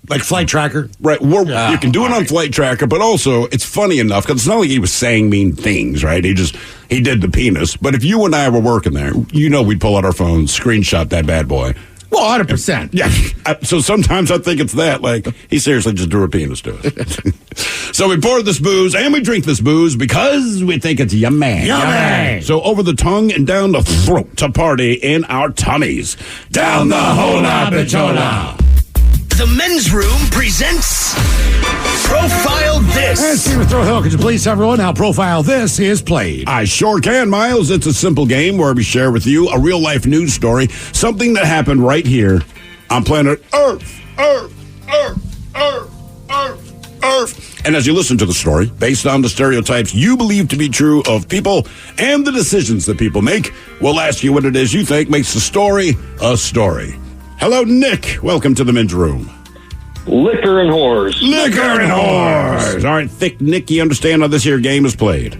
like Flight Tracker, right? You can do it on Flight Tracker, but also it's funny enough because it's not like he was saying mean things, right? He did the penis. But if you and I were working there, we'd pull out our phones, screenshot that bad boy. Well, 100%. Yeah. So sometimes I think it's that. Like, he seriously just drew a penis to it. So we pour this booze, and we drink this booze because we think it's yummy. Yummy! So over the tongue and down the throat to party in our tummies. Down the hola bichola. The Men's Room presents Profile This. And Stephen Throwhill, could you please tell everyone how Profile This is played? I sure can, Miles. It's a simple game where we share with you a real-life news story, something that happened right here on planet Earth. And as you listen to the story, based on the stereotypes you believe to be true of people and the decisions that people make, we'll ask you what it is you think makes the story a story. Hello, Nick. Welcome to the Men's Room. Liquor and whores. Liquor and whores. All right, Thick Nick, you understand how this here game is played?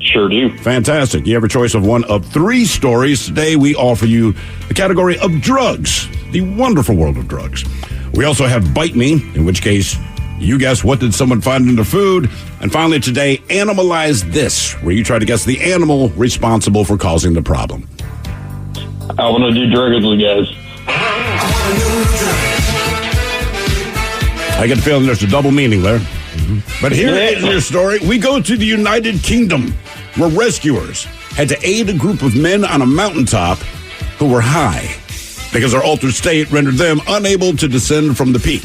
Sure do. Fantastic. You have a choice of one of three stories. Today, we offer you the category of drugs, the wonderful world of drugs. We also have Bite Me, in which case, you guess what did someone find in their food. And finally, today, Animalize This, where you try to guess the animal responsible for causing the problem. I want to do drugs with you guys. I get the feeling there's a double meaning there. But here is your story. We go to the United Kingdom, where rescuers had to aid a group of men on a mountaintop who were high because their altered state rendered them unable to descend from the peak.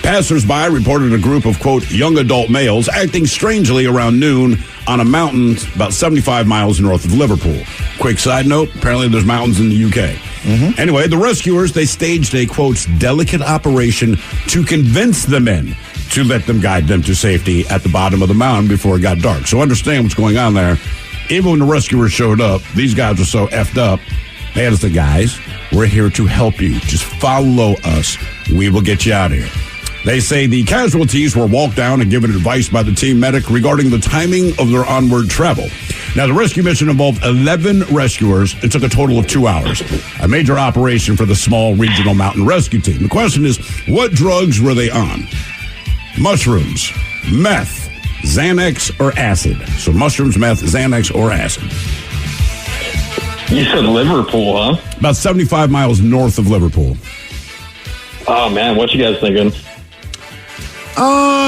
Passers-by reported a group of, quote, young adult males acting strangely around noon on a mountain about 75 miles north of Liverpool. Quick side note, apparently there's mountains in the UK. Anyway, the rescuers, they staged a, quote, delicate operation to convince the men to let them guide them to safety at the bottom of the mountain before it got dark. So understand what's going on there. Even when the rescuers showed up, these guys were so effed up. They had us, the guys, we're here to help you. Just follow us. We will get you out of here. They say the casualties were walked down and given advice by the team medic regarding the timing of their onward travel. Now, the rescue mission involved 11 rescuers and took a total of 2 hours. A major operation for the small regional mountain rescue team. The question is, what drugs were they on? Mushrooms, meth, Xanax, or acid? So mushrooms, meth, Xanax, or acid. You said Liverpool, huh? About 75 miles north of Liverpool. Oh, man, what you guys thinking?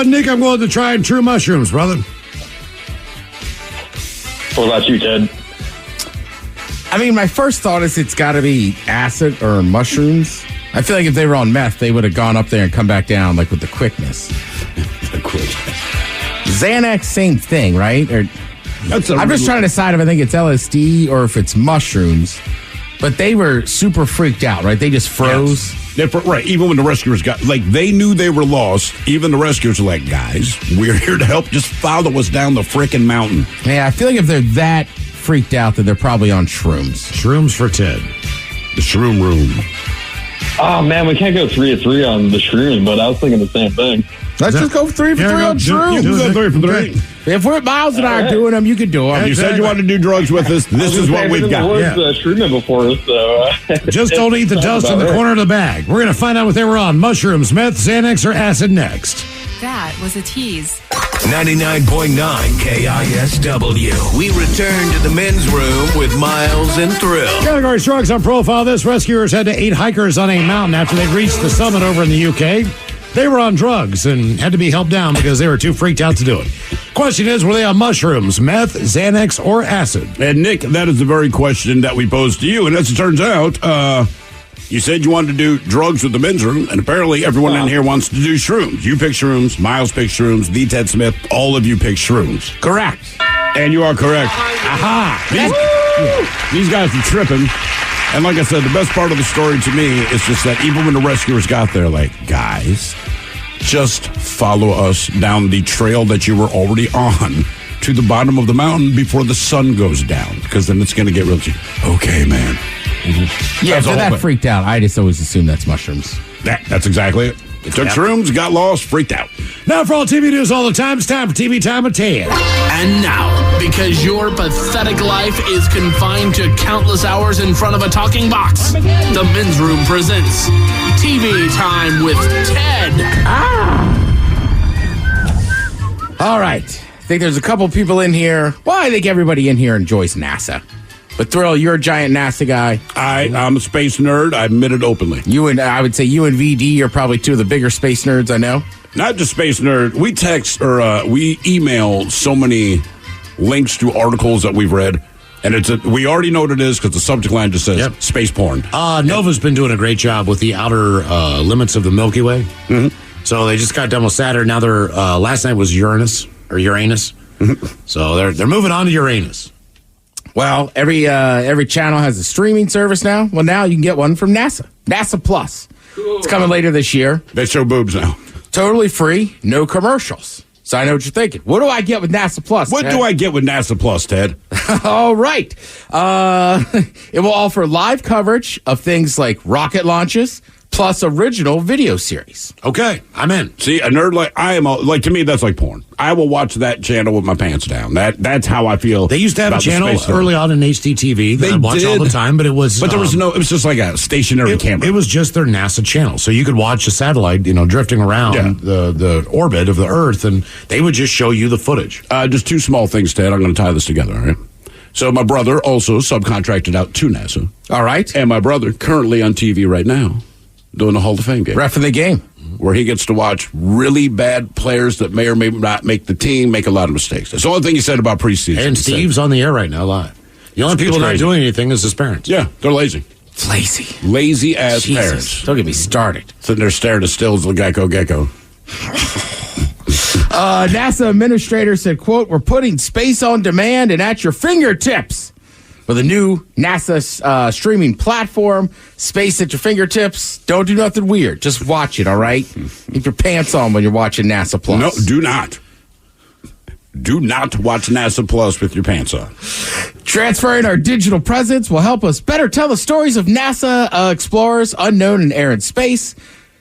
Nick, I'm going to try and true mushrooms, brother. What about you, Ted? I mean, my first thought is it's got to be acid or mushrooms. I feel like if they were on meth, they would have gone up there and come back down, like with the quickness. Xanax, same thing, right? I'm just trying to decide if I think it's LSD or if it's mushrooms. But they were super freaked out, right? They just froze. Yes. Right. Even when the rescuers they knew they were lost. Even the rescuers were like, guys, we're here to help. Just follow us down the frickin' mountain. Yeah, I feel like if they're that freaked out, that they're probably on shrooms. Shrooms for Ted. The shroom room. Oh, man, we can't go 3 of 3 on the shrooms, but I was thinking the same thing. Let's just go 3 for 3 on shrooms. You go 3 for 3. If we're Miles and I are doing them, you can do them. You said you wanted to do drugs with us. This is what we've got. Shrooming before us, so just don't eat the dust in the corner of the bag. We're going to find out what they were on: mushrooms, meth, Xanax, or acid next. That was a tease. 99.9 KISW. We return to the Men's Room with Miles and Thrill. Category drugs on Profile This. Rescuers had to aid hikers on a mountain after they reached the summit over in the UK. They were on drugs and had to be helped down because they were too freaked out to do it. Question is, were they on mushrooms, meth, Xanax, or acid? And Nick, that is the very question that we posed to you. And as it turns out, You said you wanted to do drugs with the men's room, and apparently everyone in here wants to do shrooms. You pick shrooms, Miles picked shrooms, the Ted Smith, all of you pick shrooms. Correct. And you are correct. Aha! These guys are tripping. And like I said, the best part of the story to me is just that even when the rescuers got there, like, guys, just follow us down the trail that you were already on to the bottom of the mountain before the sun goes down, because then it's going to get real cheap. Okay, man. Mm-hmm. Yeah, so that freaked out. I just always assume that's mushrooms. That's exactly it. It took shrooms, got lost, freaked out. Now, for all TV news all the time, it's time for TV Time with Ted. And now, because your pathetic life is confined to countless hours in front of a talking box, the Men's Room presents TV Time with Ted. All right. I think there's a couple people in here. Well, I think everybody in here enjoys NASA. But Thrill, you're a giant NASA guy. I'm a space nerd. I admit it openly. I would say you and VD are probably two of the bigger space nerds I know. Not just space nerd. We text or we email so many links to articles that we've read, and we already know what it is because the subject line just says space porn. Nova's been doing a great job with the outer limits of the Milky Way. Mm-hmm. So they just got done with Saturn. Now they're last night was Uranus. Mm-hmm. So they're moving on to Uranus. Well, every channel has a streaming service now. Well, now you can get one from NASA. NASA Plus. Cool. It's coming later this year. They show boobs now. Totally free, no commercials. So I know what you're thinking. What do I get with NASA Plus, What Ted? do I get with NASA Plus, Ted? All right. It will offer live coverage of things like rocket launches, plus original video series. Okay, I'm in. See, a nerd like I am, to me, that's like porn. I will watch that channel with my pants down. That's how I feel. They used to have a channel early on in HDTV that I watched all the time, but it was... But there was it was just like a stationary camera. It was just their NASA channel. So you could watch a satellite, drifting around the orbit of the Earth, and they would just show you the footage. Just two small things, Ted. I'm going to tie this together, all right? So my brother also subcontracted out to NASA. All right. And my brother currently on TV right now doing the Hall of Fame game. Ref in the game. Where he gets to watch really bad players that may or may not make the team make a lot of mistakes. That's the only thing he said about preseason. And Steve's on the air right now live. The only people not doing anything is his parents. Yeah, they're lazy. Lazy. Lazy as Jesus. parents. Don't get me started. Sitting there staring at stills of the gecko. NASA administrator said, quote, "We're putting space on demand and at your fingertips." With a new NASA streaming platform, space at your fingertips. Don't do nothing weird. Just watch it, all right? Keep your pants on when you're watching NASA Plus. No, do not. Do not watch NASA Plus with your pants on. Transferring our digital presence will help us better tell the stories of NASA explorers unknown in air and space.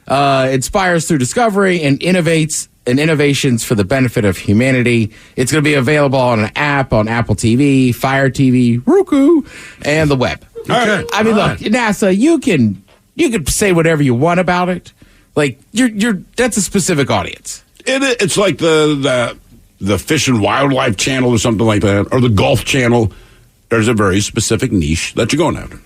Inspires through discovery and innovations for the benefit of humanity. It's going to be available on an app on Apple TV, Fire TV, Roku, and the web. Okay. I mean, look, NASA, you can say whatever you want about it. Like that's a specific audience. It's like the Fish and Wildlife Channel or something like that, or the Golf Channel. There's a very specific niche that you're going after.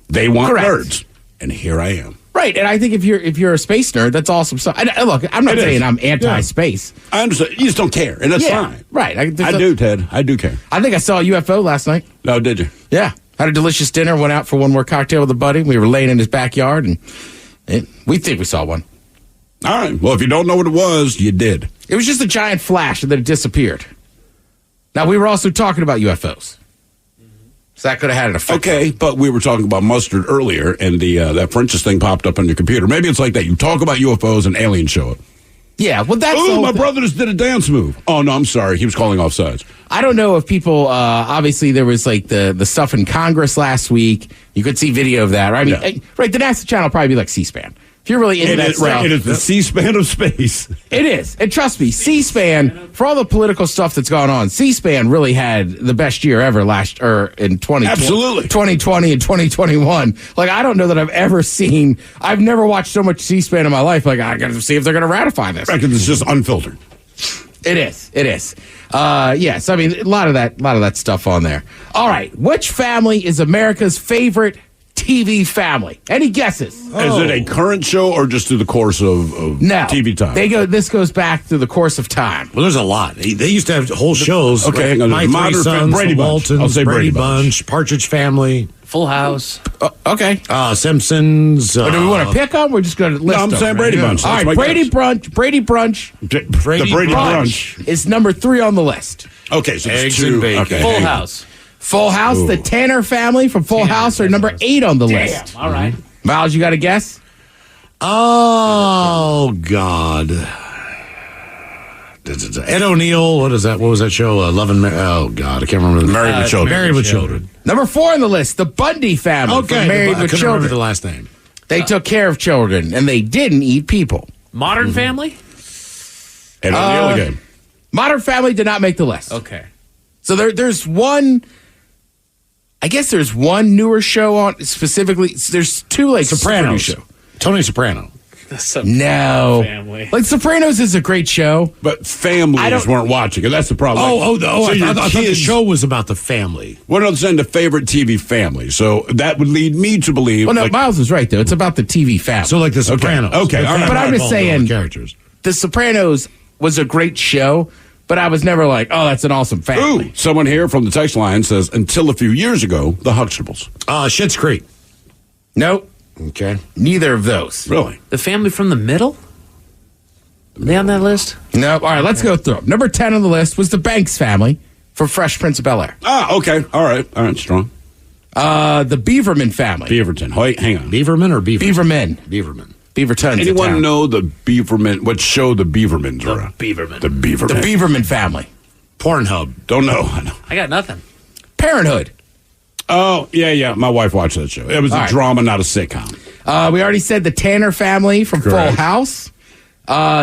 They want nerds, and here I am. Right, and I think if you're a space nerd, that's awesome stuff. Look, I'm not saying I'm anti-space. I understand. You just don't care, and that's fine. Right. I do, Ted. I do care. I think I saw a UFO last night. No, did you? Yeah. Had a delicious dinner, went out for one more cocktail with a buddy. We were laying in his backyard, and we think we saw one. All right. Well, if you don't know what it was, you did. It was just a giant flash, and then it disappeared. Now, we were also talking about UFOs. So that could have had an effect. Okay, but we were talking about mustard earlier, and that French's thing popped up on your computer. Maybe it's like that. You talk about UFOs, and aliens show up. Yeah, well, that's... Oh, my brother just did a dance move. Oh, no, I'm sorry. He was calling offsides. I don't know if people... obviously, there was, like, the stuff in Congress last week. You could see video of that. Right? I mean, right, the NASA channel will probably be like C-SPAN. If you're really into that stuff... It is the C-SPAN of space. It is. And trust me, C-SPAN, for all the political stuff that's gone on, C-SPAN really had the best year ever in 2020. Absolutely. 2020 and 2021. Like, I don't know that I've ever seen... I've never watched so much C-SPAN in my life. Like, I got to see if they're going to ratify this. Right, because it's just unfiltered. It is. Yes, I mean, a lot of that stuff on there. All right. Which family is America's favorite TV family? Any guesses? Is it a current show or just through the course of TV time? This goes back through the course of time. Well, there's a lot. They used to have whole shows. Okay, like My Three Sons, Brady The Bunch. Waltons, I'll say Brady Brady Bunch, Partridge Family. Full House. Okay. Simpsons. Do we want to pick them? We're just going to list I'm them, saying Brady Bunch. All That's right, my Brady guess. Brunch. Brady Brunch. The Brady Brunch. is number 3 on the list. Okay, so Eggs it's 2. and bacon. Okay, Full hang on. House. Full House, the Tanner family from Full House are number 8 on the list. All right. Miles, you got a guess? Oh, God. Ed O'Neill. What is that? What was that show? Love and Oh, God. I can't remember. Married with Children. Married with Children. Number 4 on the list, the Bundy family Okay. from Married I with couldn't remember Children. the last name. They took care of children, and they didn't eat people. Modern Family? And O'Neill again. Modern Family did not make the list. Okay. So there's one. I guess there's one newer show on specifically. There's 2 like Sopranos. show. Tony Soprano. No, Family. like Sopranos is a great show, But families weren't watching it. That's the problem. I your thought the kids- show was about the family. Well, no, it's in the favorite TV family. So that would lead me to believe. Well, no, Miles is right though. It's about the TV family. So like the Sopranos. Okay, all right. But I'm just All saying, the characters. The Sopranos was a great show, but I was never like, oh, that's an awesome family. Ooh, someone here from the text line says, until a few years ago, the Huxtables. Schitt's Creek. Nope, Okay. neither of those. Really? The Family from the Middle? Are they on that list? Nope. All right, let's go through them. Number 10 on the list was the Banks family from Fresh Prince of Bel-Air. Ah, okay. All right, strong. The Beaverman family. Beaverton. Wait, hang on. Beaverman or Beaver? Beaverman. Beaverman. Beaverton's a Anyone town. know the Beaverman? What show the Beavermans are? Beaverman. The Beaverman. The Beaverman family. Pornhub. Don't know. I got nothing. Parenthood. Oh, yeah. My wife watched that show. It was All a right. drama, not a sitcom. We already said the Tanner family from Correct. Full House.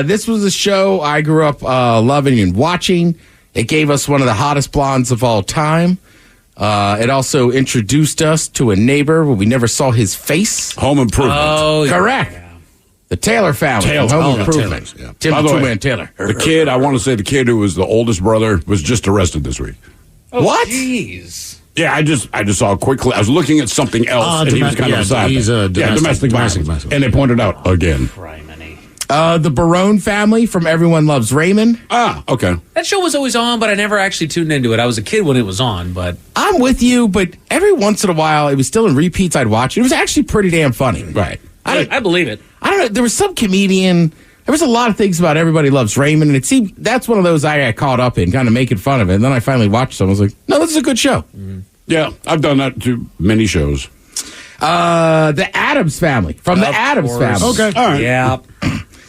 This was a show I grew up loving and watching. It gave us one of the hottest blondes of all time. It also introduced us to a neighbor where we never saw his face. Home Improvement. Oh, Correct. The Taylor family. Taylor. Home Oh, the Improvement. Taylors, yeah. Tim By the the way, Two-Man Taylor. The kid, I want to say the kid who was the oldest brother was just arrested this week. What? Jeez. Yeah, I just saw a quick clip. I was looking at something else, and he was kind of beside me. he's a domestic domestic violence. violence. And they pointed out again. The Barone family from Everyone Loves Raymond. Ah, okay. That show was always on, but I never actually tuned into it. I was a kid when it was on, but I'm with you, but every once in a while, it was still in repeats. I'd watch it. It was actually pretty damn funny. Right. I believe it. I don't know. There was some comedian. There was a lot of things about Everybody Loves Raymond, and it seemed that's one of those I got caught up in, kind of making fun of it. And then I finally watched some. I was like, no, this is a good show. Yeah, I've done that to many shows. The Addams family from the Addams family. Okay, all right. Yeah.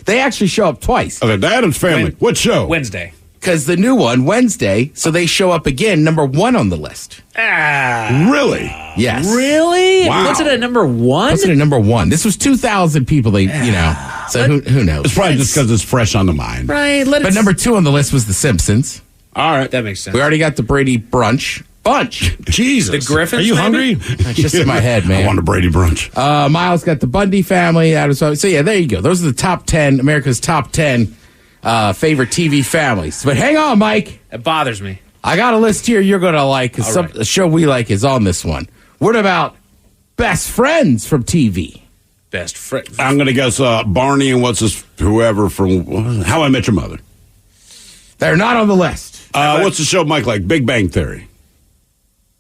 They actually show up twice. Okay, the Addams family. What show? Wednesday. Because the new one, Wednesday, so they show up again, number 1 on the list. Really? Yes. Really? Wow. What's it at number 1? What's it at number 1? This was 2,000 people, so who knows? It's probably just because it's fresh on the mind. Right. But number 2 on the list was The Simpsons. All right. That makes sense. We already got the Brady Bunch. Jesus. The Griffins, Are you maybe? hungry? It's just in my head, man. I want a Brady brunch. Miles got the Bundy family. Addams family. So, yeah, there you go. Those are the top 10, America's top 10 favorite TV families. But hang on, Mike. It bothers me. I got a list here you're going to like because All right. the show we like is on this one. What about Best Friends from TV? Best friend. I'm going to guess Barney and whoever from How I Met Your Mother. They're not on the list. What's the show, Mike, like? Big Bang Theory.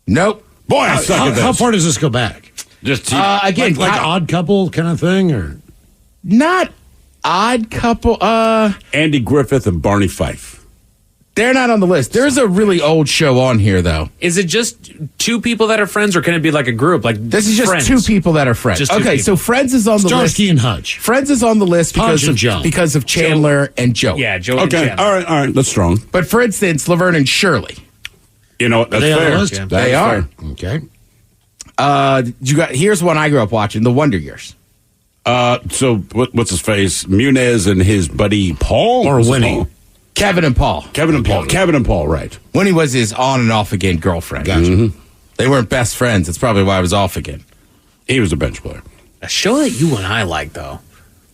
Nope. Boy, I suck at this. How far does this go back? Just again, like Odd Couple kind of thing, or not Odd Couple. Andy Griffith and Barney Fife. They're not on the list. There's a really old show on here, though. Is it just 2 people that are friends, or can it be like a group? Like This is just friends? 2 people that are friends. Just 2 Okay, people. so Friends is on the list. Starsky and Hutch. Friends is on the list Punch and Joe. because of Chandler and Joe. Yeah, Joe and Okay, Jen. all right. That's strong. But for instance, Laverne and Shirley. You know what? That's they on the fair. list? That's They are. fair. Okay. Here's one I grew up watching: The Wonder Years. So what's his face? Munez and his buddy Paul? Or Was it Winnie? Paul? Kevin and Paul. Kevin and Paul, right. Winnie was his on and off again girlfriend. Gotcha. They weren't best friends. That's probably why I was off again. He was a bench player. A show that you and I like, though.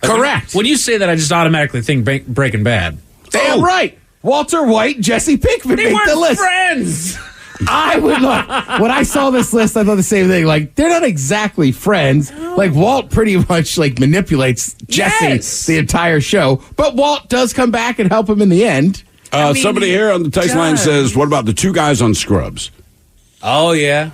Like, Correct. When you say that, I just automatically think Breaking Bad. Damn right. Walter White, Jesse Pinkman They made weren't the list. friends. I would look. When I saw this list, I thought the same thing. Like, they're not exactly friends. Like, Walt pretty much, manipulates Jesse Yes. the entire show. But Walt does come back and help him in the end. Somebody here on the text line says, what about the 2 guys on Scrubs? Oh, yeah.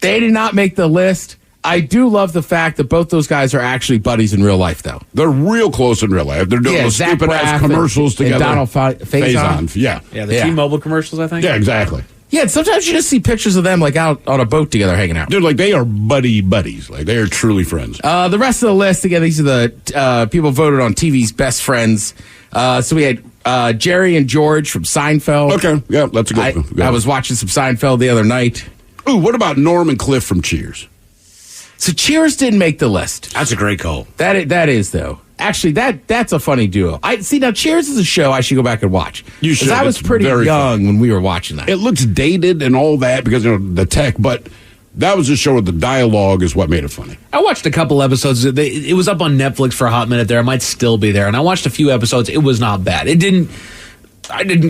They did not make the list. I do love the fact that both those guys are actually buddies in real life, though. They're real close in real life. They're doing those Zach stupid-ass Braff commercials and together. Donald Faison. Yeah. Yeah, the T-Mobile commercials, I think. Yeah, exactly. Yeah, and sometimes you just see pictures of them like out on a boat together hanging out. Dude, like they are buddies. Like they are truly friends. The rest of the list, again, these are the people voted on TV's best friends. So we had Jerry and George from Seinfeld. Okay, yeah, that's a good one. I was watching some Seinfeld the other night. Ooh, what about Norm and Cliff from Cheers? So Cheers didn't make the list. That's a great call. That is though. Actually, that's a funny duo. I see now. Cheers is a show I should go back and watch. You should. I was It's pretty very young when we were watching that. It looks dated and all that because the tech, but that was a show where the dialogue is what made it funny. I watched a couple episodes. It was up on Netflix for a hot minute there. It might still be there. And I watched a few episodes. It was not bad. I didn't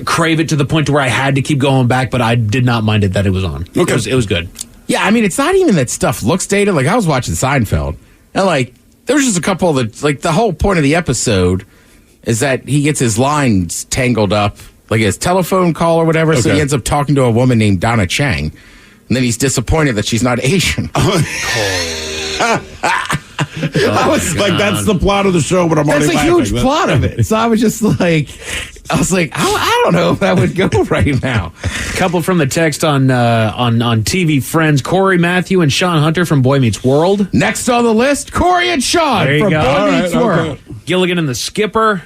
crave it to the point to where I had to keep going back, but I did not mind it that it was on. Okay. It was good. Yeah, I mean, it's not even that stuff looks dated. Like, I was watching Seinfeld, and, like, there was just a couple of the whole point of the episode is that he gets his lines tangled up, like his telephone call or whatever, so he ends up talking to a woman named Donna Chang, and then he's disappointed that she's not Asian. I was like, that's the plot of the show, but I'm already laughing. That's a huge plot of it. So I was just like, I don't know if that would go right now. Couple from the text on TV Friends, Corey Matthew and Sean Hunter from Boy Meets World. Next on the list, Corey and Sean from Boy Meets World. Gilligan and the Skipper.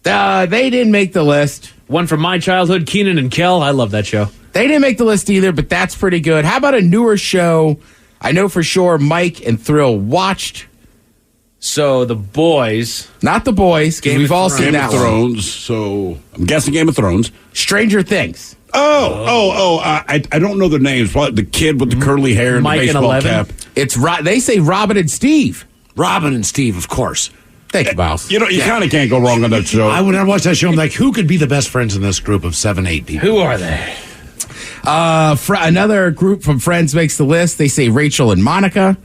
They didn't make the list. One from my childhood, Keenan and Kel. I love that show. They didn't make the list either, but that's pretty good. How about a newer show? I know for sure Mike and Thrill watched. So the boys, not the boys, because we've all seen that Game of Thrones. So I'm guessing Game of Thrones. Stranger Things. I don't know their names. Probably the kid with the curly hair and Mike the baseball and 11. cap. It's they say Robin and Steve. Robin and Steve, of course. Thank you, Miles. You know, you kind of can't go wrong on that show. When I watch that show, I'm like, who could be the best friends in this group of 7, 8 people? Who are they? Another group from Friends makes the list. They say Rachel and Monica.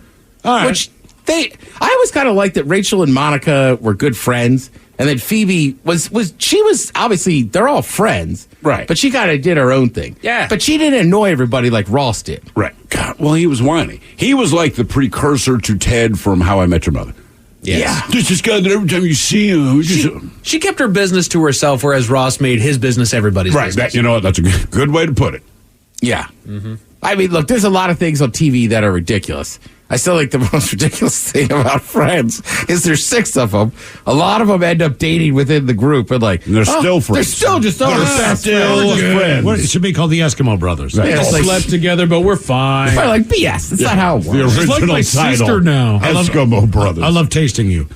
All right. Which I always kind of liked that Rachel and Monica were good friends, and then Phoebe was obviously they're all friends, right? But she kind of did her own thing, yeah. But she didn't annoy everybody like Ross did, right? God, well, he was whiny. He was like the precursor to Ted from How I Met Your Mother. Yes. Yeah, this is guy that every time you see him, she kept her business to herself, whereas Ross made his business everybody's right. business. That, you know, that's a good way to put it. Yeah. Mm-hmm. I mean, look, there's a lot of things on TV that are ridiculous. I still think the most ridiculous thing about Friends is there's 6 of them. A lot of them end up dating within the group, and they're still friends. They're still just friends. What, it should be called the Eskimo Brothers. Right. They slept together, but we're fine. Like BS. That's not how it works. The original like my title, sister now. Eskimo Brothers. I love tasting you.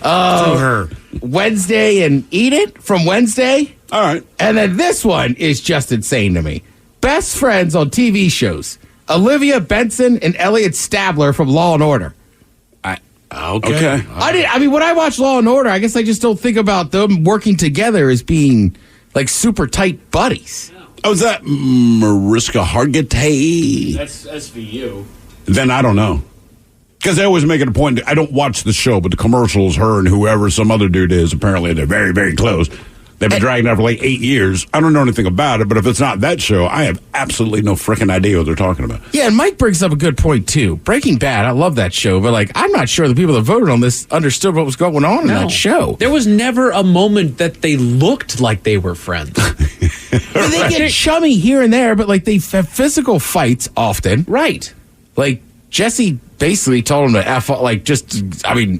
Her. Wednesday and Eat It from Wednesday. All right. And then this one is just insane to me. Best friends on TV shows. Olivia Benson and Elliot Stabler from Law and Order. Okay. I mean, when I watch Law and Order, I guess I just don't think about them working together as being like super tight buddies. Oh, is that Mariska Hargitay? That's SVU. Then I don't know. Because they always make it a point. I don't watch the show, but the commercials, her and whoever some other dude is, apparently they're very, very close. They've been dragging out for like 8 years. I don't know anything about it, but if it's not that show, I have absolutely no freaking idea what they're talking about. Yeah, and Mike brings up a good point, too. Breaking Bad, I love that show, but like, I'm not sure the people that voted on this understood what was going on in that show. There was never a moment that they looked like they were friends. They get chummy here and there, but like they have physical fights often. Right. Like, Jesse basically told him to F like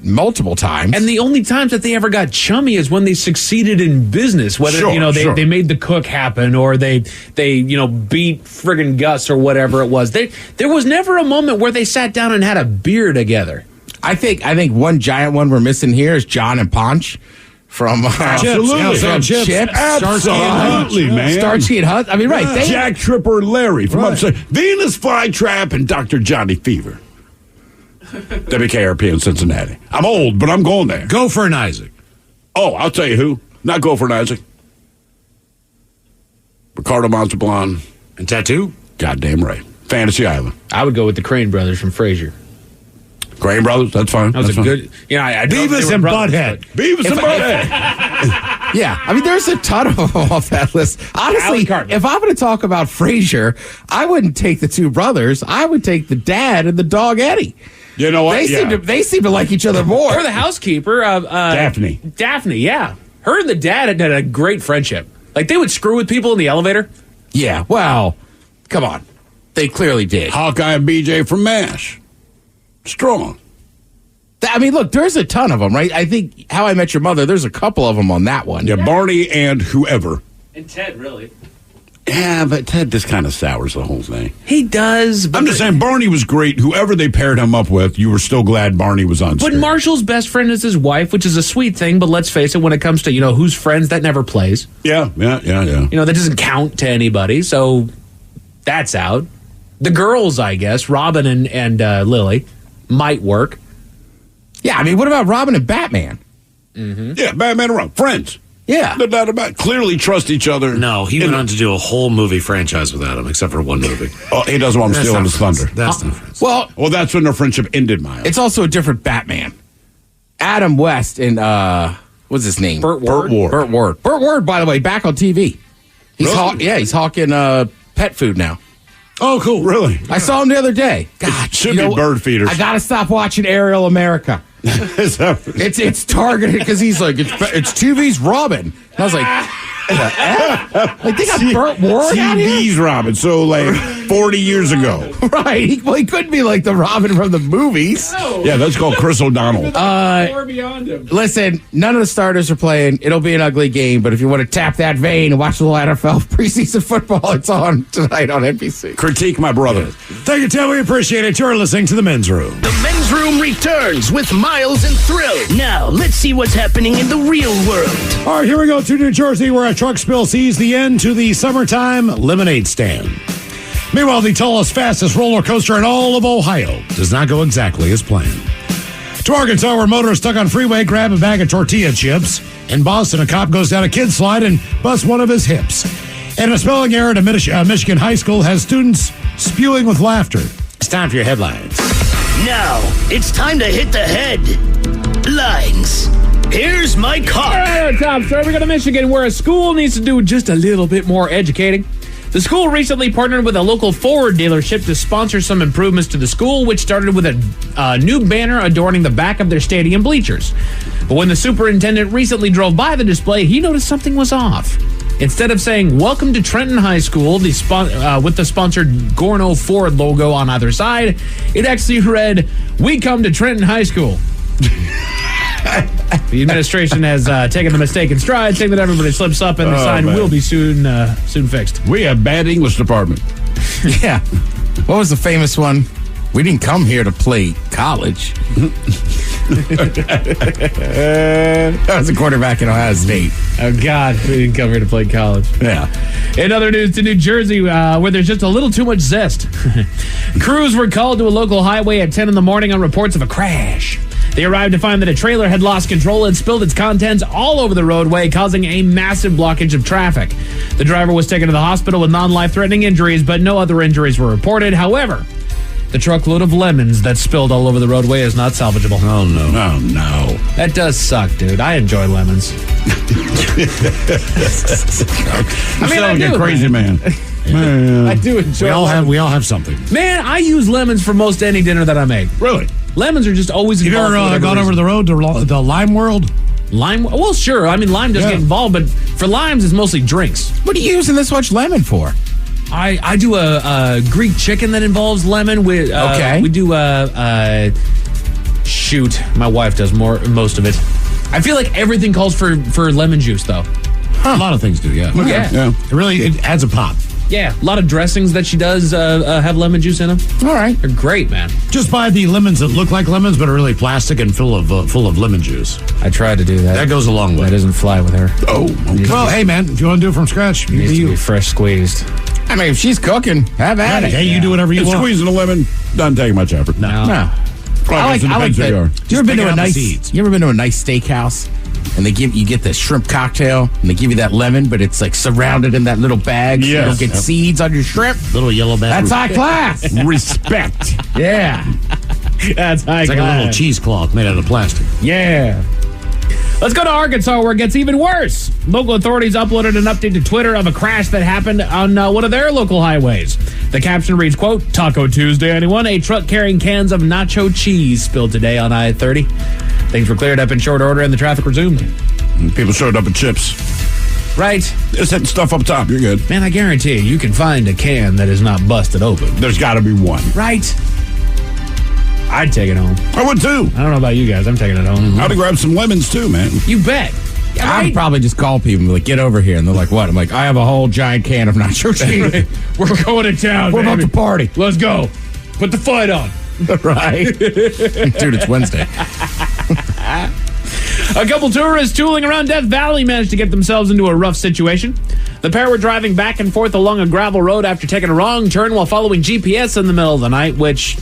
multiple times. And the only times that they ever got chummy is when they succeeded in business. Whether they made the cook happen or they beat friggin' Gus or whatever it was. There was never a moment where they sat down and had a beer together. I think one giant one we're missing here is John and Ponch. From Chips. Absolutely, man. Starsky and Hutch. I mean, right. Jack Tripper Larry from upstate. Venus Flytrap and Dr. Johnny Fever. WKRP in Cincinnati. I'm old, but I'm going there. Gopher and Isaac. Oh, I'll tell you who. Not Gopher and Isaac. Ricardo Montalban. And Tattoo? Goddamn right. Fantasy Island. I would go with the Crane brothers from Frasier. Crane brothers, that's fine. That was good. I Beavis and Butthead. Beavis and Butthead. Yeah, I mean, there's a ton of them off that list. Honestly, if I'm going to talk about Frasier, I wouldn't take the two brothers. I would take the dad and the dog Eddie. You know what? They seem to like each other more. Or the housekeeper, Daphne. Daphne, yeah. Her and the dad had a great friendship. Like, they would screw with people in the elevator. Yeah, well, come on. They clearly did. Hawkeye and BJ from MASH. Strong. I mean, look, there's a ton of them, right? I think How I Met Your Mother, there's a couple of them on that one. Yeah, Barney and whoever. And Ted, really. Yeah, but Ted just kind of sours the whole thing. He does. But I'm just saying, Barney was great. Whoever they paired him up with, you were still glad Barney was on But screen. Marshall's best friend is his wife, which is a sweet thing, but let's face it, when it comes to, who's friends, that never plays. Yeah. That doesn't count to anybody, so that's out. The girls, I guess, Robin and Lily, might work. Yeah, I mean, what about Robin and Batman? Mm-hmm. Yeah, Batman and Robin. Friends. Yeah. No doubt about it. Clearly trust each other. No, he went on to do a whole movie franchise without him, except for one movie. Oh, he doesn't want him stealing his thunder. That's not friends. Well, that's when their friendship ended, Miles. It's also a different Batman. Adam West and, what's his name? Burt Ward. Burt Ward, by the way, back on TV. He's hawking pet food now. Oh, cool. Really? I saw him the other day. God, should be bird feeders. I got to stop watching Aerial America. It's targeted because he's like, it's TV's Robin. And I was like, like they got Burt Ward out here? TV's Robin, so like 40 years ago. Right. He couldn't be like the Robin from the movies. No. Yeah, that's called Chris O'Donnell. Far beyond him. Listen, none of the starters are playing. It'll be an ugly game, but if you want to tap that vein and watch the little NFL preseason football, it's on tonight on NBC. Critique my brother. Thank you, Tim. We appreciate it. You're listening to The Men's Room. The Men's Room returns with Miles and Thrill. Now, let's see what's happening in the real world. All right, here we go to New Jersey, where a truck spill sees the end to the summertime lemonade stand. Meanwhile, the tallest, fastest roller coaster in all of Ohio does not go exactly as planned. To Arkansas, where motorists stuck on freeway grab a bag of tortilla chips. In Boston, a cop goes down a kid's slide and busts one of his hips. And a spelling error at a Michigan high school has students spewing with laughter. It's time for your headlines. Now, it's time to hit the headlines. Here's my car. All right, top story. We go to Michigan, where a school needs to do just a little bit more educating. The school recently partnered with a local Ford dealership to sponsor some improvements to the school, which started with a new banner adorning the back of their stadium bleachers. But when the superintendent recently drove by the display, he noticed something was off. Instead of saying, "Welcome to Trenton High School," with the sponsored Gorno Ford logo on either side, it actually read, "We come to Trenton High School." The administration has taken the mistake in stride, saying that everybody slips up and the sign will be soon fixed. We have bad English department. Yeah. What was the famous one? We didn't come here to play college. That was a quarterback in Ohio State. Oh, God. We didn't come here to play college. Yeah. In other news, to New Jersey, where there's just a little too much zest. Crews were called to a local highway at 10 in the morning on reports of a crash. They arrived to find that a trailer had lost control and spilled its contents all over the roadway, causing a massive blockage of traffic. The driver was taken to the hospital with non-life-threatening injuries, but no other injuries were reported. However, the truckload of lemons that spilled all over the roadway is not salvageable. Oh, no. Oh, no. That does suck, dude. I enjoy lemons. I sound like a crazy man. I do enjoy We all have something. Man, I use lemons for most any dinner that I make. Really? Lemons are just always You involved. ever gone over the road to the Lime World? Lime? Well, sure. I mean, lime does get involved, but for limes, it's mostly drinks. What are you using this much lemon for? I do a Greek chicken that involves lemon. We do shoot. My wife does most of it. I feel like everything calls for lemon juice, though. A lot of things do, yeah. Okay. Yeah. It adds a pop. Yeah, a lot of dressings that she does have lemon juice in them. All right. They're great, man. Just buy the lemons that look like lemons but are really plastic and full of lemon juice. I tried to do that. That goes a long way. That doesn't fly with her. Oh, okay. Well, hey, man, if you want to do it from scratch, It needs to be fresh squeezed. I mean, if she's cooking, have at it. Hey, you do whatever you want. Squeezing a lemon doesn't take much effort. No. I like that. You ever been to a nice? You ever been to a nice steakhouse, and you get the shrimp cocktail, and they give you that lemon, but it's like surrounded in that little bag, so you don't get seeds on your shrimp. Little yellow bag. That's high class. Respect. Yeah. That's high It's like a class. little cheesecloth made out of plastic. Yeah. Let's go to Arkansas, where it gets even worse. Local authorities uploaded an update to Twitter of a crash that happened on one of their local highways. The caption reads, quote, Taco Tuesday, anyone? A truck carrying cans of nacho cheese spilled today on I-30. Things were cleared up in short order and the traffic resumed. People showed up with chips. Right. Just hitting stuff up top. You're good. Man, I guarantee you can find a can that is not busted open. There's got to be one. Right. I'd take it home. I would too. I don't know about you guys. I'm taking it home. I'd grab some lemons too, man. You bet. Yeah, I'd probably just call people and be like, get over here. And they're like, what? I'm like, I have a whole giant can of nacho cheese. We're going to town, We're about baby. to party. Let's go. Put the fight on. Right. Dude, it's Wednesday. A couple tourists tooling around Death Valley managed to get themselves into a rough situation. The pair were driving back and forth along a gravel road after taking a wrong turn while following GPS in the middle of the night, which,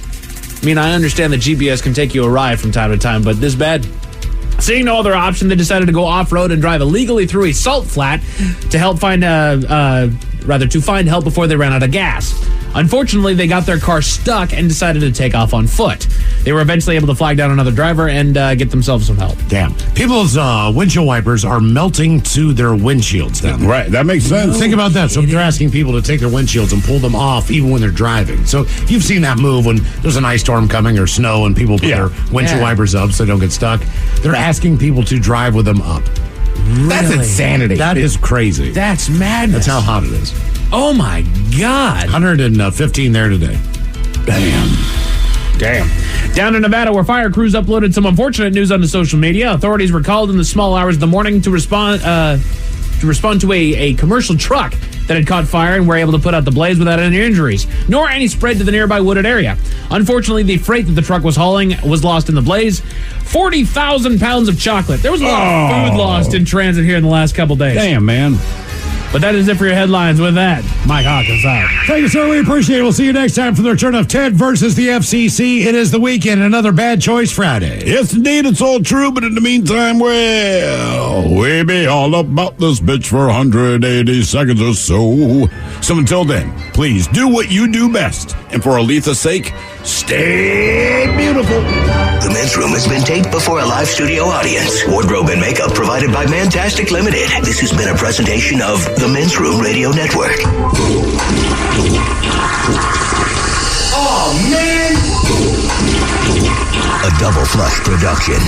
I mean, I understand that GPS can take you awry from time to time, but this bad? Seeing no other option, they decided to go off-road and drive illegally through a salt flat to help find help before they ran out of gas. Unfortunately, they got their car stuck and decided to take off on foot. They were eventually able to flag down another driver and get themselves some help. Damn. People's windshield wipers are melting to their windshields down there. Right, that makes sense. Think about that. So they're asking people to take their windshields and pull them off even when they're driving. So you've seen that move when there's an ice storm coming or snow and people put their windshield wipers up so they don't get stuck. They're asking people to drive with them up. Really? That's insanity. That is crazy. That's madness. That's how hot it is. Oh, my God. 115 there today. Damn. Down in Nevada, where fire crews uploaded some unfortunate news onto social media, authorities were called in the small hours of the morning to respond to a commercial truck that had caught fire and were able to put out the blaze without any injuries, nor any spread to the nearby wooded area. Unfortunately, the freight that the truck was hauling was lost in the blaze. 40,000 pounds of chocolate. There was a lot of food lost in transit here in the last couple days. Damn, man. But that is it for your headlines. With that, Mike Hawkins out. Thank you, sir. We appreciate it. We'll see you next time for the return of Ted versus the FCC. It is the weekend, another Bad Choice Friday. Yes, indeed, it's all true, but in the meantime, well, we be all about this bitch for 180 seconds or so. So until then, please do what you do best. And for Aletha's sake, stay beautiful. The Men's Room has been taped before a live studio audience. Wardrobe and makeup provided by Mantastic Limited. This has been a presentation of the Men's Room Radio Network. Oh, man! A Double Flush production.